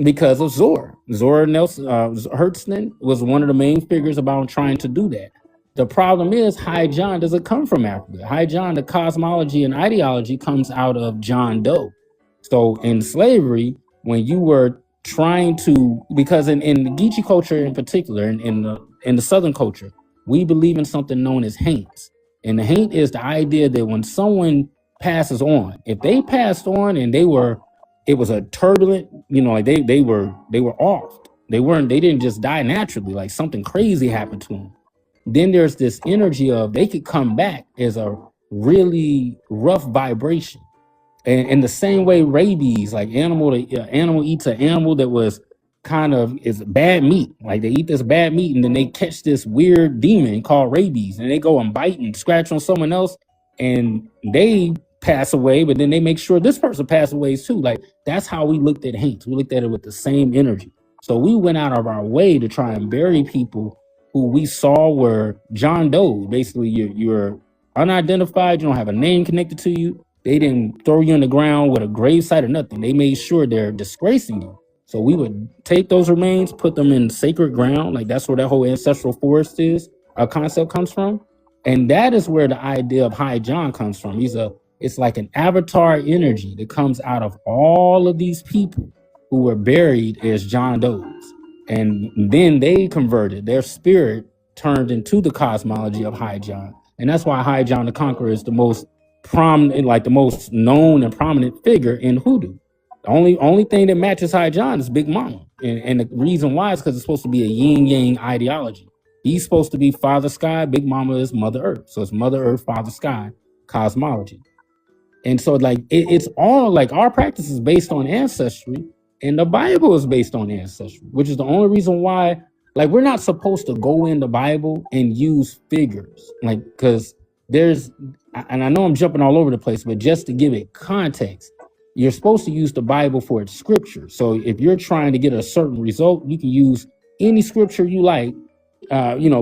because of Zora. Zora Nelson Hertzman was one of the main figures about trying to do that. The problem is High John doesn't come from Africa. High John, the cosmology and ideology, comes out of John Doe. So in slavery, when you were trying to, because in the Geechee culture in particular, in the Southern culture, we believe in something known as haints. And the haint is the idea that when someone passes on, if they passed on and it was a turbulent, like they were off. They didn't just die naturally, like something crazy happened to them. Then there's this energy of they could come back as a really rough vibration. And in the same way, rabies, like animal eats an animal that was is bad meat. Like, they eat this bad meat and then they catch this weird demon called rabies, and they go and bite and scratch on someone else and they pass away, but then they make sure this person passes away too. Like, that's how we looked at haints. We looked at it with the same energy. So we went out of our way to try and bury people who we saw were John Doe. Basically, you're unidentified, you don't have a name connected to you. They didn't throw you in the ground with a gravesite or nothing. They made sure they're disgracing you. So we would take those remains, put them in sacred ground. Like, that's where that whole ancestral forest is, our concept comes from. And that is where the idea of High John comes from. It's like an avatar energy that comes out of all of these people who were buried as John Does. And then they converted, their spirit turned into the cosmology of High John. And that's why High John the Conqueror is the most prominent, like the most known and prominent figure in hoodoo. The only thing that matches High John is Big Mama. And the reason why is because it's supposed to be a yin-yang ideology. He's supposed to be Father Sky, Big Mama is Mother Earth. So it's Mother Earth, Father Sky, cosmology. And so, like, it's all, like, our practice is based on ancestry, and the Bible is based on ancestry, which is the only reason why, like, we're not supposed to go in the Bible and use figures, like, because and I know I'm jumping all over the place, but just to give it context, you're supposed to use the Bible for its scripture. So if you're trying to get a certain result, you can use any scripture you like,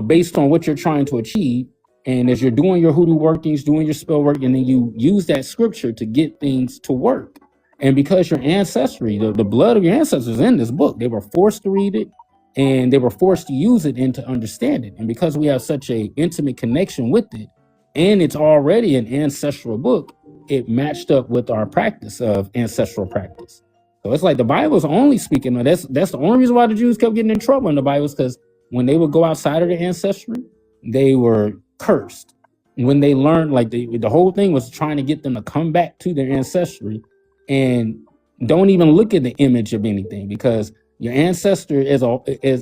based on what you're trying to achieve. And as you're doing your hoodoo workings, doing your spell work, and then you use that scripture to get things to work. And because your ancestry, the blood of your ancestors is in this book, they were forced to read it and they were forced to use it and to understand it. And because we have such a intimate connection with it, and it's already an ancestral book, it matched up with our practice of ancestral practice. So it's like the Bible is only speaking. That's the only reason why the Jews kept getting in trouble in the Bible, is because when they would go outside of their ancestry, they were cursed. When they learned, like, the whole thing was trying to get them to come back to their ancestry and don't even look at the image of anything, because your ancestor is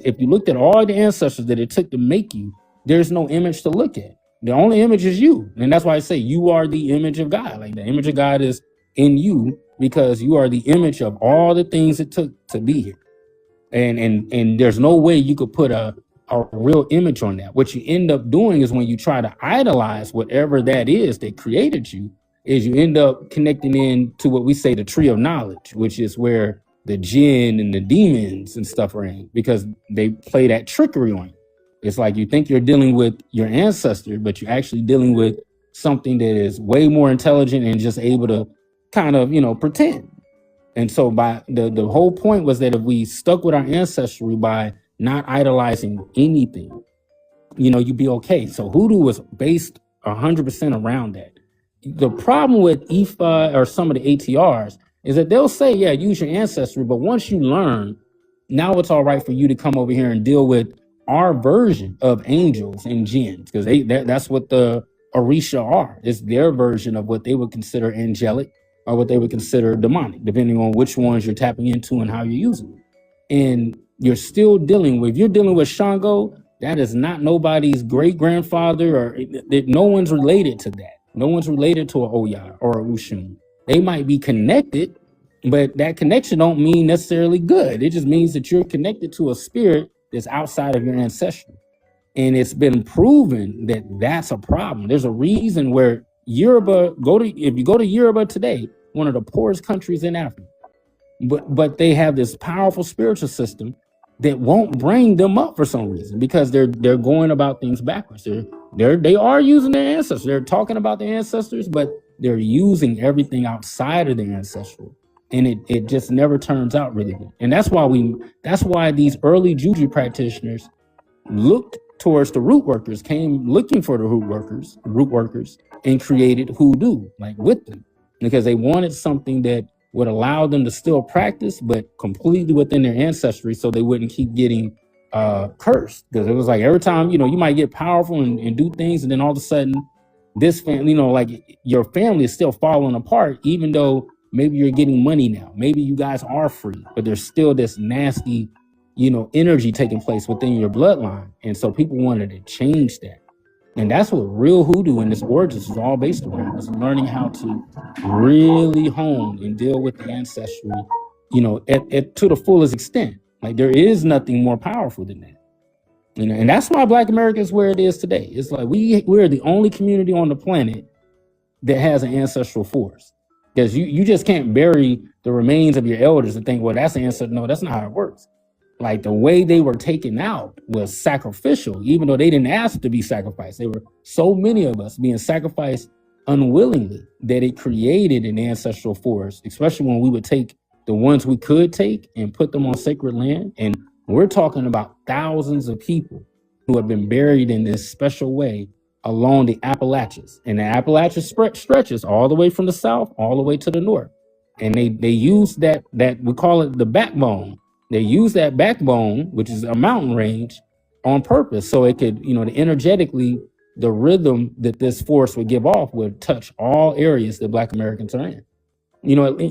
if you looked at all the ancestors that it took to make you, there's no image to look at. The only image is you. And that's why I say you are the image of God. Like the image of God is in you because you are the image of all the things it took to be here. And there's no way you could put a real image on that. What you end up doing is when you try to idolize whatever that is that created you, is you end up connecting in to what we say the tree of knowledge, which is where the jinn and the demons and stuff are in, because they play that trickery on you. It's like you think you're dealing with your ancestor, but you're actually dealing with something that is way more intelligent and just able to kind of, pretend. And so by the whole point was that if we stuck with our ancestry by not idolizing anything, you'd be okay. So hoodoo was based 100% around that. The problem with IFA or some of the ATRs is that they'll say, yeah, use your ancestry, but once you learn, now it's all right for you to come over here and deal with our version of angels and jinns, because that's what the Orisha are. It's their version of what they would consider angelic or what they would consider demonic, depending on which ones you're tapping into and how you're using them. And you're still if you're dealing with Shango, that is not nobody's great grandfather, or no one's related to that. No one's related to an Oya or a Ushun. They might be connected, but that connection don't mean necessarily good. It just means that you're connected to a spirit that's outside of your ancestry. And it's been proven that that's a problem. There's a reason where Yoruba, if you go to Yoruba today, one of the poorest countries in Africa, but they have this powerful spiritual system that won't bring them up for some reason, because they're going about things backwards. They are using their ancestors. They're talking about their ancestors, but they're using everything outside of their ancestral. And it just never turns out really good. And that's why these early Juju practitioners looked towards the root workers, came looking for the root workers, and created hoodoo, like with them, because they wanted something that would allow them to still practice, but completely within their ancestry, so they wouldn't keep getting cursed. Because it was like every time, you might get powerful and do things, and then all of a sudden, this family, like your family is still falling apart, even though maybe you're getting money now. Maybe you guys are free, but there's still this nasty, energy taking place within your bloodline. And so people wanted to change that. And that's what real hoodoo and this origins is all based around, is learning how to really hone and deal with the ancestry, to the fullest extent. Like there is nothing more powerful than that. And that's why Black America is where it is today. It's like we're the only community on the planet that has an ancestral force. Because you just can't bury the remains of your elders and think, well, that's an ancestor. No, that's not how it works. Like the way they were taken out was sacrificial, even though they didn't ask to be sacrificed. There were so many of us being sacrificed unwillingly that it created an ancestral force, especially when we would take the ones we could take and put them on sacred land. And we're talking about thousands of people who have been buried in this special way along the Appalachians. And the Appalachian stretches all the way from the south, all the way to the north. And they use that we call it the backbone. They use that backbone, which is a mountain range, on purpose. So it could, energetically, the rhythm that this force would give off would touch all areas that Black Americans are in.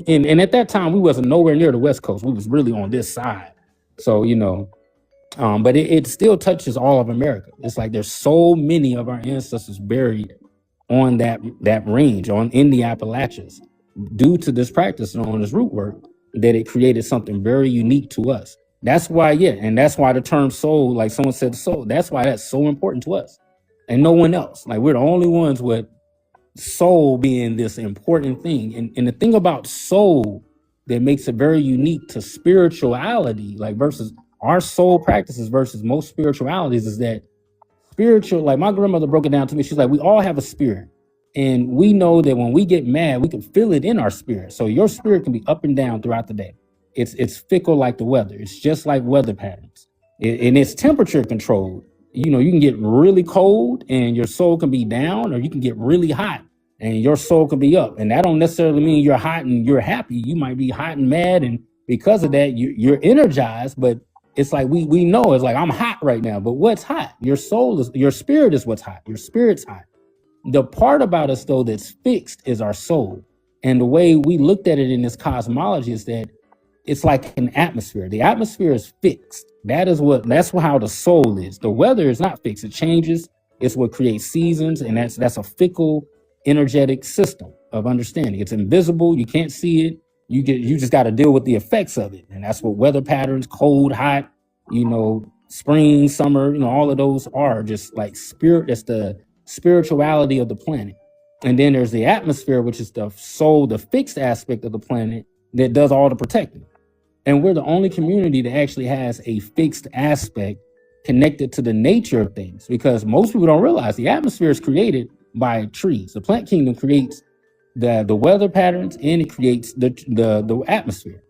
And at that time, we wasn't nowhere near the West Coast. We was really on this side. So, but it still touches all of America. It's like there's so many of our ancestors buried on that range, in the Appalachians, due to this practice and on this root work, that it created something very unique to us. That's why, and that's why the term soul, like someone said soul, that's why that's so important to us and no one else. Like we're the only ones with soul being this important thing. And the thing about soul that makes it very unique to spirituality, like versus our soul practices versus most spiritualities, is that spiritual, like my grandmother broke it down to me. She's like, we all have a spirit. And we know that when we get mad, we can feel it in our spirit. So your spirit can be up and down throughout the day. It's fickle like the weather. It's just like weather patterns. And it's temperature controlled. You can get really cold and your soul can be down, or you can get really hot and your soul can be up. And that don't necessarily mean you're hot and you're happy. You might be hot and mad. And because of that, you're energized. But it's like we know it's like I'm hot right now. But what's hot? Your spirit is what's hot. Your spirit's hot. The part about us, though, that's fixed is our soul. And the way we looked at it in this cosmology is that it's like an atmosphere. The atmosphere is fixed. That's how the soul is. The weather is not fixed. It changes. It's what creates seasons, and that's a fickle, energetic system of understanding. It's invisible. You can't see it. You just got to deal with the effects of it, and that's what weather patterns, cold, hot, spring, summer, all of those are just like spirit. That's the spirituality of the planet. And then there's the atmosphere, which is the soul, the fixed aspect of the planet that does all the protecting. And we're the only community that actually has a fixed aspect connected to the nature of things, because most people don't realize the atmosphere is created by trees. The plant kingdom creates the weather patterns, and it creates the atmosphere,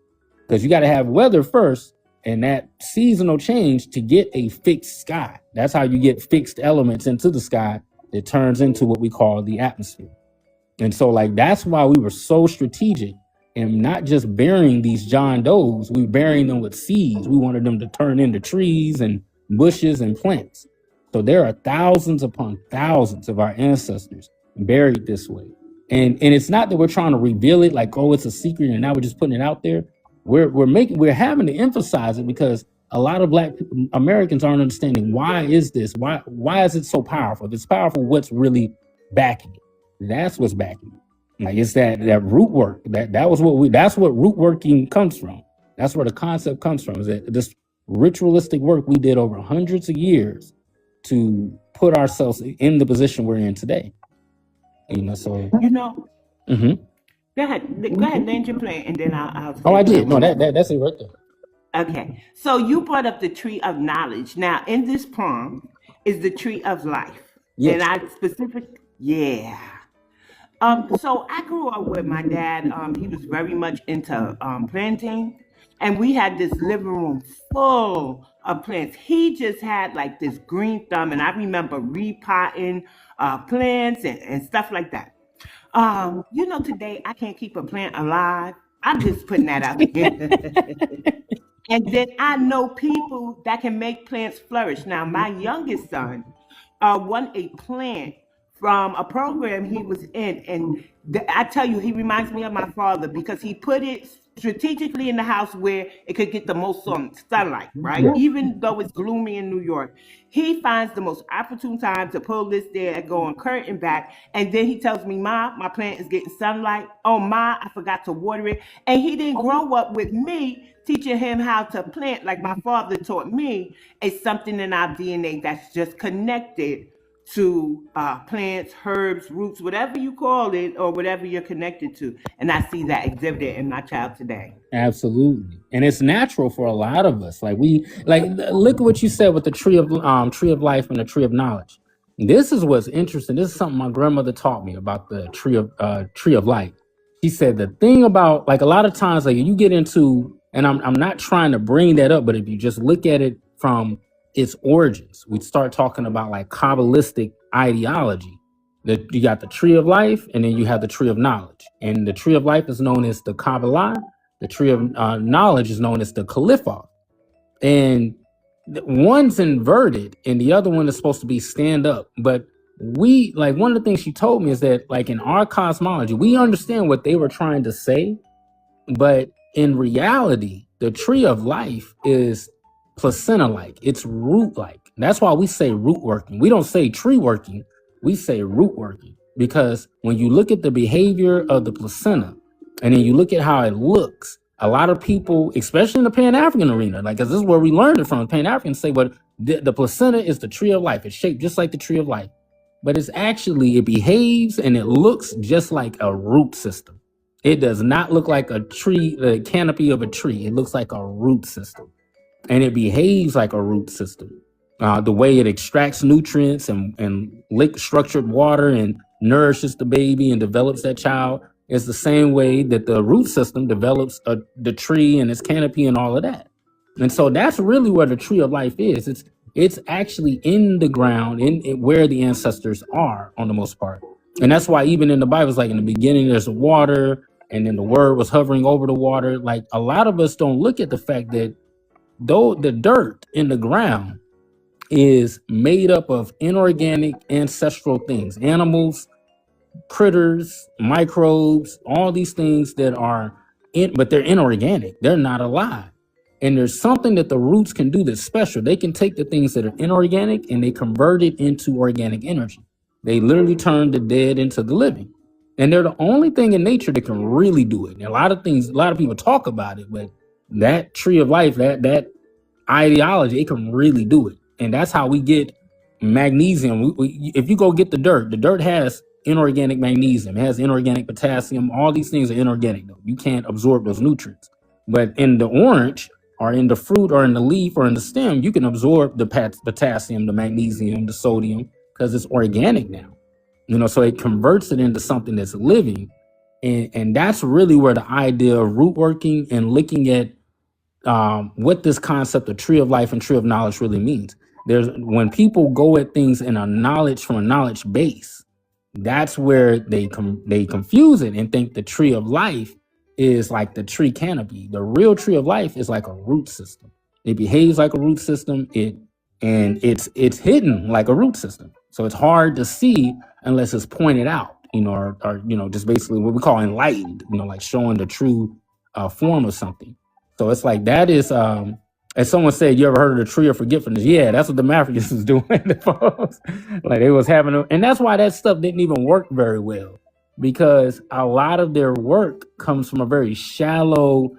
because you got to have weather first and that seasonal change to get a fixed sky. That's how you get fixed elements into the sky that turns into what we call the atmosphere. And so that's why we were so strategic and not just burying these John Does, we burying them with seeds. We wanted them to turn into trees and bushes and plants. So there are thousands upon thousands of our ancestors buried this way. And it's not that we're trying to reveal it like, oh, it's a secret and now we're just putting it out there. We're having to emphasize it because a lot of Black Americans aren't understanding why is this? Why is it so powerful? If it's powerful, what's really backing it? That's what's backing it. It's that root work. That's what root working comes from. That's where the concept comes from. Is that this ritualistic work we did over hundreds of years to put ourselves in the position we're in today. So Go ahead, land your plane, and then I'll I did. No, that's it right there. Okay, so you brought up the tree of knowledge. Now, in this poem is the tree of life, Yes. and so I grew up with my dad. He was very much into planting, and we had this living room full of plants. He just had like this green thumb, and I remember repotting plants and stuff like that. Today I can't keep a plant alive. I'm just putting that out there. And then I know people that can make plants flourish. Now, my youngest son won a plant from a program he was in. And I tell you, he reminds me of my father because he put it strategically in the house where it could get the most sunlight, right? Even though it's gloomy in New York, he finds the most opportune time to pull this there and go on curtain back. And then he tells me, Ma, my plant is getting sunlight. Oh, Ma, I forgot to water it. And he didn't grow up with me teaching him how to plant like my father taught me. It's something in our DNA that's just connected to plants, herbs, roots, whatever you call it or whatever you're connected to. And I see that exhibited in my child today. Absolutely. And it's natural for a lot of us. Look at what you said with the tree of life and the tree of knowledge. This is what's interesting. This is something my grandmother taught me about the tree of life. She said the thing about a lot of times you get into, and I'm not trying to bring that up, but if you just look at it from its origins, we start talking about Kabbalistic ideology. That you got the tree of life, and then you have the tree of knowledge. And the tree of life is known as the Kabbalah. The tree of knowledge is known as the Khalifah. And one's inverted, and the other one is supposed to be stand up. But we one of the things she told me is that in our cosmology, we understand what they were trying to say, but in reality, the tree of life is placenta-like. It's root-like. That's why we say root working. We don't say tree working. We say root working, because when you look at the behavior of the placenta and then you look at how it looks, a lot of people, especially in the Pan-African arena, because this is where we learned it from, the Pan-Africans say, but the placenta is the tree of life. It's shaped just like the tree of life, but it behaves and it looks just like a root system. It does not look like a tree, the canopy of a tree. It looks like a root system. And it behaves like a root system. The way it extracts nutrients and structured water and nourishes the baby and develops that child is the same way that the root system develops the tree and its canopy and all of that. And so that's really where the tree of life is. It's actually in the ground, in where the ancestors are on the most part. And that's why even in the Bible, it's in the beginning, there's water, and then the word was hovering over the water. A lot of us don't look at the fact that though the dirt in the ground is made up of inorganic ancestral things, animals, critters, microbes, all these things that are but they're inorganic. They're not alive. And there's something that the roots can do that's special. They can take the things that are inorganic and they convert it into organic energy. They literally turn the dead into the living. And they're the only thing in nature that can really do it. And a lot of people talk about it, but that tree of life, that ideology, it can really do it. And that's how we get magnesium. If you go get the dirt has inorganic magnesium, it has inorganic potassium. All these things are inorganic, though. You can't absorb those nutrients. But in the orange, or in the fruit, or in the leaf, or in the stem, you can absorb the potassium, the magnesium, the sodium, because it's organic now. So it converts it into something that's living. And that's really where the idea of root working and looking at what this concept of tree of life and tree of knowledge really means. When people go at things in a knowledge from a knowledge base, that's where they confuse it and think the tree of life is like the tree canopy. The real tree of life is like a root system. It behaves like a root system. It's hidden like a root system. So it's hard to see unless it's pointed out, or just basically what we call enlightened, like showing the true form of something. So it's like that is, as someone said, you ever heard of the tree of forgetfulness? Yeah, that's what the Africans was doing. Like they was having, and that's why that stuff didn't even work very well, because a lot of their work comes from a very shallow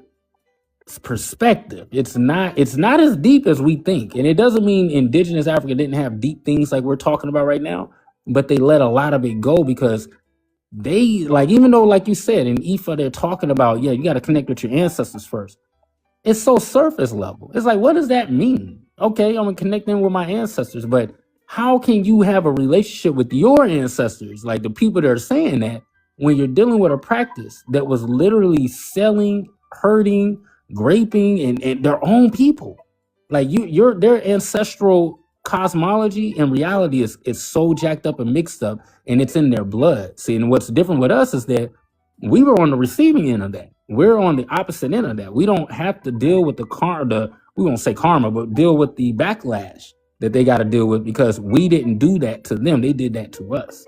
perspective. It's not as deep as we think. And it doesn't mean indigenous Africa didn't have deep things like we're talking about right now, but they let a lot of it go because they, even though, like you said, in IFA, they're talking about, you got to connect with your ancestors first. It's so surface level. It's like, what does that mean? Okay, I'm connecting with my ancestors, but how can you have a relationship with your ancestors, like the people that are saying that, when you're dealing with a practice that was literally selling, hurting, graping, and their own people? Like their ancestral cosmology and reality is so jacked up and mixed up, and it's in their blood. See, and what's different with us is that we were on the receiving end of that. We're on the opposite end of that. We don't have to deal with we won't say karma, but deal with the backlash that they got to deal with, because we didn't do that to them. They did that to us.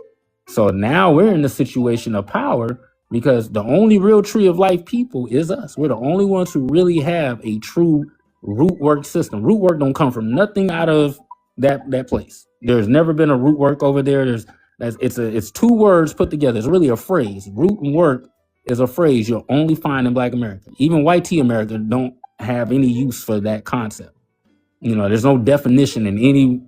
So now we're in the situation of power, because the only real tree of life people is us. We're the only ones who really have a true root work system. Root work don't come from nothing out of that place. There's never been a root work over there. It's two words put together. It's really a phrase. Root and work is a phrase you'll only find in Black America. Even white tea America don't have any use for that concept. There's no definition in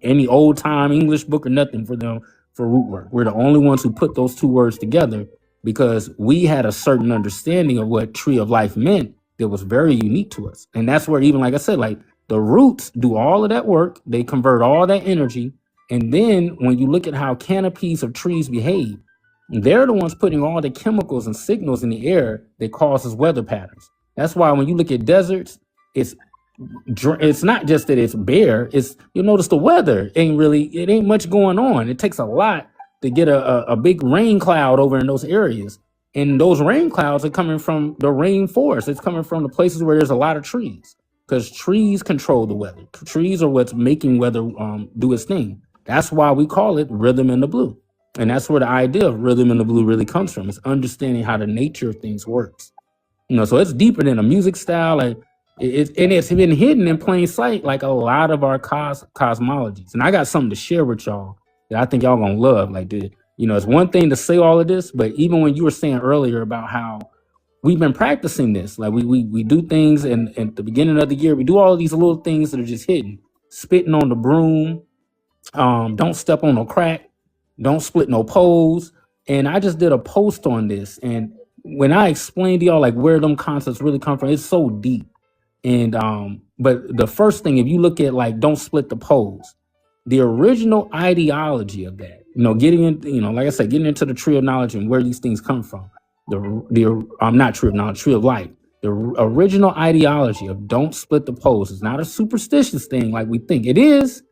any old time English book or nothing for them for root work. We're the only ones who put those two words together, because we had a certain understanding of what tree of life meant that was very unique to us. And that's where, even like I said, like the roots do all of that work. They convert all that energy. And then when you look at how canopies of trees behave, they're the ones putting all the chemicals and signals in the air that causes weather patterns. That's why when you look at deserts, it's not just that it's bare. You'll notice the weather ain't much going on. It takes a lot to get a big rain cloud over in those areas. And those rain clouds are coming from the rainforest. It's coming from the places where there's a lot of trees, because trees control the weather. Trees are what's making weather do its thing. That's why we call it rhythm in the blue. And that's where the idea of rhythm in the blue really comes from. It's understanding how the nature of things works. So it's deeper than a music style. Like it's been hidden in plain sight, like a lot of our cosmologies. And I got something to share with y'all that I think y'all gonna love. Like, it's one thing to say all of this, but even when you were saying earlier about how we've been practicing this, like we do things, and at the beginning of the year, we do all of these little things that are just hidden. Spitting on the broom, don't step on no crack, don't split no poles. And I just did a post on this, and when I explained to y'all like where them concepts really come from, it's so deep. And but the first thing, if you look at like don't split the poles, the original ideology of that, getting in, like I said, getting into the tree of knowledge and where these things come from, not tree of knowledge, tree of life. The original ideology of don't split the poles is not a superstitious thing like we think it is,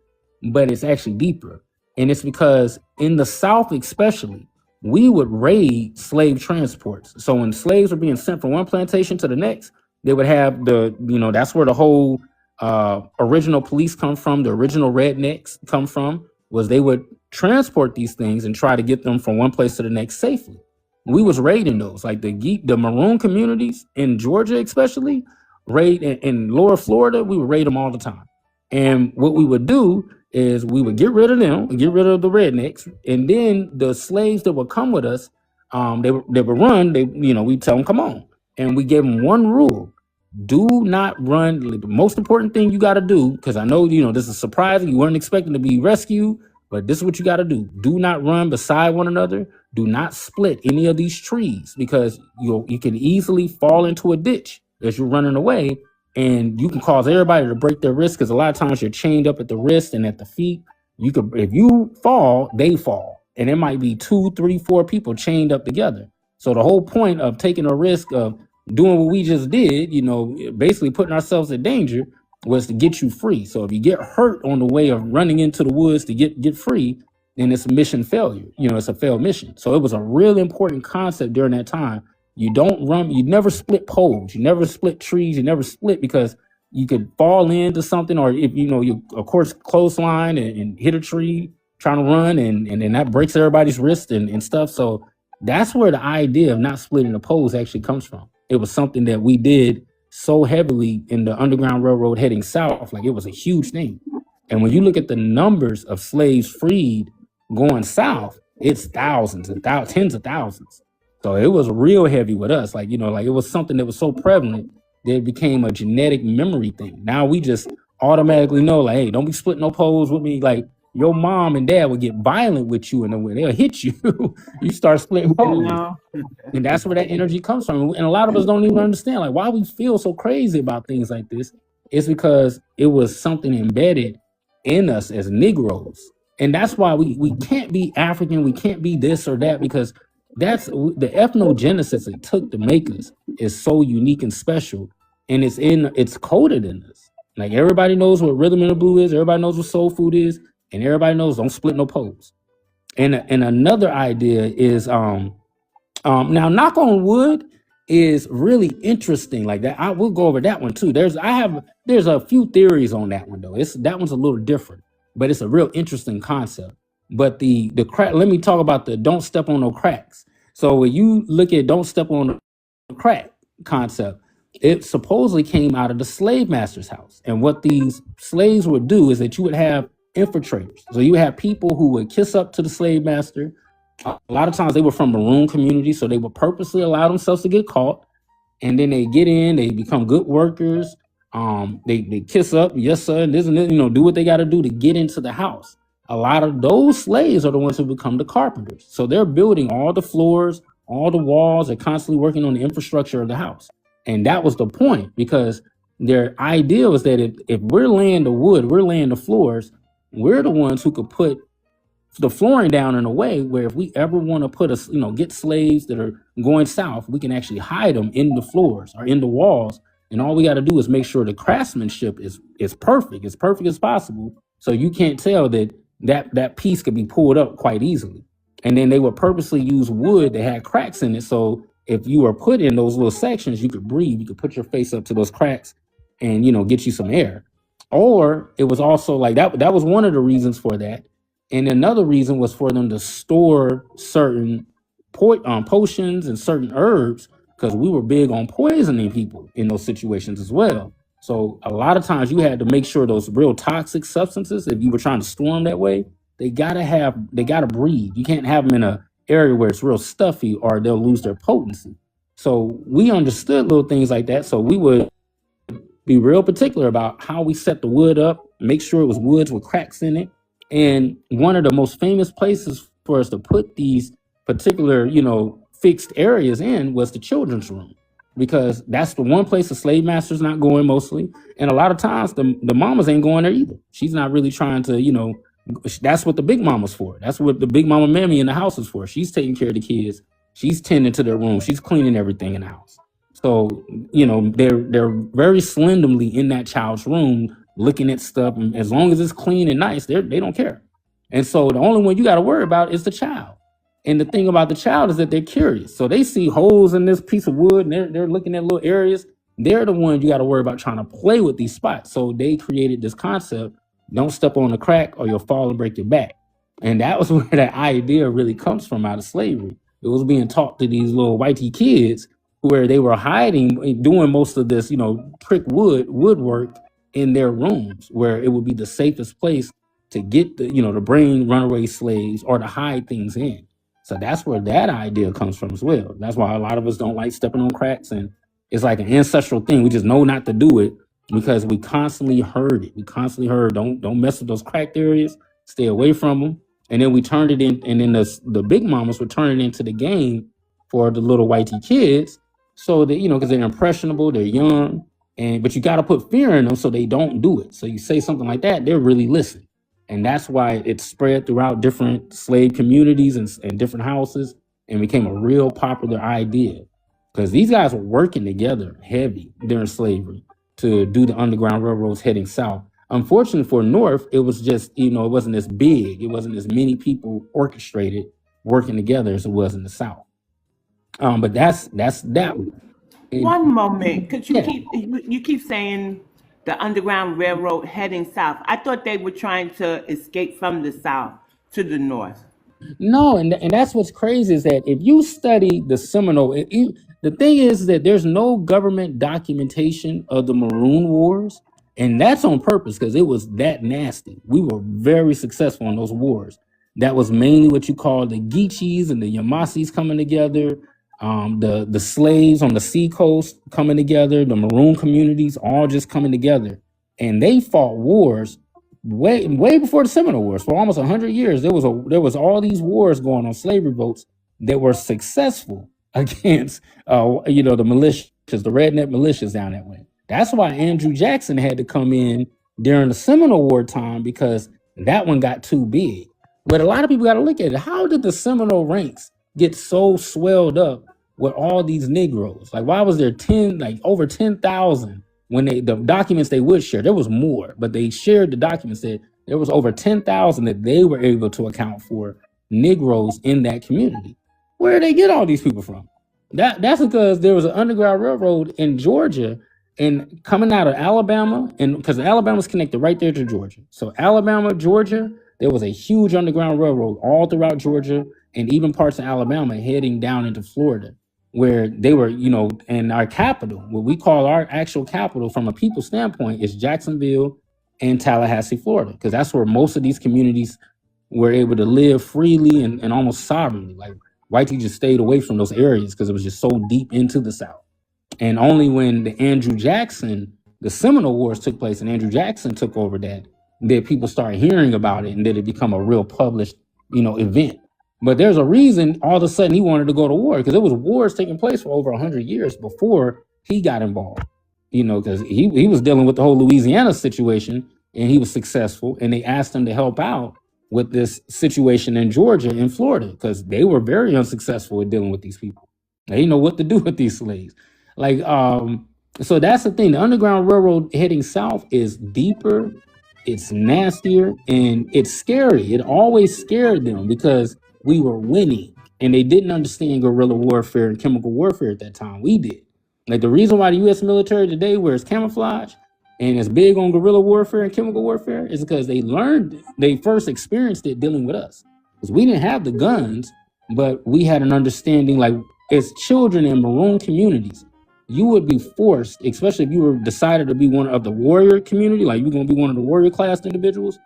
but it's actually deeper. And it's because in the South especially, we would raid slave transports. So when slaves were being sent from one plantation to the next, they would have that's where the whole original police come from, the original rednecks come from, was they would transport these things and try to get them from one place to the next safely. We was raiding those, like the Maroon communities in Georgia especially. raid in lower Florida, we would raid them all the time. And what we would do is we would get rid of them, get rid of the rednecks, and then the slaves that would come with us, they would run. We tell them come on, and we gave them one rule: do not run. The most important thing you got to do, because I know this is surprising. You weren't expecting to be rescued, but this is what you got to do: do not run beside one another. Do not split any of these trees, because you can easily fall into a ditch as you're running away. And you can cause everybody to break their wrist, because a lot of times you're chained up at the wrist and at the feet. If you fall, they fall, and it might be 2, 3, 4 people chained up together. So the whole point of taking a risk of doing what we just did, basically putting ourselves in danger, was to get you free. So if you get hurt on the way of running into the woods to get free, then it's a mission failure. It's a failed mission. So it was a really important concept during that time. You don't run, you never split poles, you never split trees, you never split, because you could fall into something, or if you of course clothesline and hit a tree trying to run, and that breaks everybody's wrist and stuff. So that's where the idea of not splitting the poles actually comes from. It was something that we did so heavily in the Underground Railroad heading south, like it was a huge thing. And when you look at the numbers of slaves freed going south, it's thousands and tens of thousands. So it was real heavy with us. Like it was something that was so prevalent that it became a genetic memory thing. Now we just automatically know, like, hey, don't be splitting no poles with me. Like, your mom and dad would get violent with you in the way they'll hit you. You start splitting poles. And that's where that energy comes from. And a lot of us don't even understand, like, why we feel so crazy about things like this. It's because it was something embedded in us as Negroes. And that's why we can't be African, we can't be this or that, because that's the ethnogenesis it took to make us is so unique and special, and it's coded in us. Like, everybody knows what rhythm and the blue is, everybody knows what soul food is, and everybody knows don't split no poles. And another idea is now knock on wood is really interesting. Like that, we'll go over that one too. There's a few theories on that one though. That one's a little different, but it's a real interesting concept. But the crack, let me talk about the don't step on no cracks. So when you look at don't step on the crack concept, it supposedly came out of the slave master's house. And what these slaves would do is that you would have infiltrators. So you have people who would kiss up to the slave master. A lot of times they were from maroon communities, so they would purposely allow themselves to get caught. And then they get in, they become good workers. They kiss up, yes sir, and this and this, do what they got to do to get into the house. A lot of those slaves are the ones who become the carpenters. So they're building all the floors, all the walls, they're constantly working on the infrastructure of the house. And that was the point, because their idea was that if we're laying the wood, we're laying the floors, we're the ones who could put the flooring down in a way where if we ever want to put get slaves that are going south, we can actually hide them in the floors or in the walls. And all we got to do is make sure the craftsmanship is perfect, as perfect as possible. So you can't tell that piece could be pulled up quite easily. And then they would purposely use wood that had cracks in it. So if you were put in those little sections, you could breathe, you could put your face up to those cracks and, get you some air. Or it was also like that was one of the reasons for that. And another reason was for them to store certain potions and certain herbs, because we were big on poisoning people in those situations as well. So a lot of times you had to make sure those real toxic substances, if you were trying to store them that way, they gotta breathe. You can't have them in an area where it's real stuffy or they'll lose their potency. So we understood little things like that. So we would be real particular about how we set the wood up, make sure it was woods with cracks in it. And one of the most famous places for us to put these particular, fixed areas in was the children's room, because that's the one place the slave master's not going mostly. And a lot of times the mamas ain't going there either. She's not really trying to, that's what the big mama's for. That's what the big mama mammy in the house is for. She's taking care of the kids. She's tending to their room. She's cleaning everything in the house. So, they're very slenderly in that child's room looking at stuff. And as long as it's clean and nice, they don't care. And so the only one you got to worry about is the child. And the thing about the child is that they're curious. So they see holes in this piece of wood and they're looking at little areas. They're the ones you got to worry about trying to play with these spots. So they created this concept: don't step on the crack or you'll fall and break your back. And that was where that idea really comes from, out of slavery. It was being taught to these little whitey kids where they were hiding, doing most of this, prick woodwork in their rooms, where it would be the safest place to get to bring runaway slaves or to hide things in. So that's where that idea comes from as well. That's why a lot of us don't like stepping on cracks, and it's like an ancestral thing. We just know not to do it because we constantly heard it. We constantly heard, don't mess with those cracked areas, stay away from them. And then we turned it in, and then the big mamas would turn it into the game for the little whitey kids, so that because they're impressionable, they're young, but you got to put fear in them so they don't do it. So you say something like that, they're really listening. And that's why it spread throughout different slave communities and different houses and became a real popular idea, because these guys were working together heavy during slavery to do the Underground Railroads heading south. Unfortunately for North, it was just, it wasn't as big. It wasn't as many people orchestrated working together as it was in the South. But that's that one. One moment, because Yeah. you keep saying the Underground Railroad heading south. I thought they were trying to escape from the south to the north. No, and that's what's crazy is that if you study the Seminole, the thing is that there's no government documentation of the Maroon Wars, and that's on purpose because it was that nasty. We were very successful in those wars. That was mainly what you call the Geechees and the Yamasees coming together, the slaves on the seacoast coming together, the Maroon communities all just coming together, and they fought wars way before the Seminole Wars. For almost 100 years, there was all these wars going on, slavery boats that were successful against the militias, the redneck militias down that way. That's why Andrew Jackson had to come in during the Seminole War time, because that one got too big. But a lot of people got to look at it. How did the Seminole ranks get so swelled up with all these Negroes? Like, why was there over 10,000? When the documents they would share, there was more, but they shared the documents that there was over 10,000 that they were able to account for Negroes in that community. Where did they get all these people from? That's because there was an Underground Railroad in Georgia and coming out of Alabama, and because Alabama was connected right there to Georgia. So Alabama, Georgia, there was a huge Underground Railroad all throughout Georgia and even parts of Alabama heading down into Florida, where they were, in our capital, what we call our actual capital from a people standpoint is Jacksonville and Tallahassee, Florida, because that's where most of these communities were able to live freely and almost sovereignly. Like, white people just stayed away from those areas because it was just so deep into the South. And only when the Seminole Wars took place and Andrew Jackson took over that people started hearing about it, and that it become a real published, event. But there's a reason all of a sudden he wanted to go to war, because there was wars taking place for over 100 years before he got involved. Because he was dealing with the whole Louisiana situation, and he was successful, and they asked him to help out with this situation in Georgia and Florida, because they were very unsuccessful at dealing with these people. They didn't know what to do with these slaves. So that's the thing. The Underground Railroad heading south is deeper, it's nastier, and it's scary. It always scared them because we were winning, and they didn't understand guerrilla warfare and chemical warfare at that time. We did. Like, the reason why the U.S. military today wears camouflage and is big on guerrilla warfare and chemical warfare is because they first experienced it dealing with us. Because we didn't have the guns, but we had an understanding, like, as children in Maroon communities, you would be forced, especially if you were decided to be one of the warrior community, like you're going to be one of the warrior class individuals,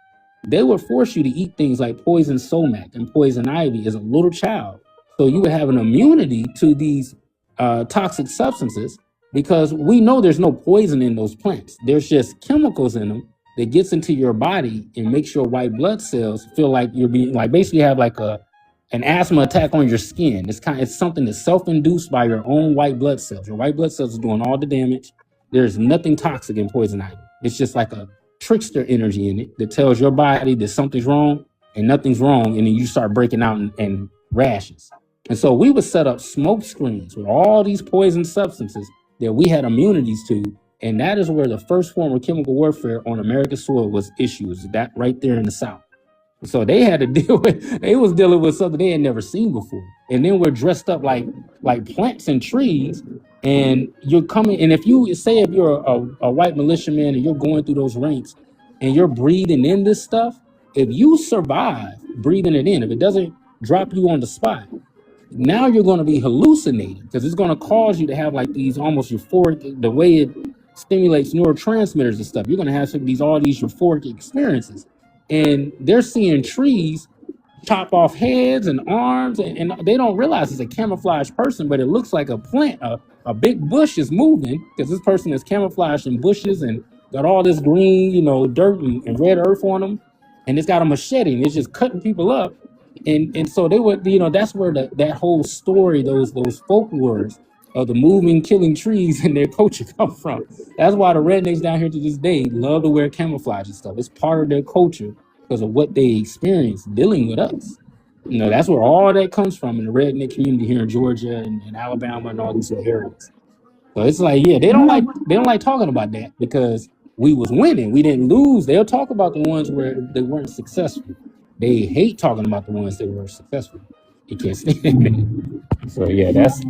they would force you to eat things like poison sumac and poison ivy as a little child. So you would have an immunity to these toxic substances, because we know there's no poison in those plants. There's just chemicals in them that gets into your body and makes your white blood cells feel like you're being, like, basically have like an asthma attack on your skin. It's something that's self-induced by your own white blood cells. Your white blood cells are doing all the damage. There's nothing toxic in poison ivy. It's just like a trickster energy in it that tells your body that something's wrong and nothing's wrong, and then you start breaking out in rashes. And so we would set up smoke screens with all these poison substances that we had immunities to, and that is where the first form of chemical warfare on American soil was issued, that right there in the South. So they had to they was dealing with something they had never seen before. And then we're dressed up like plants and trees, and you're coming, and if you're a white militiaman and you're going through those ranks and you're breathing in this stuff, if you survive breathing it in, if it doesn't drop you on the spot, now you're going to be hallucinating because it's going to cause you to have like these almost euphoric, the way it stimulates neurotransmitters and stuff. You're going to have all these euphoric experiences, and they're seeing trees chop off heads and arms, and they don't realize it's a camouflaged person, but it looks like a plant, a big bush is moving because this person is camouflaged in bushes and got all this green, dirt and red earth on them, and it's got a machete and it's just cutting people up. And so they would, that's where that whole story, those folklores of the moving, killing trees and their culture come from. That's why the rednecks down here to this day love to wear camouflage and stuff. It's part of their culture because of what they experience dealing with us. That's where all that comes from in the redneck community here in Georgia and Alabama and all these areas. So it's like, yeah, they don't like talking about that because we was winning. We didn't lose. They'll talk about the ones where they weren't successful. They hate talking about the ones that were successful. You can't stand it. So yeah, that's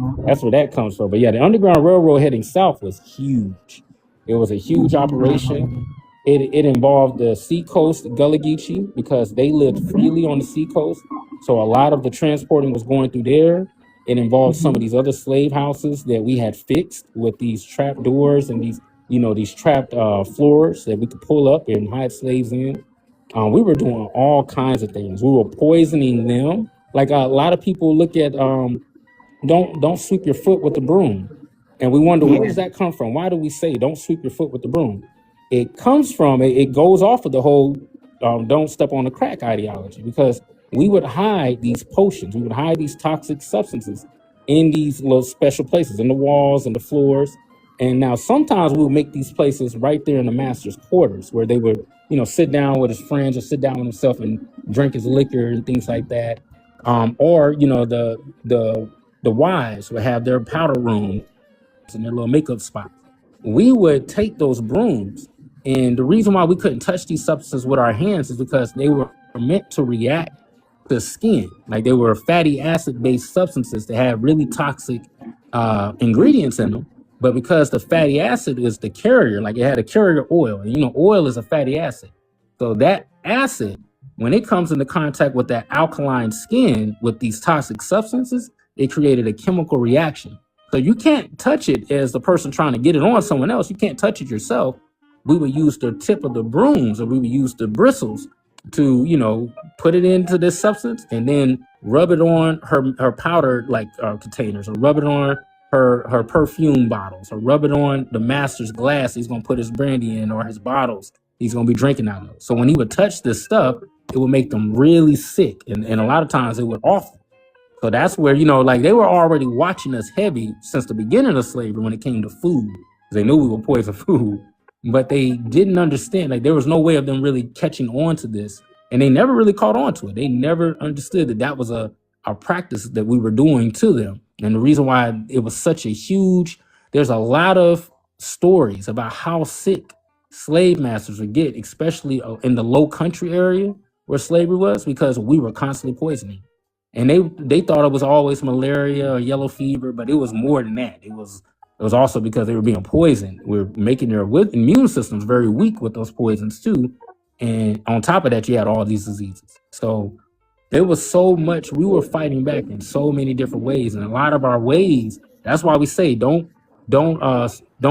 where that comes from. But yeah, the Underground Railroad heading south was huge. It was a huge operation. It involved the seacoast Gullah Geechee because they lived freely on the seacoast. So a lot of the transporting was going through there. It involved some of these other slave houses that we had fixed with these trap doors and these trapped floors that we could pull up and hide slaves in. We were doing all kinds of things. We were poisoning them. Like a lot of people look at don't sweep your foot with the broom. And we wonder, where does that come from? Why do we say don't sweep your foot with the broom? It comes from, it goes off of the whole don't step on the crack ideology, because we would hide these potions, we would hide these toxic substances in these little special places, in the walls and the floors. And now sometimes we would make these places right there in the master's quarters where they would, sit down with his friends or sit down with himself and drink his liquor and things like that. Or, the wives would have their powder room and their little makeup spots. We would take those brooms, and the reason why we couldn't touch these substances with our hands is because they were meant to react to skin. Like they were fatty acid based substances that had really toxic ingredients in them. But because the fatty acid is the carrier, like it had a carrier oil, and oil is a fatty acid. So that acid, when it comes into contact with that alkaline skin with these toxic substances, it created a chemical reaction. So you can't touch it as the person trying to get it on someone else. You can't touch it yourself. We would use the tip of the brooms, or we would use the bristles to, put it into this substance and then rub it on her powder containers, or rub it on her perfume bottles, or rub it on the master's glass he's going to put his brandy in, or his bottles he's going to be drinking out of. So when he would touch this stuff, it would make them really sick. And a lot of times it would off them. So that's where, they were already watching us heavy since the beginning of slavery when it came to food. They knew we were poison food, but they didn't understand. Like there was no way of them really catching on to this. And they never really caught on to it. They never understood that was a practice that we were doing to them. And the reason why it was such a there's a lot of stories about how sick slave masters would get, especially in the low country area where slavery was, because we were constantly poisoning. And they thought it was always malaria or yellow fever, but it was more than that. It was also because they were being poisoned. We're making their immune systems very weak with those poisons too. And on top of that, you had all these diseases. So there was so much, we were fighting back in so many different ways. And a lot of our ways, that's why we say don't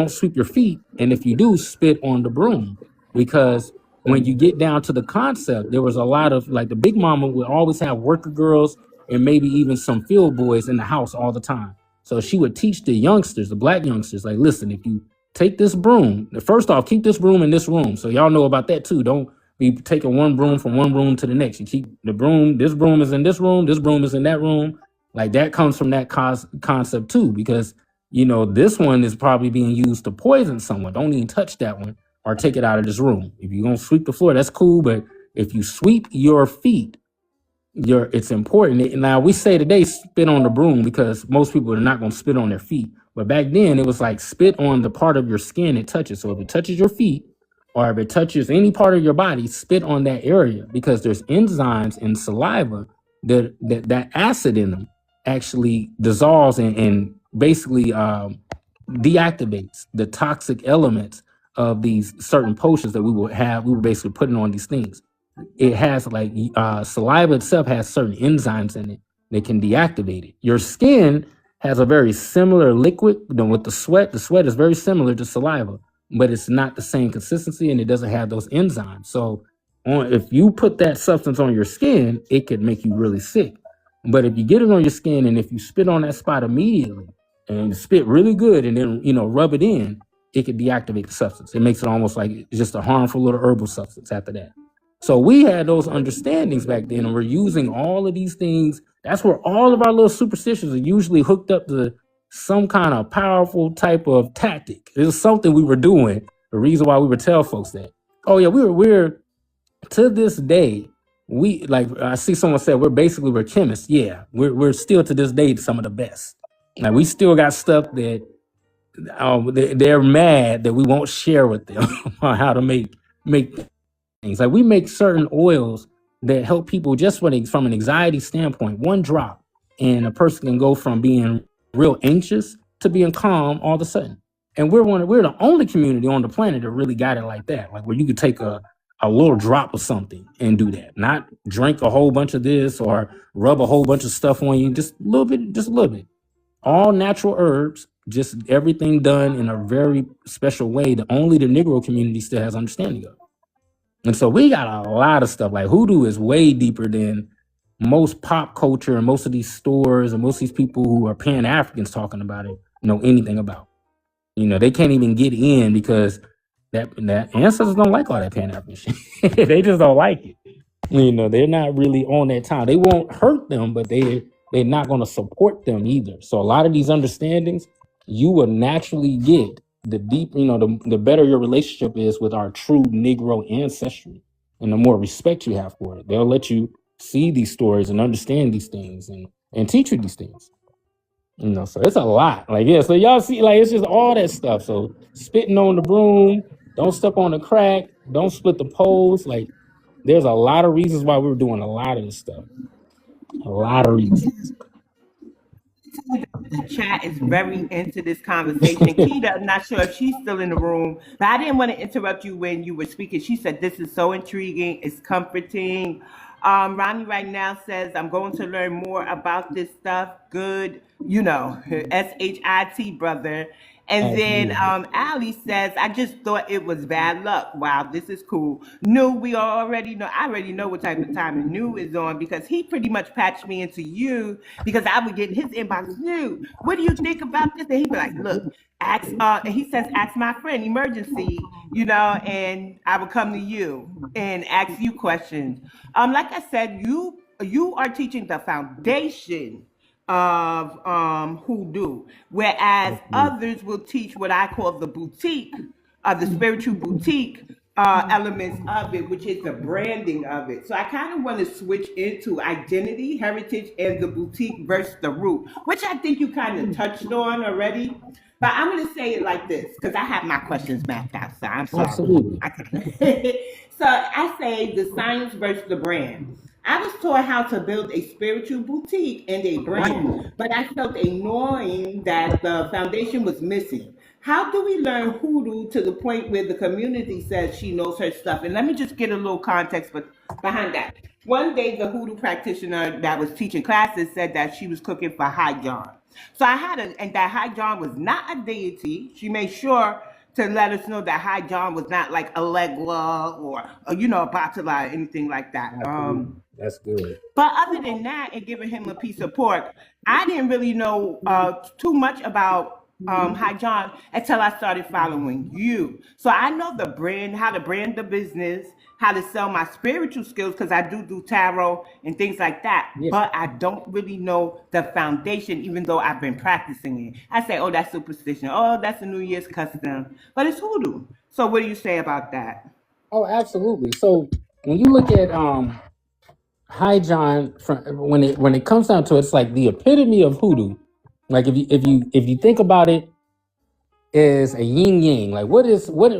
sweep your feet. And if you do, spit on the broom. Because when you get down to the concept, there was a lot of, like, the big mama would always have worker girls and maybe even some field boys in the house all the time. So she would teach the youngsters, the black youngsters, like, listen, if you take this broom, first off, keep this broom in this room. So y'all know about that too. Don't be taking one broom from one room to the next. You keep the broom, this broom is in this room is in that room. Like that comes from that concept too, because, this one is probably being used to poison someone. Don't even touch that one or take it out of this room. If you're going to sweep the floor, that's cool. But if you sweep your feet, it's important. Now we say today spit on the broom because most people are not going to spit on their feet. But back then it was like spit on the part of your skin it touches. So if it touches your feet or if it touches any part of your body, spit on that area, because there's enzymes in saliva that acid in them actually dissolves and basically deactivates the toxic elements of these certain potions that we were basically putting on these things. It has saliva itself has certain enzymes in it they can deactivate it. Your skin has a very similar liquid, with the sweat. The sweat is very similar to saliva, but it's not the same consistency and it doesn't have those enzymes. So if you put that substance on your skin, it could make you really sick. But if you get it on your skin and if you spit on that spot immediately and spit really good and then, rub it in, it could deactivate the substance. It makes it almost like it's just a harmful little herbal substance after that. So we had those understandings back then, and we're using all of these things. That's where all of our little superstitions are usually hooked up to some kind of powerful type of tactic. It was something we were doing. The reason why we would tell folks that, oh yeah, we're to this day, we like, I see someone said we're chemists. Yeah, we're still to this day some of the best. Like we still got stuff that they're mad that we won't share with them on how to make things. Like we make certain oils that help people just from an anxiety standpoint. One drop, and a person can go from being real anxious to being calm all of a sudden. And we're the only community on the planet that really got it like that. Like where you could take a little drop of something and do that, not drink a whole bunch of this or rub a whole bunch of stuff on you, just a little bit. All natural herbs, just everything done in a very special way that only the Negro community still has understanding of. And so we got a lot of stuff. Like hoodoo is way deeper than most pop culture and most of these stores and most of these people who are Pan-Africans talking about it know anything about. They can't even get in because that ancestors don't like all that Pan-African shit. They just don't like it. They're not really on that time. They won't hurt them, but they're not going to support them either. So a lot of these understandings you will naturally get the deep, the better your relationship is with our true Negro ancestry and the more respect you have for it. They'll let you see these stories and understand these things and teach you these things. So it's a lot. Like, yeah, so y'all see, like, it's just all that stuff. So spitting on the broom, don't step on the crack, don't split the poles. Like, there's a lot of reasons why we're doing a lot of this stuff. A lot of reasons. The chat is very into this conversation. Keita, I'm not sure if she's still in the room, but I didn't want to interrupt you when you were speaking. She said, this is so intriguing. It's comforting. Ronnie right now says, I'm going to learn more about this stuff. Good, SHIT, brother. And then Ali says, I just thought it was bad luck. Wow, this is cool. We already know. I already know what type of time New is on because he pretty much patched me into you because I would get in his inbox. New, what do you think about this? And he'd be like, look, ask. And he says, ask my friend, emergency. And I would come to you and ask you questions. Like I said, you are teaching the foundation of hoodoo, whereas others will teach what I call the boutique, the spiritual boutique elements of it, which is the branding of it. So I kind of want to switch into identity, heritage, and the boutique versus the root, which I think you kind of touched on already. But I'm going to say it like this because I have my questions mapped out. So I'm sorry. Absolutely. So I say the science versus the brand. I was taught how to build a spiritual boutique and a brand, but I felt annoying that the foundation was missing. How do we learn hoodoo to the point where the community says she knows her stuff? And let me just get a little context behind that. One day, the hoodoo practitioner that was teaching classes said that she was cooking for High John. So and that High John was not a deity. She made sure to let us know that High John was not like Allegra or Batala or anything like that. That's good. But other than that, and giving him a piece of pork, I didn't really know too much about High John until I started following you. So I know the brand, how to brand the business, how to sell my spiritual skills, because I do tarot and things like that. Yeah. But I don't really know the foundation, even though I've been practicing it. I say, oh, that's superstition. Oh, that's a New Year's custom. But it's hoodoo. So what do you say about that? Oh, absolutely. So when you look at High John, when it comes down to it, it's like the epitome of hoodoo. Like if you think about it as a yin yang, like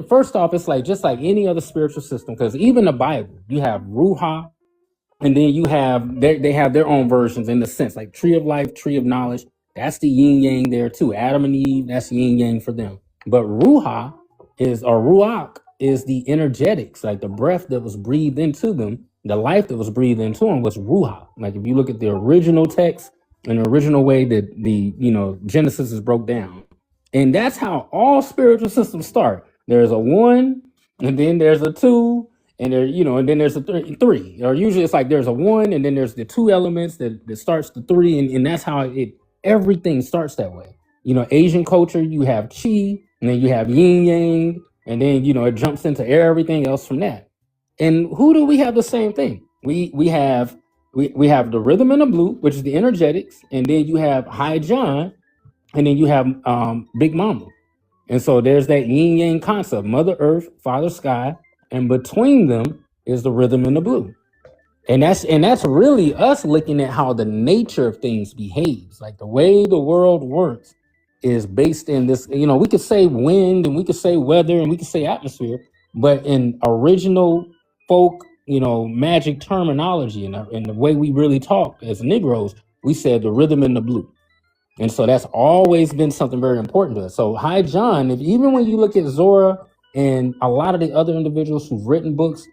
first off, it's like just like any other spiritual system, because even the Bible, you have Ruha, and then you have they have their own versions in the sense, like tree of life, tree of knowledge. That's the yin yang there too. Adam and Eve, that's yin yang for them. But Ruach is the energetics, like the breath that was breathed into them the life that was breathed into him was ruha. Like if you look at the original text and the original way that the Genesis is broke down, and that's how all spiritual systems start. There's a one, and then there's a two, and and then there's a three. Or usually it's like there's a one, and then there's the two elements that starts the three, and that's how everything starts that way. Asian culture, you have chi, and then you have yin yang, and then it jumps into everything else from that. And who do we have the same thing? We have the rhythm and the blue, which is the energetics, and then you have High John, and then you have Big Mama. And so there's that yin yang concept, Mother Earth, Father Sky, and between them is the rhythm and the blue. And that's really us looking at how the nature of things behaves. Like the way the world works is based in this, we could say wind and we could say weather and we could say atmosphere, but in original folk, magic terminology and the way we really talk as Negroes, we said the rhythm and the blue. And so that's always been something very important to us. So High John, even when you look at Zora and a lot of the other individuals who've written books,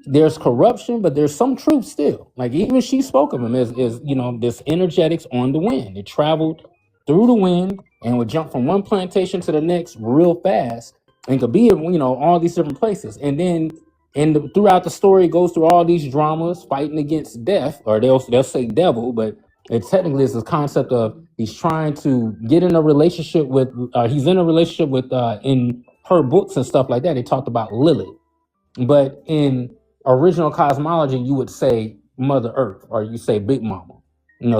there's corruption, but there's some truth still. Like even she spoke of him as this energetics on the wind. It traveled through the wind and would jump from one plantation to the next real fast and could be in, all these different places. And then throughout the story, it goes through all these dramas fighting against death, or they'll say devil, but it technically is this concept of he's trying to get in a relationship with, he's in a relationship with, in her books and stuff like that, they talked about Lilith. But in original cosmology, you would say Mother Earth, or you say Big Mama.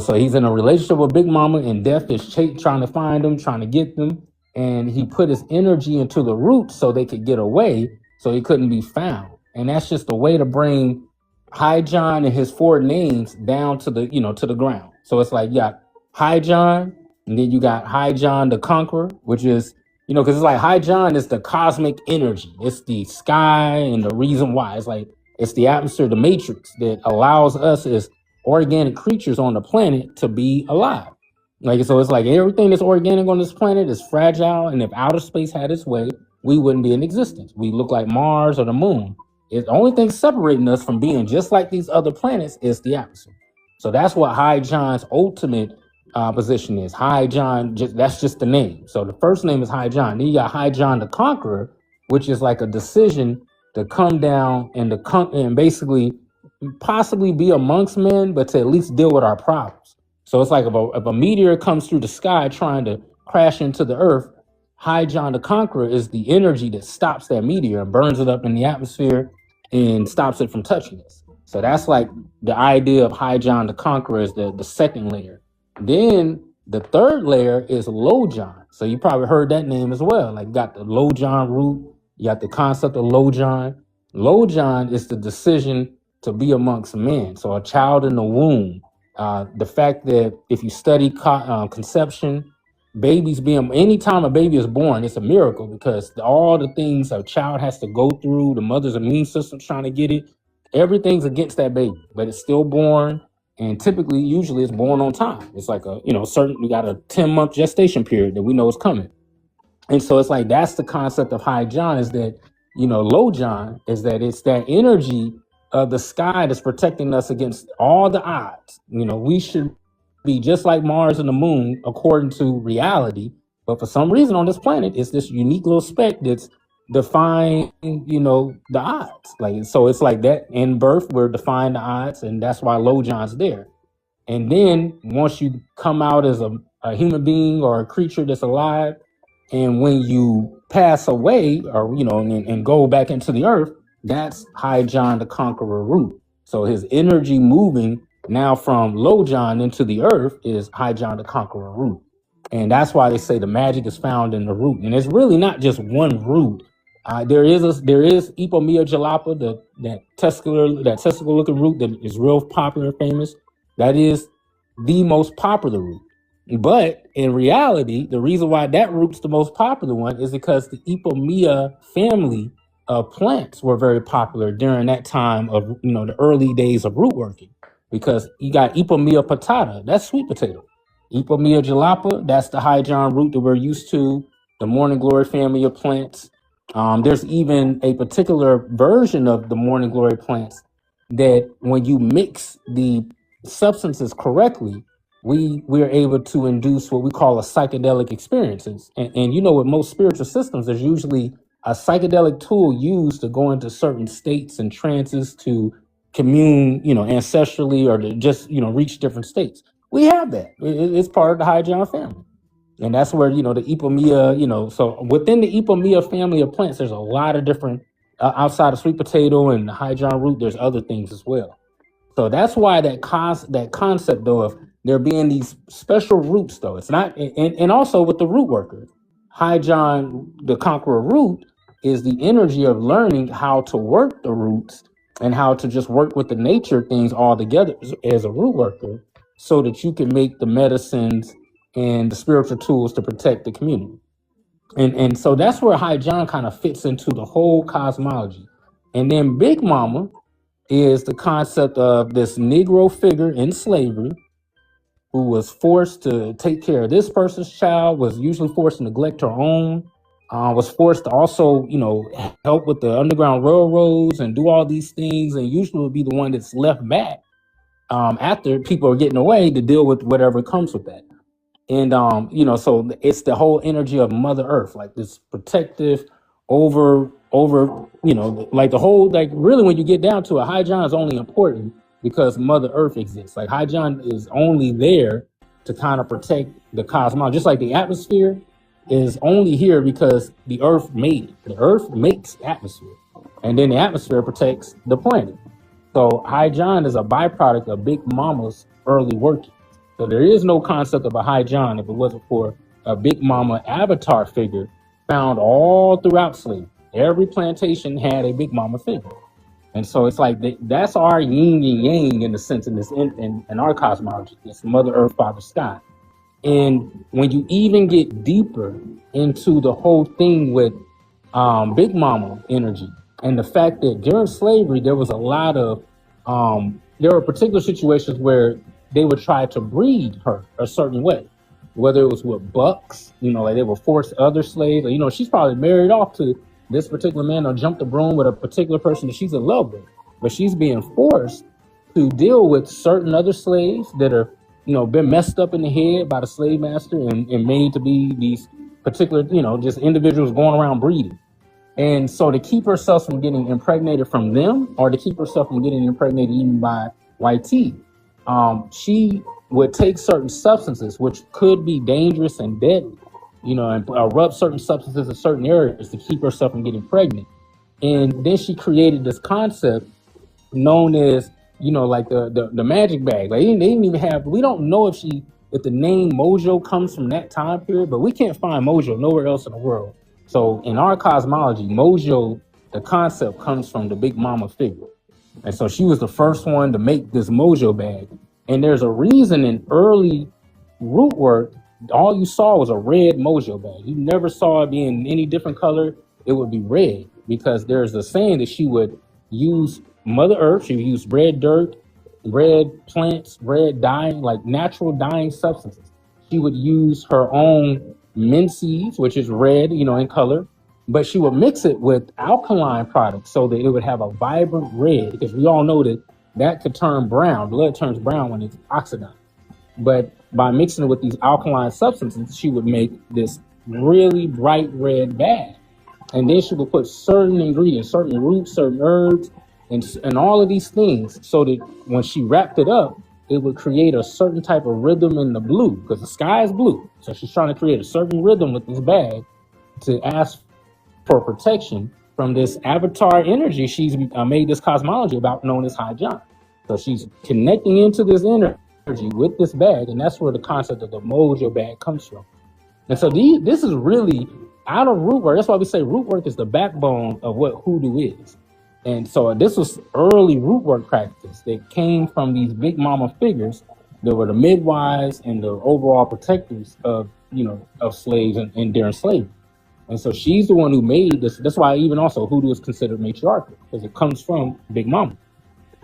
So he's in a relationship with Big Mama, and death is trying to find them, trying to get them. And he put his energy into the roots so they could get away, so he couldn't be found. And that's just a way to bring High John and his four names down to the, to the ground. So it's like you got High John, and then you got High John the Conqueror, which is, because it's like High John is the cosmic energy. It's the sky and the reason why. It's like, it's the atmosphere, the matrix that allows us as organic creatures on the planet to be alive. So it's like everything that's organic on this planet is fragile. And if outer space had its way, we wouldn't be in existence. We look like Mars or the moon. The only thing separating us from being just like these other planets is the atmosphere. So that's what High John's ultimate position is. High John, that's just the name. So the first name is High John. Then you got High John the Conqueror, which is like a decision to come down and basically possibly be amongst men, but to at least deal with our problems. So it's like if a meteor comes through the sky trying to crash into the earth, High John the Conqueror is the energy that stops that meteor and burns it up in the atmosphere and stops it from touching us. So that's like the idea of High John the Conqueror is the second layer. Then the third layer is Low John. So you probably heard that name as well. Like you got the Low John root, you got the concept of Low John. Low John is the decision to be amongst men. So a child in the womb, the fact that if you study conception, babies anytime a baby is born, it's a miracle because all the things a child has to go through, the mother's immune system trying to get it, everything's against that baby, but it's still born. And typically, usually it's born on time. It's like we got a 10-month gestation period that we know is coming. And so it's like, that's the concept of High John is that, Low John is that it's that energy of the sky that's protecting us against all the odds. We should be just like Mars and the moon according to reality. But for some reason on this planet, it's this unique little speck that's defying, the odds. So it's like that in birth, we're defying the odds. And that's why Low John's there. And then once you come out as a human being or a creature that's alive, and when you pass away or, and go back into the earth, that's High John the Conqueror root. So his energy moving now from Low John into the earth is High John the Conqueror root. And that's why they say the magic is found in the root. And it's really not just one root. There is Ipomia jalapa, that testicular looking root that is real popular and famous. That is the most popular root. But in reality, the reason why that root's the most popular one is because the Ipomia family of plants were very popular during that time of, the early days of root working, because you got Ipomia patata, that's sweet potato. Ipomia jalapa, that's the High John root that we're used to, the morning glory family of plants. There's even a particular version of the morning glory plants that when you mix the substances correctly, we are able to induce what we call a psychedelic experiences. And you know, with most spiritual systems, there's usually a psychedelic tool used to go into certain states and trances to commune, you know, ancestrally, or to just, you know, reach different states. We have that. It's part of the Hygiene family. And that's where, you know, the Ipomea, you know, so within the Ipomea family of plants, there's a lot of different, outside of sweet potato and the Hygiene root, there's other things as well. So that's why that concept though of there being these special roots though, it's not, and also with the root worker, Hygiene, the conqueror root, is the energy of learning how to work the roots and how to just work with the nature things all together as a root worker, so that you can make the medicines and the spiritual tools to protect the community. And so that's where Hygiene kind of fits into the whole cosmology. And then Big Mama is the concept of this Negro figure in slavery who was forced to take care of this person's child, was usually forced to neglect her own, was forced to also, you know, help with the Underground Railroads and do all these things, and usually would be the one that's left back after people are getting away to deal with whatever comes with that. And you know, so it's the whole energy of Mother Earth, like this protective over, you know, like the whole, like really when you get down to it, Hygiene is only important because Mother Earth exists. Like Hygiene is only there to kind of protect the cosmos, just like the atmosphere is only here because the Earth made it. The Earth makes atmosphere, and then the atmosphere protects the planet. So Hygiene is a byproduct of Big Mama's early working. So there is no concept of a Hygiene if it wasn't for a Big Mama avatar figure found all throughout slavery. Every plantation had a Big Mama figure. And so it's like that's our yin and yang in the sense in this in our cosmology. It's Mother Earth, Father Sky. And when you even get deeper into the whole thing with Big Mama energy and the fact that during slavery there was a lot of there were particular situations where they would try to breed her a certain way, whether it was with bucks, you know, like they would force other slaves, or, you know, she's probably married off to this particular man or jumped the broom with a particular person that she's in love with, but she's being forced to deal with certain other slaves that are, you know, been messed up in the head by the slave master and made to be these particular, you know, just individuals going around breeding. And so to keep herself from getting impregnated from them, or to keep herself from getting impregnated even by YT, she would take certain substances which could be dangerous and deadly, you know, and rub certain substances in certain areas to keep herself from getting pregnant. And then she created this concept known as, you know, like the magic bag. Like they didn't even have, we don't know if the name Mojo comes from that time period, but we can't find Mojo nowhere else in the world. So in our cosmology, Mojo, the concept comes from the Big Mama figure. And so she was the first one to make this Mojo bag. And there's a reason in early root work, all you saw was a red Mojo bag. You never saw it being any different color. It would be red because there's a saying that she would use Mother Earth. She would use red dirt, red plants, red dyeing, like natural dyeing substances. She would use her own mint seeds, which is red, you know, in color, but she would mix it with alkaline products so that it would have a vibrant red, because we all know that could turn brown. Blood turns brown when it's oxidized. But by mixing it with these alkaline substances, she would make this really bright red bag. And then she would put certain ingredients, certain roots, certain herbs, and all of these things, so that when she wrapped it up, it would create a certain type of rhythm in the blue, because the sky is blue. So she's trying to create a certain rhythm with this bag to ask for protection from this avatar energy she's made this cosmology about, known as Hygiene. So she's connecting into this energy with this bag, and that's where the concept of the Mojo bag comes from. And so this is really out of root work. That's why we say root work is the backbone of what hoodoo is. And so this was early root work practice that came from these Big Mama figures that were the midwives and the overall protectors of, you know, of slaves and during slavery. And so she's the one who made this. That's why even also hoodoo is considered matriarchal, because it comes from Big Mama.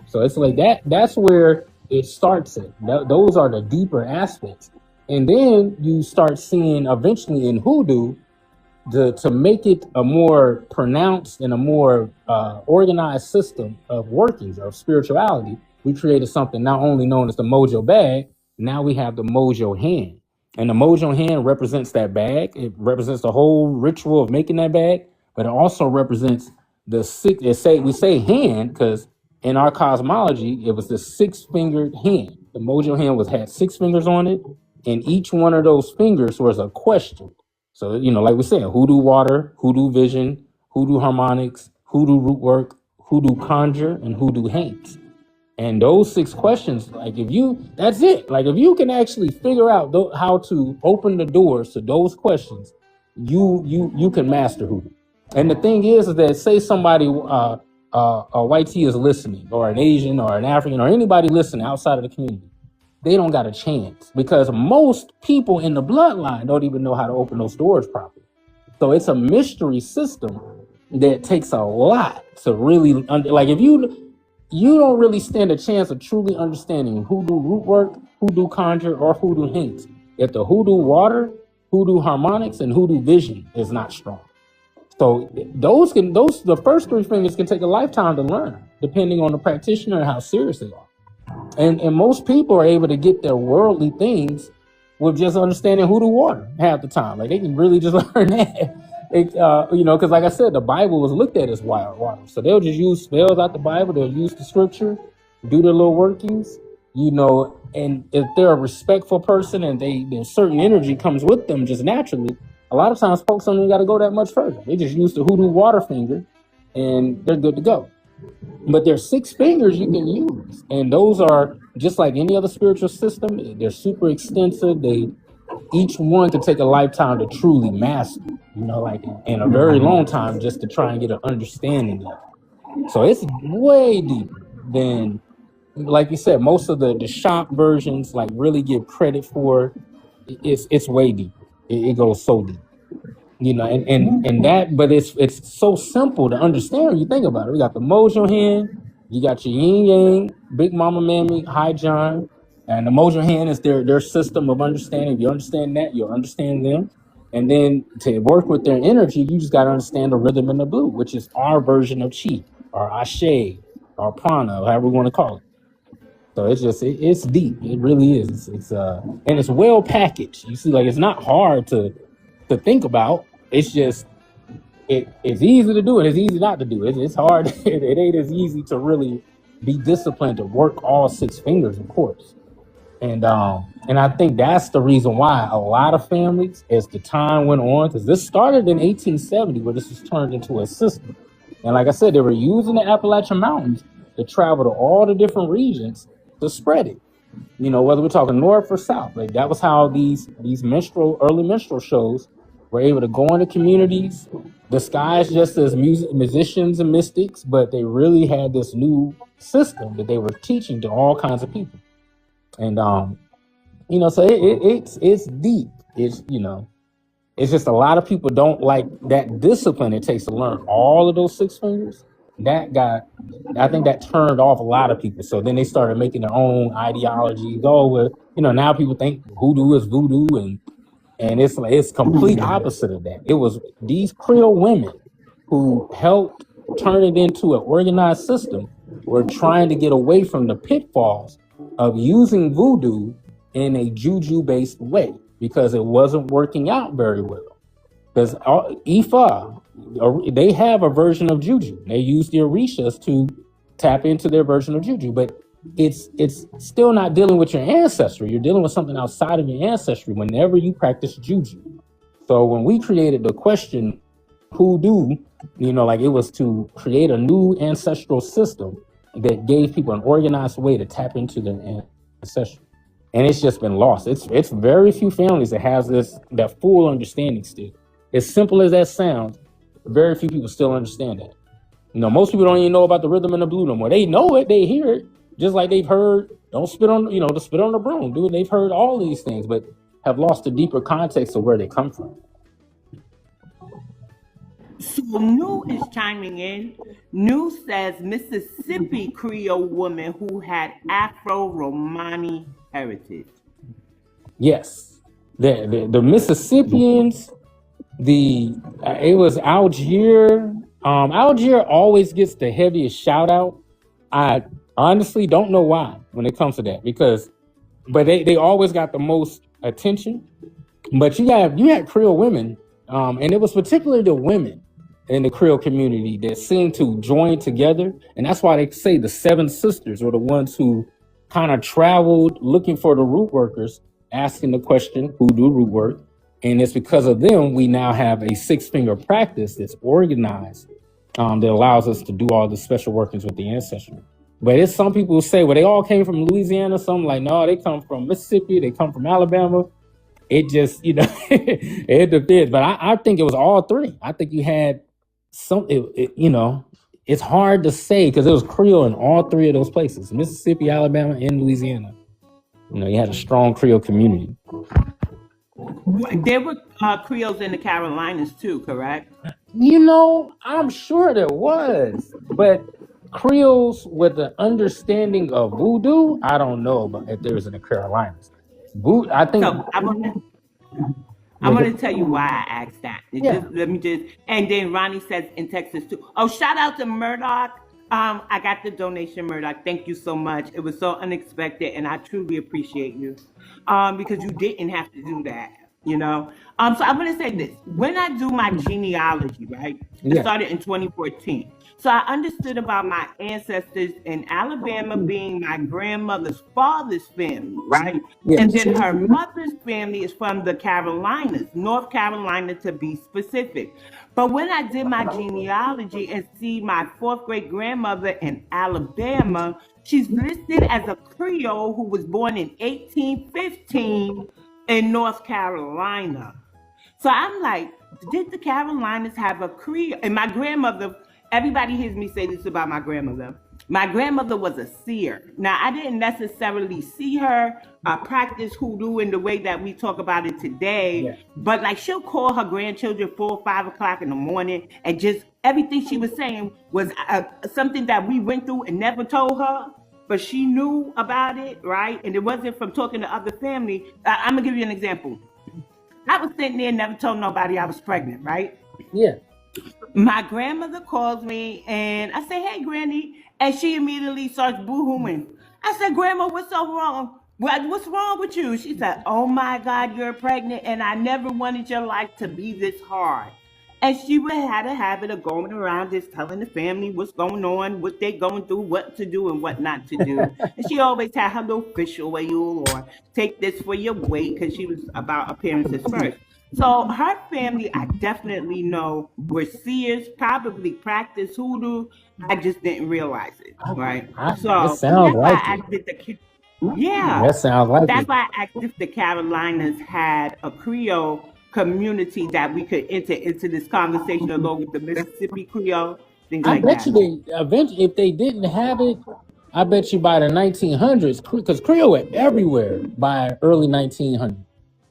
So it's like that's where it starts at. Those are the deeper aspects. And then you start seeing eventually in hoodoo to make it a more pronounced and a more organized system of workings of spirituality, we created something not only known as the mojo bag. Now we have the mojo hand, and the mojo hand represents that bag. It represents the whole ritual of making that bag, but it also represents the six. We say hand because in our cosmology it was the 6-fingered hand. The mojo hand had 6 fingers on it, and each one of those fingers was a question. So, like we said, hoodoo water, hoodoo vision, hoodoo harmonics, hoodoo root work, hoodoo conjure, and hoodoo haints. And those 6 questions, that's it. Like if you can actually figure out how to open the doors to those questions, you can master hoodoo. And the thing is that say somebody, a white tea is listening, or an Asian, or an African, or anybody listening outside of the community, they don't got a chance because most people in the bloodline don't even know how to open those doors properly. So it's a mystery system that takes a lot to really like. If you don't really stand a chance of truly understanding hoodoo root work, hoodoo conjure, or hoodoo hints if the hoodoo water, hoodoo harmonics, and hoodoo vision is not strong. So the first 3 fingers can take a lifetime to learn, depending on the practitioner and how serious they are. And most people are able to get their worldly things with just understanding hoodoo water half the time. Like they can really just learn that. Because like I said, the Bible was looked at as wild water. So they'll just use spells out the Bible. They'll use the scripture, do their little workings, and if they're a respectful person and their certain energy comes with them just naturally, a lot of times folks don't even got to go that much further. They just use the hoodoo water finger and they're good to go. But there's 6 fingers you can use, and those are just like any other spiritual system. They're super extensive. Each one could take a lifetime to truly master, like in a very long time just to try and get an understanding of it. So it's way deeper than, like you said, most of the shop versions like really give credit for. It's way deeper. It goes so deep. And that, but it's so simple to understand when you think about it. We got the mojo hand, you got your yin yang, big mama mammy, high John, and the mojo hand is their system of understanding. If you understand that, you'll understand them. And then to work with their energy, you just got to understand the rhythm in the blue, which is our version of chi, or ashe, or prana, however we want to call it. So it's deep. It really is. And it's well packaged. You see, like it's not hard to think about. It's just it's easy to do and it's easy not to do. It's hard. It ain't as easy to really be disciplined to work all 6 fingers, of course. And I think that's the reason why a lot of families, as the time went on, because this started in 1870, where this was turned into a system. And like I said, they were using the Appalachian Mountains to travel to all the different regions to spread it. Whether we're talking north or south, like that was how these early minstrel shows were able to go into communities disguised just as musicians and mystics, but they really had this new system that they were teaching to all kinds of people. And so it's deep. It's just a lot of people don't like that discipline it takes to learn all of those 6 fingers. I think that turned off a lot of people. So then they started making their own ideologies. Now people think hoodoo is voodoo, and it's complete opposite of that. It was these Creole women who helped turn it into an organized system were trying to get away from the pitfalls of using voodoo in a juju-based way because it wasn't working out very well. Because Ifa, they have a version of juju. They use the orishas to tap into their version of juju, but it's still not dealing with your ancestry. You're dealing with something outside of your ancestry whenever you practice juju. So when we created the question, hoodoo, it was to create a new ancestral system that gave people an organized way to tap into their ancestry. And it's just been lost. It's very few families that has that full understanding still. As simple as that sounds, very few people still understand that. Most people don't even know about the rhythm and the blue no more. They know it, they hear it, just like they've heard, don't spit on, to spit on the broom, dude. They've heard all these things, but have lost the deeper context of where they come from. So New is chiming in. New says Mississippi Creole woman who had Afro-Romani heritage. Yes, the Mississippians, the it was Algier. Algier always gets the heaviest shout out. I honestly don't know why when it comes to that, because but they always got the most attention. But you had Creole women, and it was particularly the women in the Creole community that seemed to join together, and that's why they say the seven sisters were the ones who kind of traveled looking for the root workers, asking the question, "Who do root work?" And it's because of them we now have a six-finger practice that's organized, that allows us to do all the special workings with the ancestry. But it's some people who say, well, they all came from Louisiana. Some like, no, they come from Mississippi, they come from Alabama. It just, it depends. But I think it was all three. I think you had it's hard to say because it was Creole in all three of those places, Mississippi, Alabama, and Louisiana. You had a strong Creole community. There were Creoles in the Carolinas too, correct? I'm sure there was, but Creoles with the understanding of voodoo, I don't know about if there was in the Carolinas. I think. So I'm going to tell you why I asked that. And then Ronnie says in Texas too. Oh, shout out to Murdoch. I got the donation, Murdoch. Thank you so much. It was so unexpected, and I truly appreciate you, because you didn't have to do that. So I'm going to say this. When I do my genealogy, right, it started in 2014. So I understood about my ancestors in Alabama being my grandmother's father's family, right? Yes. And then her mother's family is from the Carolinas, North Carolina to be specific. But when I did my genealogy and see my fourth great grandmother in Alabama, she's listed as a Creole who was born in 1815 in North Carolina. So I'm like, did the Carolinas have a Creole? And my grandmother, everybody hears me say this about my grandmother. My grandmother was a seer. Now, I didn't necessarily see her practice hoodoo in the way that we talk about it today, but like she'll call her grandchildren 4 or 5 o'clock in the morning, and just everything she was saying was something that we went through and never told her, but she knew about it, right? And it wasn't from talking to other family. I'm gonna give you an example. I was sitting there and never told nobody I was pregnant, right? Yeah. My grandmother calls me and I say, hey, Granny. And she immediately starts boo-hooing. I said, Grandma, what's so wrong? What's wrong with you? She said, oh my God, you're pregnant. And I never wanted your life to be this hard. And she would have a habit of going around just telling the family what's going on, what they're going through, what to do and what not to do. And she always had her little fish oil or take this for your weight, because she was about appearances first. So her family, I definitely know, were seers, probably practiced hoodoo. I just didn't realize it, right? So that sounds like that sounds like that's why I asked if the Carolinas had a Creole community that we could enter into this conversation along with the Mississippi Creole, things like that. I bet you they eventually, if they didn't have it, I bet you by the 1900s, because Creole were everywhere by early 1900s.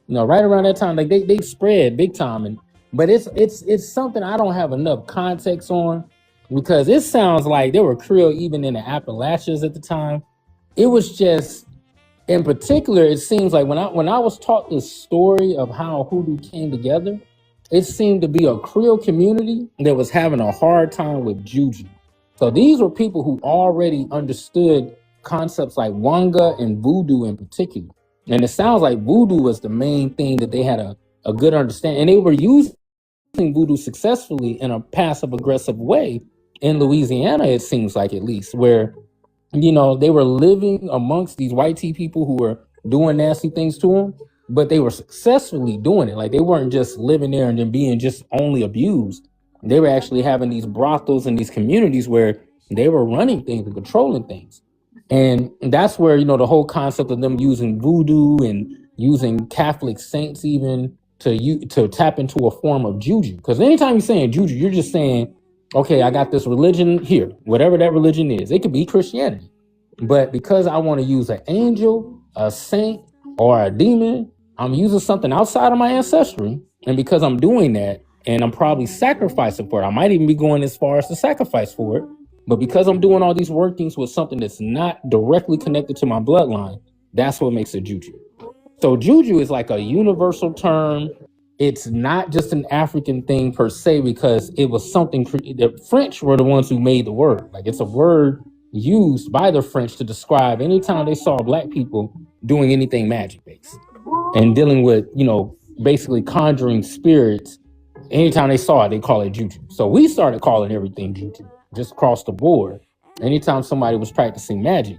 Right around that time, like they spread big time, but it's something I don't have enough context on, because it sounds like there were Creole even in the Appalachians at the time. It was just, in particular, it seems like when I was taught this story of how hoodoo came together, it seemed to be a Creole community that was having a hard time with juju. So these were people who already understood concepts like wanga and voodoo in particular. And it sounds like voodoo was the main thing that they had a good understanding. And they were using voodoo successfully in a passive aggressive way in Louisiana, it seems like, at least, where, they were living amongst these white tea people who were doing nasty things to them, but they were successfully doing it. Like, they weren't just living there and then being just only abused. They were actually having these brothels and these communities where they were running things and controlling things. And that's where, the whole concept of them using voodoo and using Catholic saints even to tap into a form of juju. Because anytime you're saying juju, you're just saying, okay, I got this religion here, whatever that religion is. It could be Christianity. But because I want to use an angel, a saint, or a demon, I'm using something outside of my ancestry. And because I'm doing that, and I'm probably sacrificing for it, I might even be going as far as to sacrifice for it. But because I'm doing all these workings with something that's not directly connected to my bloodline, that's what makes it juju. So juju is like a universal term. it's not just an African thing per se, because it was something the French were the ones who made the word. Like, it's a word used by the French to describe anytime they saw black people doing anything magic based and dealing with, basically conjuring spirits. Anytime they saw it, they call it juju. So we started calling everything juju just across the board. Anytime somebody was practicing magic,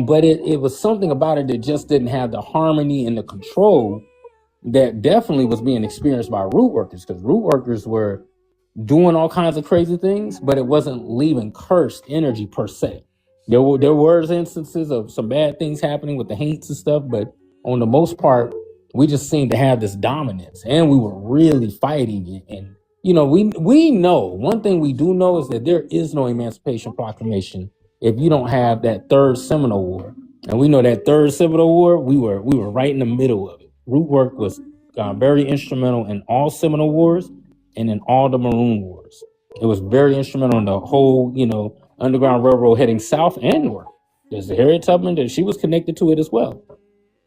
but it was something about it that just didn't have the harmony and the control that definitely was being experienced by root workers, because root workers were doing all kinds of crazy things, but it wasn't leaving cursed energy per se. There were instances of some bad things happening with the haints and stuff, but on the most part, we just seemed to have this dominance, and we were really fighting it. And we know one thing we do know is that there is no Emancipation Proclamation if you don't have that third Seminole War. And we know that third Seminole War, we were right in the middle of it. Root work was very instrumental in all Seminole Wars and in all the Maroon Wars. It was very instrumental in the whole, Underground Railroad heading south and north. There's Harriet Tubman, that she was connected to it as well.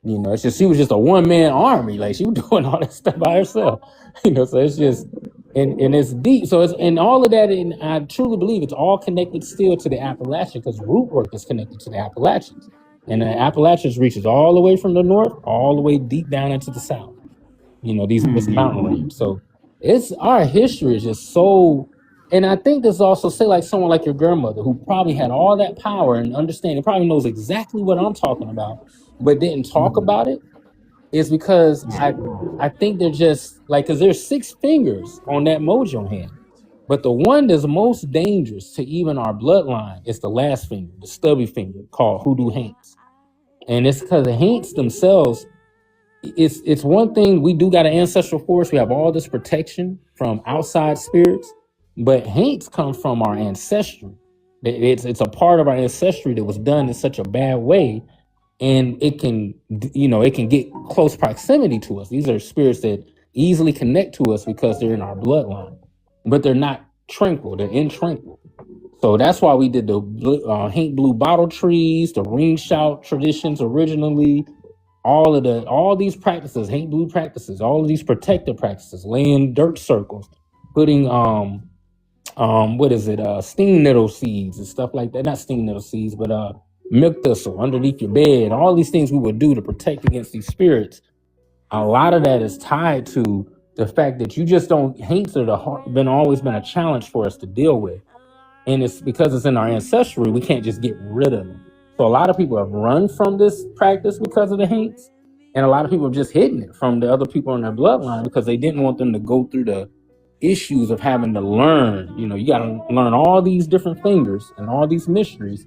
It's just, she was just a one-man army. Like, she was doing all that stuff by herself. So it's just, and it's deep. So it's, and all of that, and I truly believe it's all connected still to the Appalachian, because root work is connected to the Appalachians. And the Appalachians reaches all the way from the north, all the way deep down into the south. This mountain range. So it's, our history is just so, and I think this also, say like someone like your grandmother, who probably had all that power and understanding, probably knows exactly what I'm talking about, but didn't talk about it, is because I think they're just like, because there's 6 fingers on that mojo hand, but the one that's most dangerous to even our bloodline is the last finger, the stubby finger, called hoodoo haints. And it's because the haints themselves, it's one thing, we do got an ancestral force, we have all this protection from outside spirits, but haints come from our ancestry. It's a part of our ancestry that was done in such a bad way, and it can get close proximity to us. These are spirits that easily connect to us because they're in our bloodline, but they're not tranquil, they're intranquil. So that's why we did the haint blue bottle trees, the ring shout traditions originally, all these practices, haint blue practices, all of these protective practices, laying dirt circles, putting sting nettle seeds and stuff like that. Not sting nettle seeds, but milk thistle underneath your bed. All these things we would do to protect against these spirits. A lot of that is tied to the fact that you just don't, haints are always been a challenge for us to deal with. And it's because it's in our ancestry, we can't just get rid of them. So a lot of people have run from this practice because of the haints, and a lot of people have just hidden it from the other people in their bloodline because they didn't want them to go through the issues of having to learn. You got to learn all these different fingers and all these mysteries,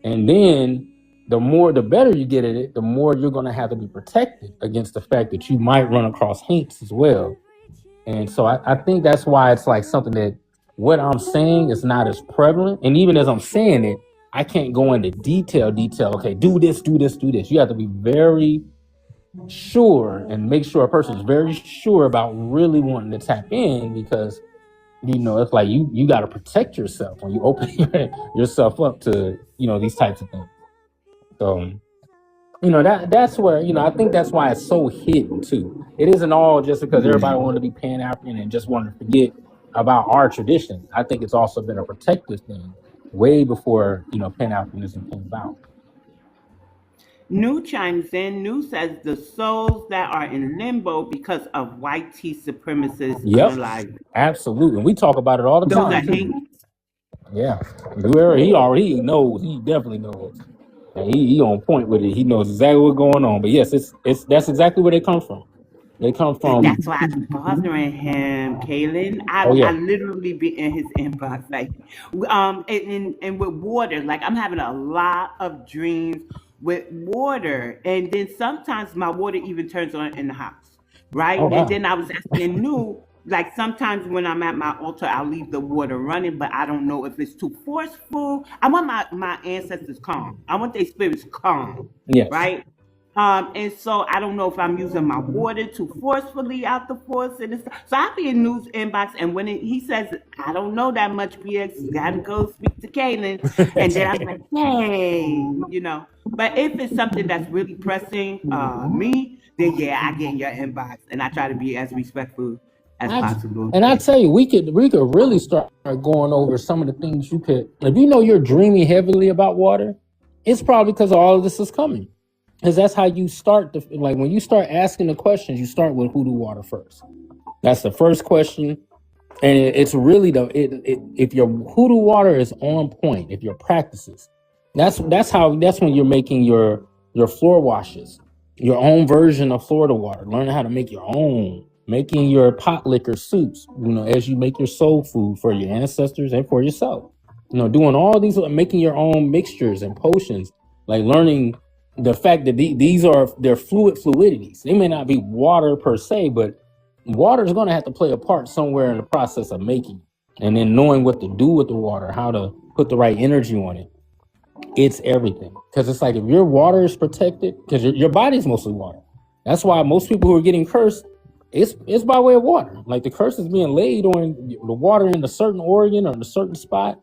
and then the better you get at it, the more you're going to have to be protected against the fact that you might run across haints as well. And so I think that's why it's like something that what I'm saying is not as prevalent. And even as I'm saying it, I can't go into detail. Okay, do this, do this, do this. You have to be very sure and make sure a person is very sure about really wanting to tap in, because it's like you got to protect yourself when you open yourself up to these types of things. So that's where I think that's why it's so hidden too. It isn't all just because everybody wanted to be Pan-African and just wanted to forget about our tradition. I think it's also been a protective thing way before Pan-Africanism came about. New chimes in. New says the souls that are in limbo because of white tea supremacists unalive. Absolutely. We talk about it all the Those time. are haints. Yeah. He already knows. He definitely knows. And he on point with it. He knows exactly what's going on. But yes, that's exactly where they come from. They come from. That's why it's bothering him, Kalen. I literally be in his inbox, like, and with water. Like, I'm having a lot of dreams with water, and then sometimes my water even turns on in the house, right? Oh, wow. And then I was asking New, like, sometimes when I'm at my altar, I'll leave the water running, but I don't know if it's too forceful. I want my ancestors calm. I want their spirits calm, Yes. right? And so I don't know if I'm using my water too forcefully out the faucet and stuff. So I'll be in news inbox, and when he says, I don't know that much, BX, you gotta go speak to Kalen. And then I'm like, hey. But if it's something that's really pressing me, then yeah, I get in your inbox, and I try to be as respectful as possible. And I tell you, we could really start going over some of the things you could. If you know you're dreaming heavily about water, it's probably because all of this is coming. Because that's how you start. Like when you start asking the questions, you start with hoodoo water first. That's the first question, and it's really if your hoodoo water is on point, if your practices, that's when you're making your floor washes, your own version of Florida water, learning how to make your own, making your pot liquor soups, as you make your soul food for your ancestors and for yourself, doing all these, making your own mixtures and potions, like learning the fact that they're fluidities. They may not be water per se, but water is going to have to play a part somewhere in the process of making, and then knowing what to do with the water, how to put the right energy on it. It's everything. Because it's like if your water is protected, because your body's mostly water. That's why most people who are getting cursed, it's by way of water. Like the curse is being laid on the water in a certain organ or in a certain spot.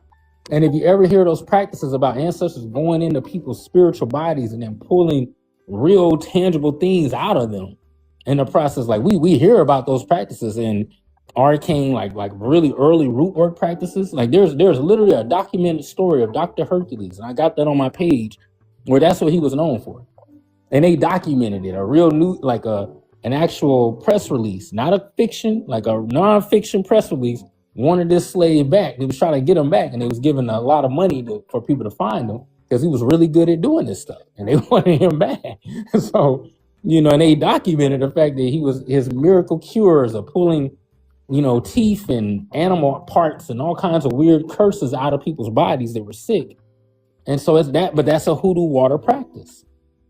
And if you ever hear those practices about ancestors going into people's spiritual bodies and then pulling real tangible things out of them in the process, like we hear about those practices in arcane, like really early root work practices. Like there's literally a documented story of Dr. Hercules, and I got that on my page, where that's what he was known for. And they documented it, a real new, like an actual press release, not a fiction, like a non-fiction press release, wanted this slave back. They was trying to get him back, and they was giving a lot of money for people to find him because he was really good at doing this stuff, and they wanted him back. So, and they documented the fact that his miracle cures of pulling, teeth and animal parts and all kinds of weird curses out of people's bodies that were sick. And so it's that, but that's a hoodoo water practice.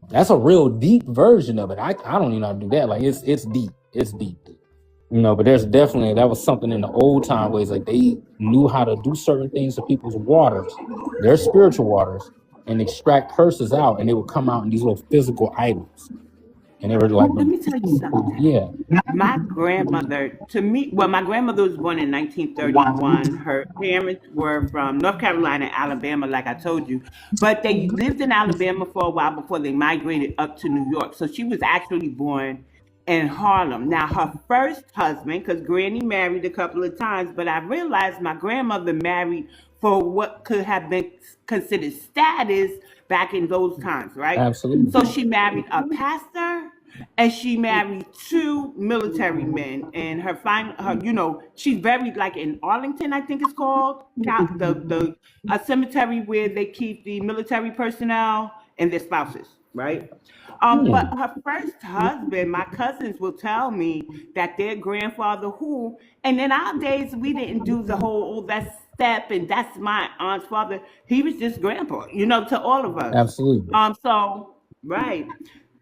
That's a real deep version of it. I don't even know how to do that. Like it's deep. It's deep. But there's definitely, that was something in the old time ways. Like they knew how to do certain things to people's waters, their spiritual waters, and extract curses out, and they would come out in these little physical items. And they were like, let me tell you something. Yeah. My grandmother, my grandmother was born in 1931. Her parents were from North Carolina, Alabama, like I told you. But they lived in Alabama for a while before they migrated up to New York. So she was actually born in Harlem. Now, her first husband, because Granny married a couple of times, but I realized my grandmother married for what could have been considered status back in those times, right? Absolutely. So she married a pastor and she married two military men. And she's buried like in Arlington, I think it's called, a cemetery where they keep the military personnel and their spouses, right? But her first husband, my cousins will tell me that their grandfather, and in our days, we didn't do the whole, that step, and that's my aunt's father. He was just grandpa, to all of us. Absolutely. Right.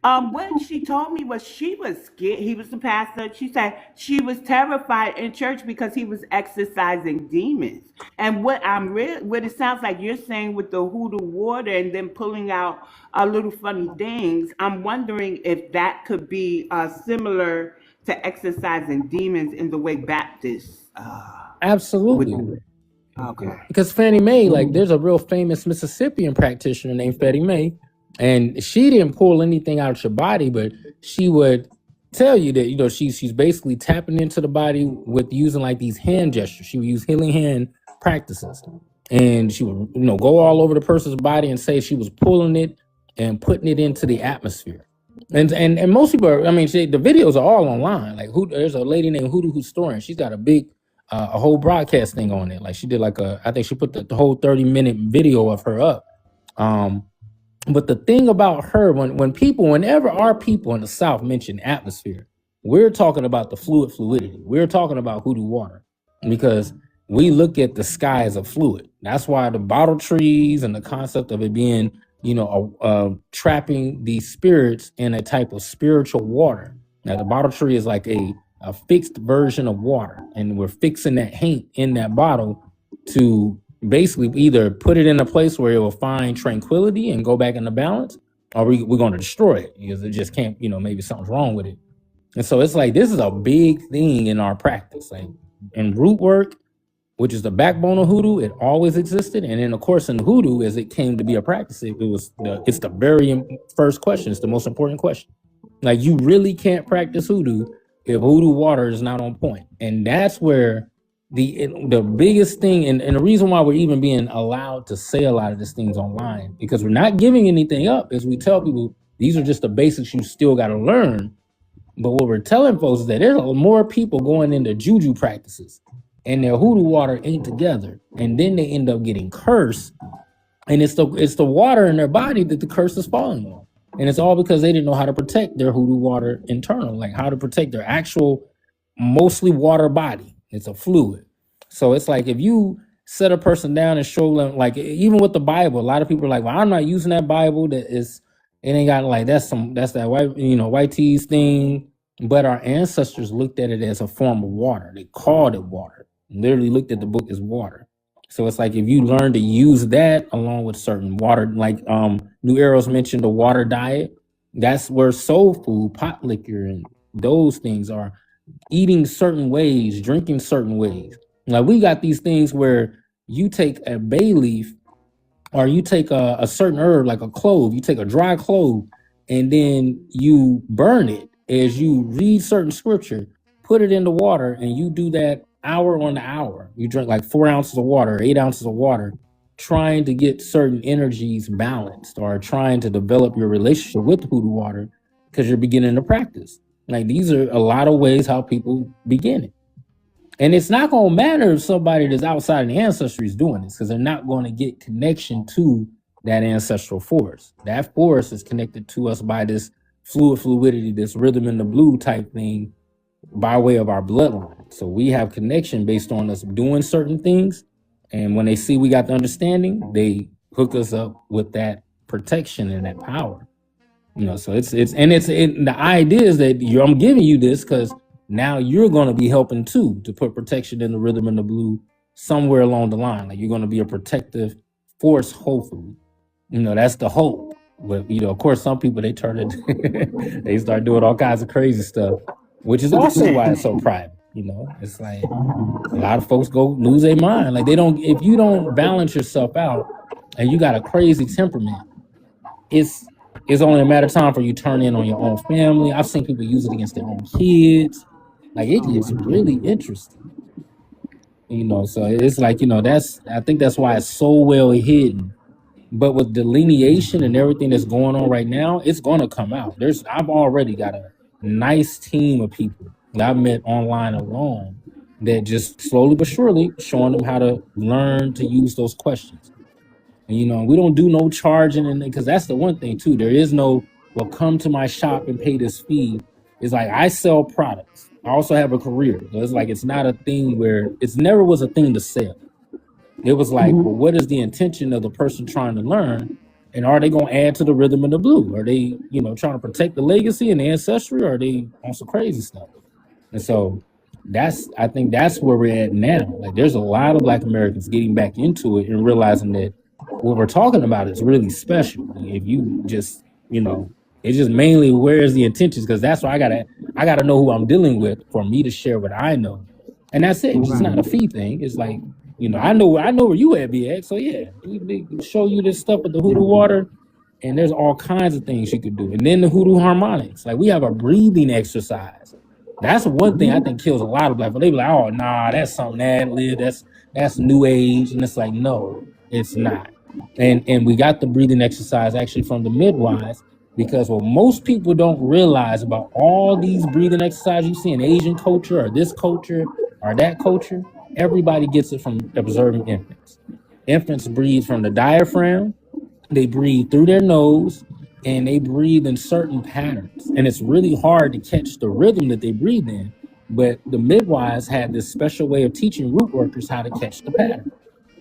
What she told me was she was scared. He was the pastor. She said she was terrified in church because he was exorcising demons. And what it sounds like you're saying with the hoodoo water and then pulling out little funny things, I'm wondering if that could be similar to exorcising demons in the way Baptists. Absolutely. Okay. Because Fannie Mae, like there's a real famous Mississippian practitioner named Fannie Mae, and she didn't pull anything out of your body, but she would tell you that, she's basically tapping into the body with using like these hand gestures. She would use healing hand practices, and she would, go all over the person's body and say she was pulling it and putting it into the atmosphere. And most people the videos are all online. Like there's a lady named Hoodoo Historian. She's got a whole broadcast thing on it. Like she did I think she put the whole 30-minute video of her up. But the thing about her, whenever our people in the South mention atmosphere, we're talking about the fluidity. We're talking about hoodoo water, because we look at the sky as a fluid. That's why the bottle trees and the concept of it being, trapping these spirits in a type of spiritual water. Now, the bottle tree is like a fixed version of water, and we're fixing that haint in that bottle to basically either put it in a place where it will find tranquility and go back into balance, or we're going to destroy it because it just can't, maybe something's wrong with it. And so it's like this is a big thing in our practice. Like in root work, which is the backbone of hoodoo, it always existed. And then of course in hoodoo, as it came to be a practice, it's the very first question. It's the most important question. Like you really can't practice hoodoo if hoodoo water is not on point. And that's where the biggest thing, and the reason why we're even being allowed to say a lot of these things online, because we're not giving anything up, is we tell people these are just the basics you still got to learn. But what we're telling folks is that there's more people going into juju practices and their hoodoo water ain't together. And then they end up getting cursed. And it's the water in their body that the curse is falling on. And it's all because they didn't know how to protect their hoodoo water internal, like how to protect their actual, mostly water body. It's a fluid. So it's like if you set a person down and show them, like even with the Bible, a lot of people are like, well, I'm not using that Bible. It ain't got like, that's that white tees thing. But our ancestors looked at it as a form of water. They called it water. Literally looked at the book as water. So it's like if you learn to use that along with certain water, like New Eros mentioned the water diet, that's where soul food, pot liquor, and those things are. Eating certain ways, drinking certain ways. Like we got these things where you take a bay leaf or you take a certain herb like a clove, you take a dry clove and then you burn it as you read certain scripture, put it in the water, and you do that hour on the hour. You drink like 4 ounces of water, 8 ounces of water, trying to get certain energies balanced or trying to develop your relationship with the hoodoo water because you're beginning to practice. Like these are a lot of ways how people begin it. And it's not going to matter if somebody that's outside of the ancestry is doing this because they're not going to get connection to that ancestral force. That force is connected to us by this fluidity, this rhythm in the blue type thing by way of our bloodline. So we have connection based on us doing certain things. And when they see we got the understanding, they hook us up with that protection and that power. So the idea is that I'm giving you this because now you're going to be helping too to put protection in the rhythm and the blue somewhere along the line. Like you're going to be a protective force, hopefully. That's the hope. But of course, some people they turn it, they start doing all kinds of crazy stuff, which is also why it's so private. It's like a lot of folks go lose their mind. Like if you don't balance yourself out and you got a crazy temperament, it's only a matter of time for you turn in on your own family. I've seen people use it against their own kids. Like it's really interesting. So it's like, I think that's why it's so well hidden. But with delineation and everything that's going on right now, it's going to come out. I've already got a nice team of people that I've met online alone that just slowly but surely showing them how to learn to use those questions. And, we don't do no charging, and because that's the one thing too. There is no, well, come to my shop and pay this fee. It's like I sell products. I also have a career. So it's like it's not a thing where it's never was a thing to sell. It was like, well, what is the intention of the person trying to learn? And are they going to add to the rhythm and the blue? Are they, trying to protect the legacy and the ancestry, or are they on some crazy stuff? And so I think that's where we're at now. Like there's a lot of Black Americans getting back into it and realizing that what we're talking about is really special. If you just, it's just mainly where's the intentions, because that's why I gotta know who I'm dealing with for me to share what I know. And that's it. It's not a fee thing. It's like, I know where you at, BX. So yeah, we show you this stuff with the hoodoo water, and there's all kinds of things you could do. And then the hoodoo harmonics. Like we have a breathing exercise. That's one thing I think kills a lot of Black people. They be like, oh nah, that's something ad lib, that's new age. And it's like, no, it's not. And we got the breathing exercise actually from the midwives, because what most people don't realize about all these breathing exercises you see in Asian culture or this culture or that culture, everybody gets it from observing infants. Infants breathe from the diaphragm, they breathe through their nose, and they breathe in certain patterns. And it's really hard to catch the rhythm that they breathe in. But the midwives had this special way of teaching root workers how to catch the pattern.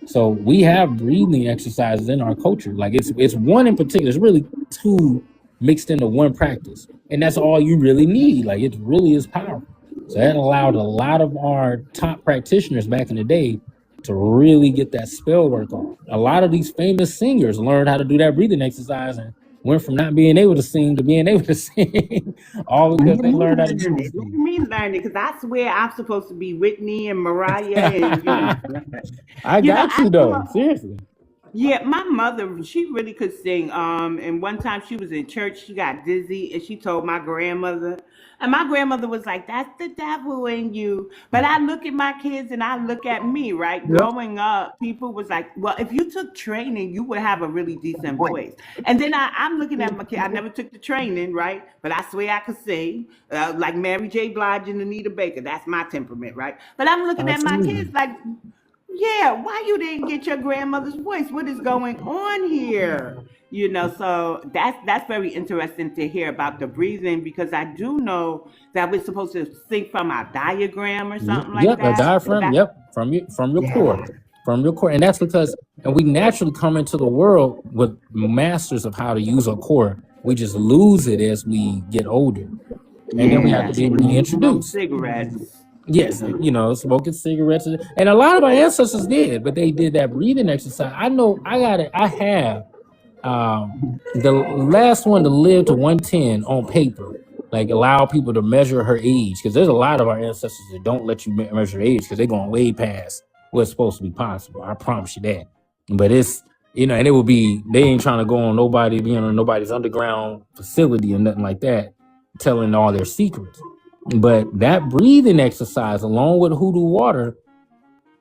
So we have breathing exercises in our culture. Like it's one in particular. It's really two mixed into one practice. And that's all you really need. Like it really is powerful. So that allowed a lot of our top practitioners back in the day to really get that spell work on. A lot of these famous singers learned how to do that breathing exercise. And went from not being able to sing to being able to sing, all because they learned how to use Look at me learning, because I swear I'm supposed to be Whitney and Mariah, and I got I you grew though, up. seriously. Yeah, my mother, she really could sing. And one time she was in church, she got dizzy, and she told my grandmother, and my grandmother was like, "That's the devil in you." But I look at my kids and I look at me, right? Yep. Growing up, people was like, "Well, if you took training, you would have a really decent voice." And then I'm looking at my kid. I never took the training, right? But I swear I could sing, like Mary J. Blige and Anita Baker. That's my temperament, right? But I'm looking at my Absolutely. kids like, yeah, why you didn't get your grandmother's voice? What is going on here? So that's very interesting to hear about the breathing, because I do know that we're supposed to think from our diagram or something like Yep, a that. diaphragm. That Yep, from your core, yeah, and that's because and we naturally come into the world with masters of how to use our core. We just lose it as we get older, and then we have yeah. to be Smoke reintroduced. cigarettes. Yes, smoking cigarettes, and a lot of our ancestors did, but they did that breathing exercise. I know. I have the last one to live to 110 on paper, like allow people to measure her age, because there's a lot of our ancestors that don't let you measure age because they're going way past what's supposed to be possible. I promise you that. But it's and it would be they ain't trying to go on nobody being on nobody's underground facility or nothing like that, telling all their secrets. But that breathing exercise, along with hoodoo water,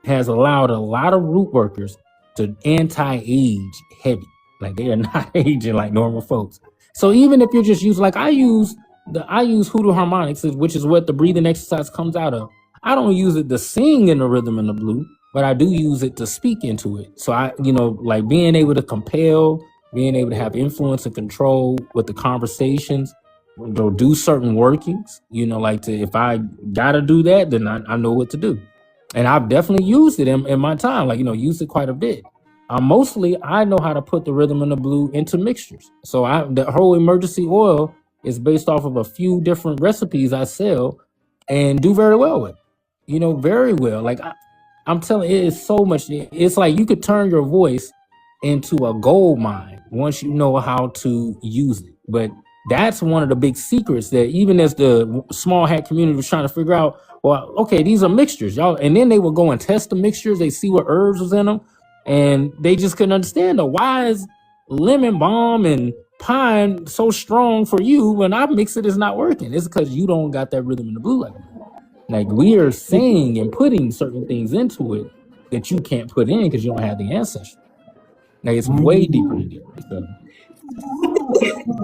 has allowed a lot of root workers to anti-age heavy. Like they are not aging like normal folks. So even if you're just using, like I use hoodoo harmonics, which is what the breathing exercise comes out of. I don't use it to sing in the rhythm and the blue, but I do use it to speak into it. So like being able to compel, being able to have influence and control with the conversations, do certain workings, if I gotta do that, then I know what to do. And I've definitely used it in my time, used it quite a bit. Mostly, I know how to put the rhythm and the blue into mixtures. So the whole emergency oil is based off of a few different recipes I sell and do very well with. Very well. Like I'm telling you, it is so much. It's like you could turn your voice into a gold mine once you know how to use it. But that's one of the big secrets that even as the small hat community was trying to figure out, well, okay, these are mixtures, y'all. And then they would go and test the mixtures. They see what herbs was in them. And they just couldn't understand, why is lemon balm and pine so strong for you when I mix it is not working? It's because you don't got that rhythm in the blue like we are saying and putting certain things into it that you can't put in because you don't have the ancestry. Like it's way deeper than that. So.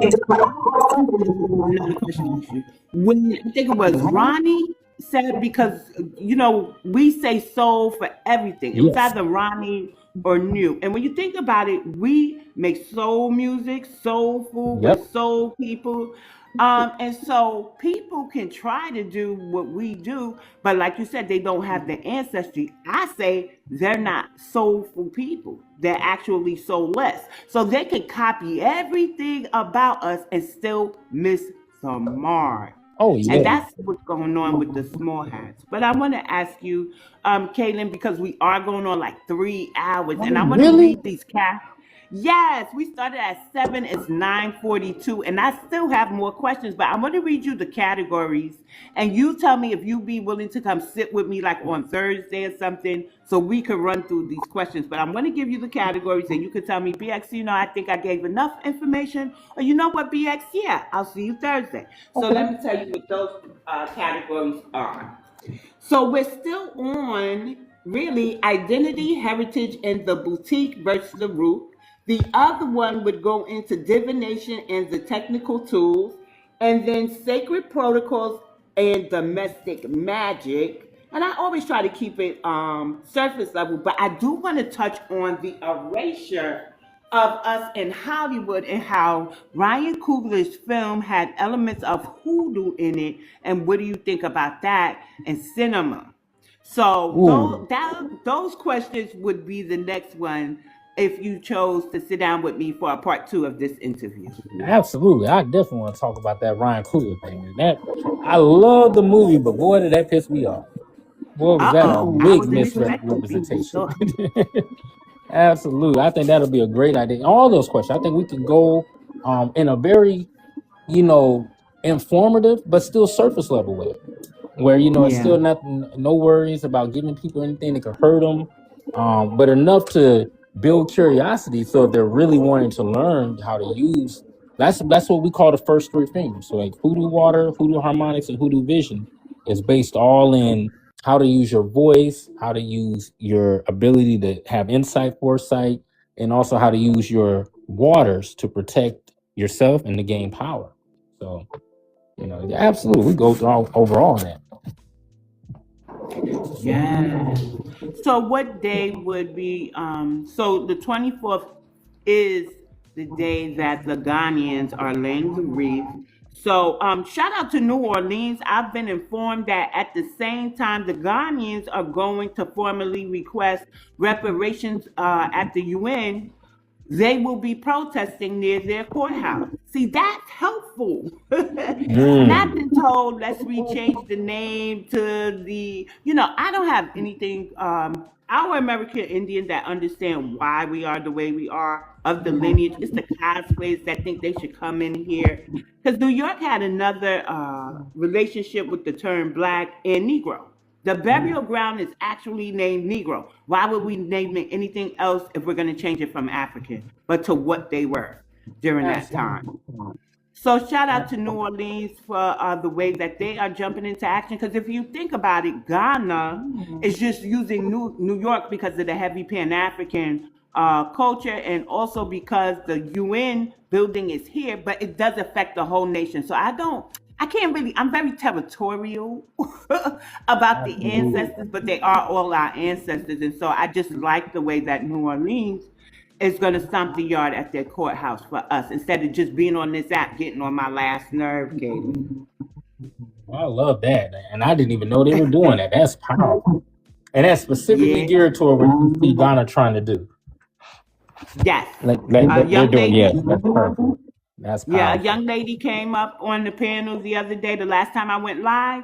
Another question. When I think it was Ronnie said, because we say soul for everything. It was Yes. either Ronnie or New. And when you think about it, we make soul music, soul food Yep. with soul people. And so people can try to do what we do, but like you said, they don't have the ancestry. I say they're not soulful people. They're actually soulless. So they can copy everything about us and still miss the mark. Oh And yeah. that's what's going on with the small hats. But I want to ask you, Kaylin, because we are going on like 3 hours, and I want to Really? read these cats. Yes, we started at 7. It's 9:42, and I still have more questions, but I want to read you the categories, and you tell me if you be willing to come sit with me like on Thursday or something, so we could run through these questions. But I'm going to give you the categories, and you can tell me, BX, I think I gave enough information, or you know what, BX, yeah, I'll see you Thursday. So Okay. let me tell you what those categories are. So we're still on really identity, heritage, and the boutique versus the root. The other one would go into divination and the technical tools, and then sacred protocols and domestic magic. And I always try to keep it surface level, but I do want to touch on the erasure of us in Hollywood and how Ryan Coogler's film had elements of hoodoo in it. And what do you think about that in cinema? So Ooh. those questions would be the next one if you chose to sit down with me for a part two of this interview. Absolutely. I definitely want to talk about that Ryan Coogler thing. That I love the movie, but boy, did that piss me off. Boy, was that a I big wasn't expecting people. misrepresentation. So Absolutely. I think that'll be a great idea. All those questions. I think we could go in a very, you know, informative but still surface level way, where it's Yeah. still nothing, no worries about giving people anything that could hurt them, but enough to build curiosity. So if they're really wanting to learn how to use, that's what we call the first three fingers. So like hoodoo water, hoodoo harmonics, and hoodoo vision is based all in how to use your voice, how to use your ability to have insight, foresight, and also how to use your waters to protect yourself and to gain power. So absolutely, we go through over all that. Yeah. So what day would be so the 24th is the day that the Ghanaians are laying the wreath. So shout out to New Orleans. I've been informed that at the same time the Ghanaians are going to formally request reparations at the UN, they will be protesting near their courthouse. See, that's helpful. Not been told, let's rechange the name to I don't have anything. Our American Indians that understand why we are the way we are of the lineage. It's the cosplays that think they should come in here. Because New York had another relationship with the term black and Negro. The burial ground is actually named Negro. Why would we name it anything else if we're going to change it from African, but to what they were during that time? So shout out to New Orleans for the way that they are jumping into action. Because if you think about it, Ghana is just using New York because of the heavy Pan African culture, and also because the UN building is here, but it does affect the whole nation. So I can't really, I'm very territorial about the ancestors, but they are all our ancestors. And so I just like the way that New Orleans is going to stomp the yard at their courthouse for us instead of just being on this app getting on my last nerve, Kalen. I love that, and I didn't even know they were doing that. That's powerful, and that's specifically Yeah. geared toward what you see Ghana trying to do. Yes. Like A they're young doing, lady. that's perfect. That's Yeah, a powerful. young lady came up on the panel the other day, the last time I went live,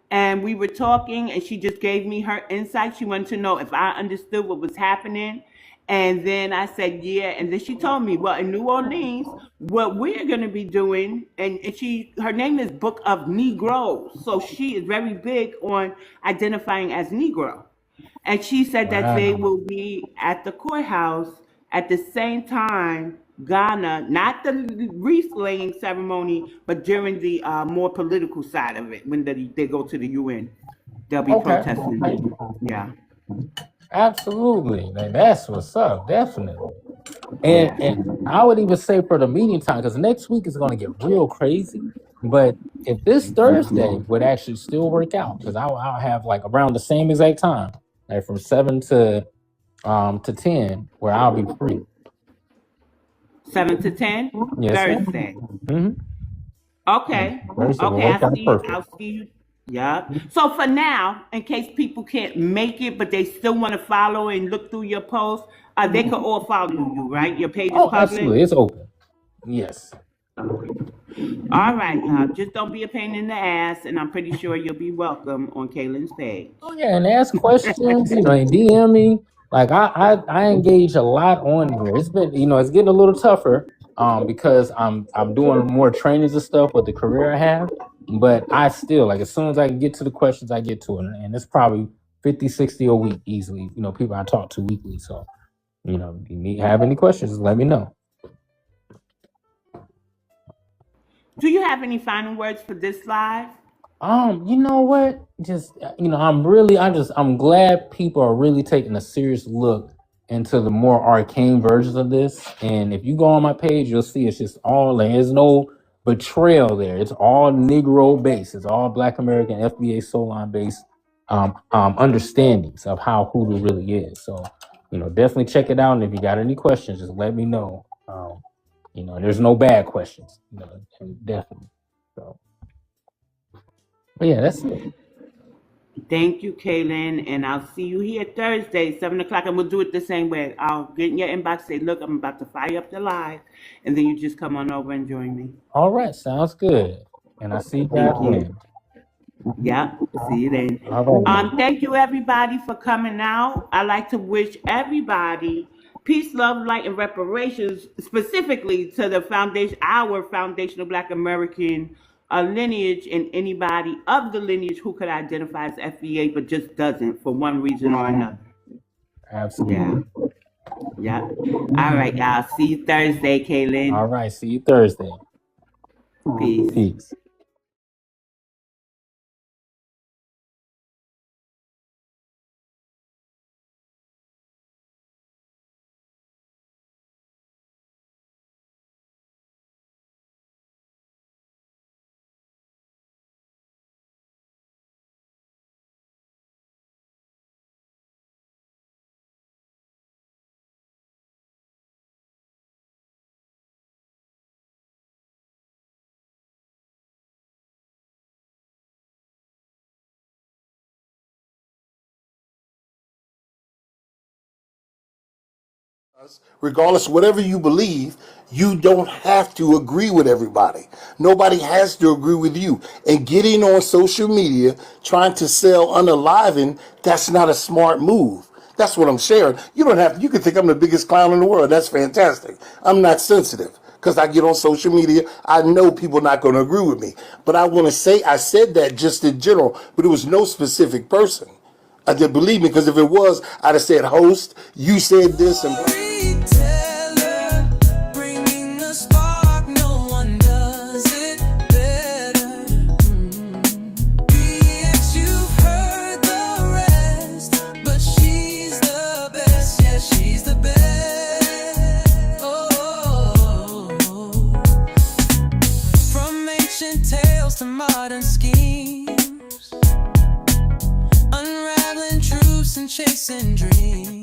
and we were talking, and she just gave me her insight. She wanted to know if I understood what was happening. And then I said, yeah. And then she told me, well, in New Orleans, what we're going to be doing, and her name is Book of Negroes. So she is very big on identifying as Negro. And she said that they Wow. will be at the courthouse at the same time Ghana, not the wreath laying ceremony, but during the more political side of it, when they go to the UN, they'll be Okay. protesting. Yeah, Absolutely. Like, that's what's up. Definitely. And yeah. and I would even say for the meeting time, because next week is going to get real crazy. But if this Thursday would actually still work out, because I'll have like around the same exact time, like from 7 to 10, where I'll be free. 7 to 10, Yes, sir. Thursday. Mm-hmm. Okay. Thursday will Okay, work out perfect. I'll see you. Yeah. So for now, in case people can't make it, but they still want to follow and look through your posts, they could all follow you, right? Your page is Oh, public. absolutely. It's open. Yes. All right, y'all. Just don't be a pain in the ass, and I'm pretty sure you'll be welcome on Kalen's page. Oh yeah, and ask questions, and DM me. Like I engage a lot on here. It's been, it's getting a little tougher, because I'm doing more trainings and stuff with the career I have. But I still, like, as soon as I can get to the questions, I get to it. And it's probably 50, 60 a week easily, people I talk to weekly. So, if you have any questions, let me know. Do you have any final words for this live? You know what? Just I'm glad people are really taking a serious look into the more arcane versions of this. And if you go on my page, you'll see it's just all, like, there's no betrayal there. It's all Negro based. It's all Black American FBA Solon based understandings of how hoodoo really is. So, definitely check it out. And if you got any questions, just let me know. There's no bad questions. Definitely. So. But yeah, that's it. Thank you, Kalen, and I'll see you here Thursday, 7 o'clock, and we'll do it the same way. I'll get in your inbox, say, look, I'm about to fire up the live, and then you just come on over and join me. All right, sounds good. And I see you guys then. Yeah, see you then. All right. Thank you, everybody, for coming out. I like to wish everybody peace, love, light, and reparations, specifically to the foundation, our foundational Black American lineage, and anybody of the lineage who could identify as FBA but just doesn't for one reason or another. Absolutely. Yeah. All right, y'all. See you Thursday, Kalen. All right. See you Thursday. Peace. Peace. Regardless of whatever you believe, you don't have to agree with everybody. Nobody has to agree with you. And getting on social media, trying to sell unalivened, that's not a smart move. That's what I'm sharing. You don't have to, you can think I'm the biggest clown in the world. That's fantastic. I'm not sensitive because I get on social media. I know people are not going to agree with me. But I want to say, I said that just in general, but it was no specific person. I did, believe me, because if it was, I'd have said host, you said this, and Retailer, bringing the spark, no one does it better. BX, you've heard the rest, but she's the best, yeah, she's the best. Oh, from ancient tales to modern schemes, unraveling truths and chasing dreams.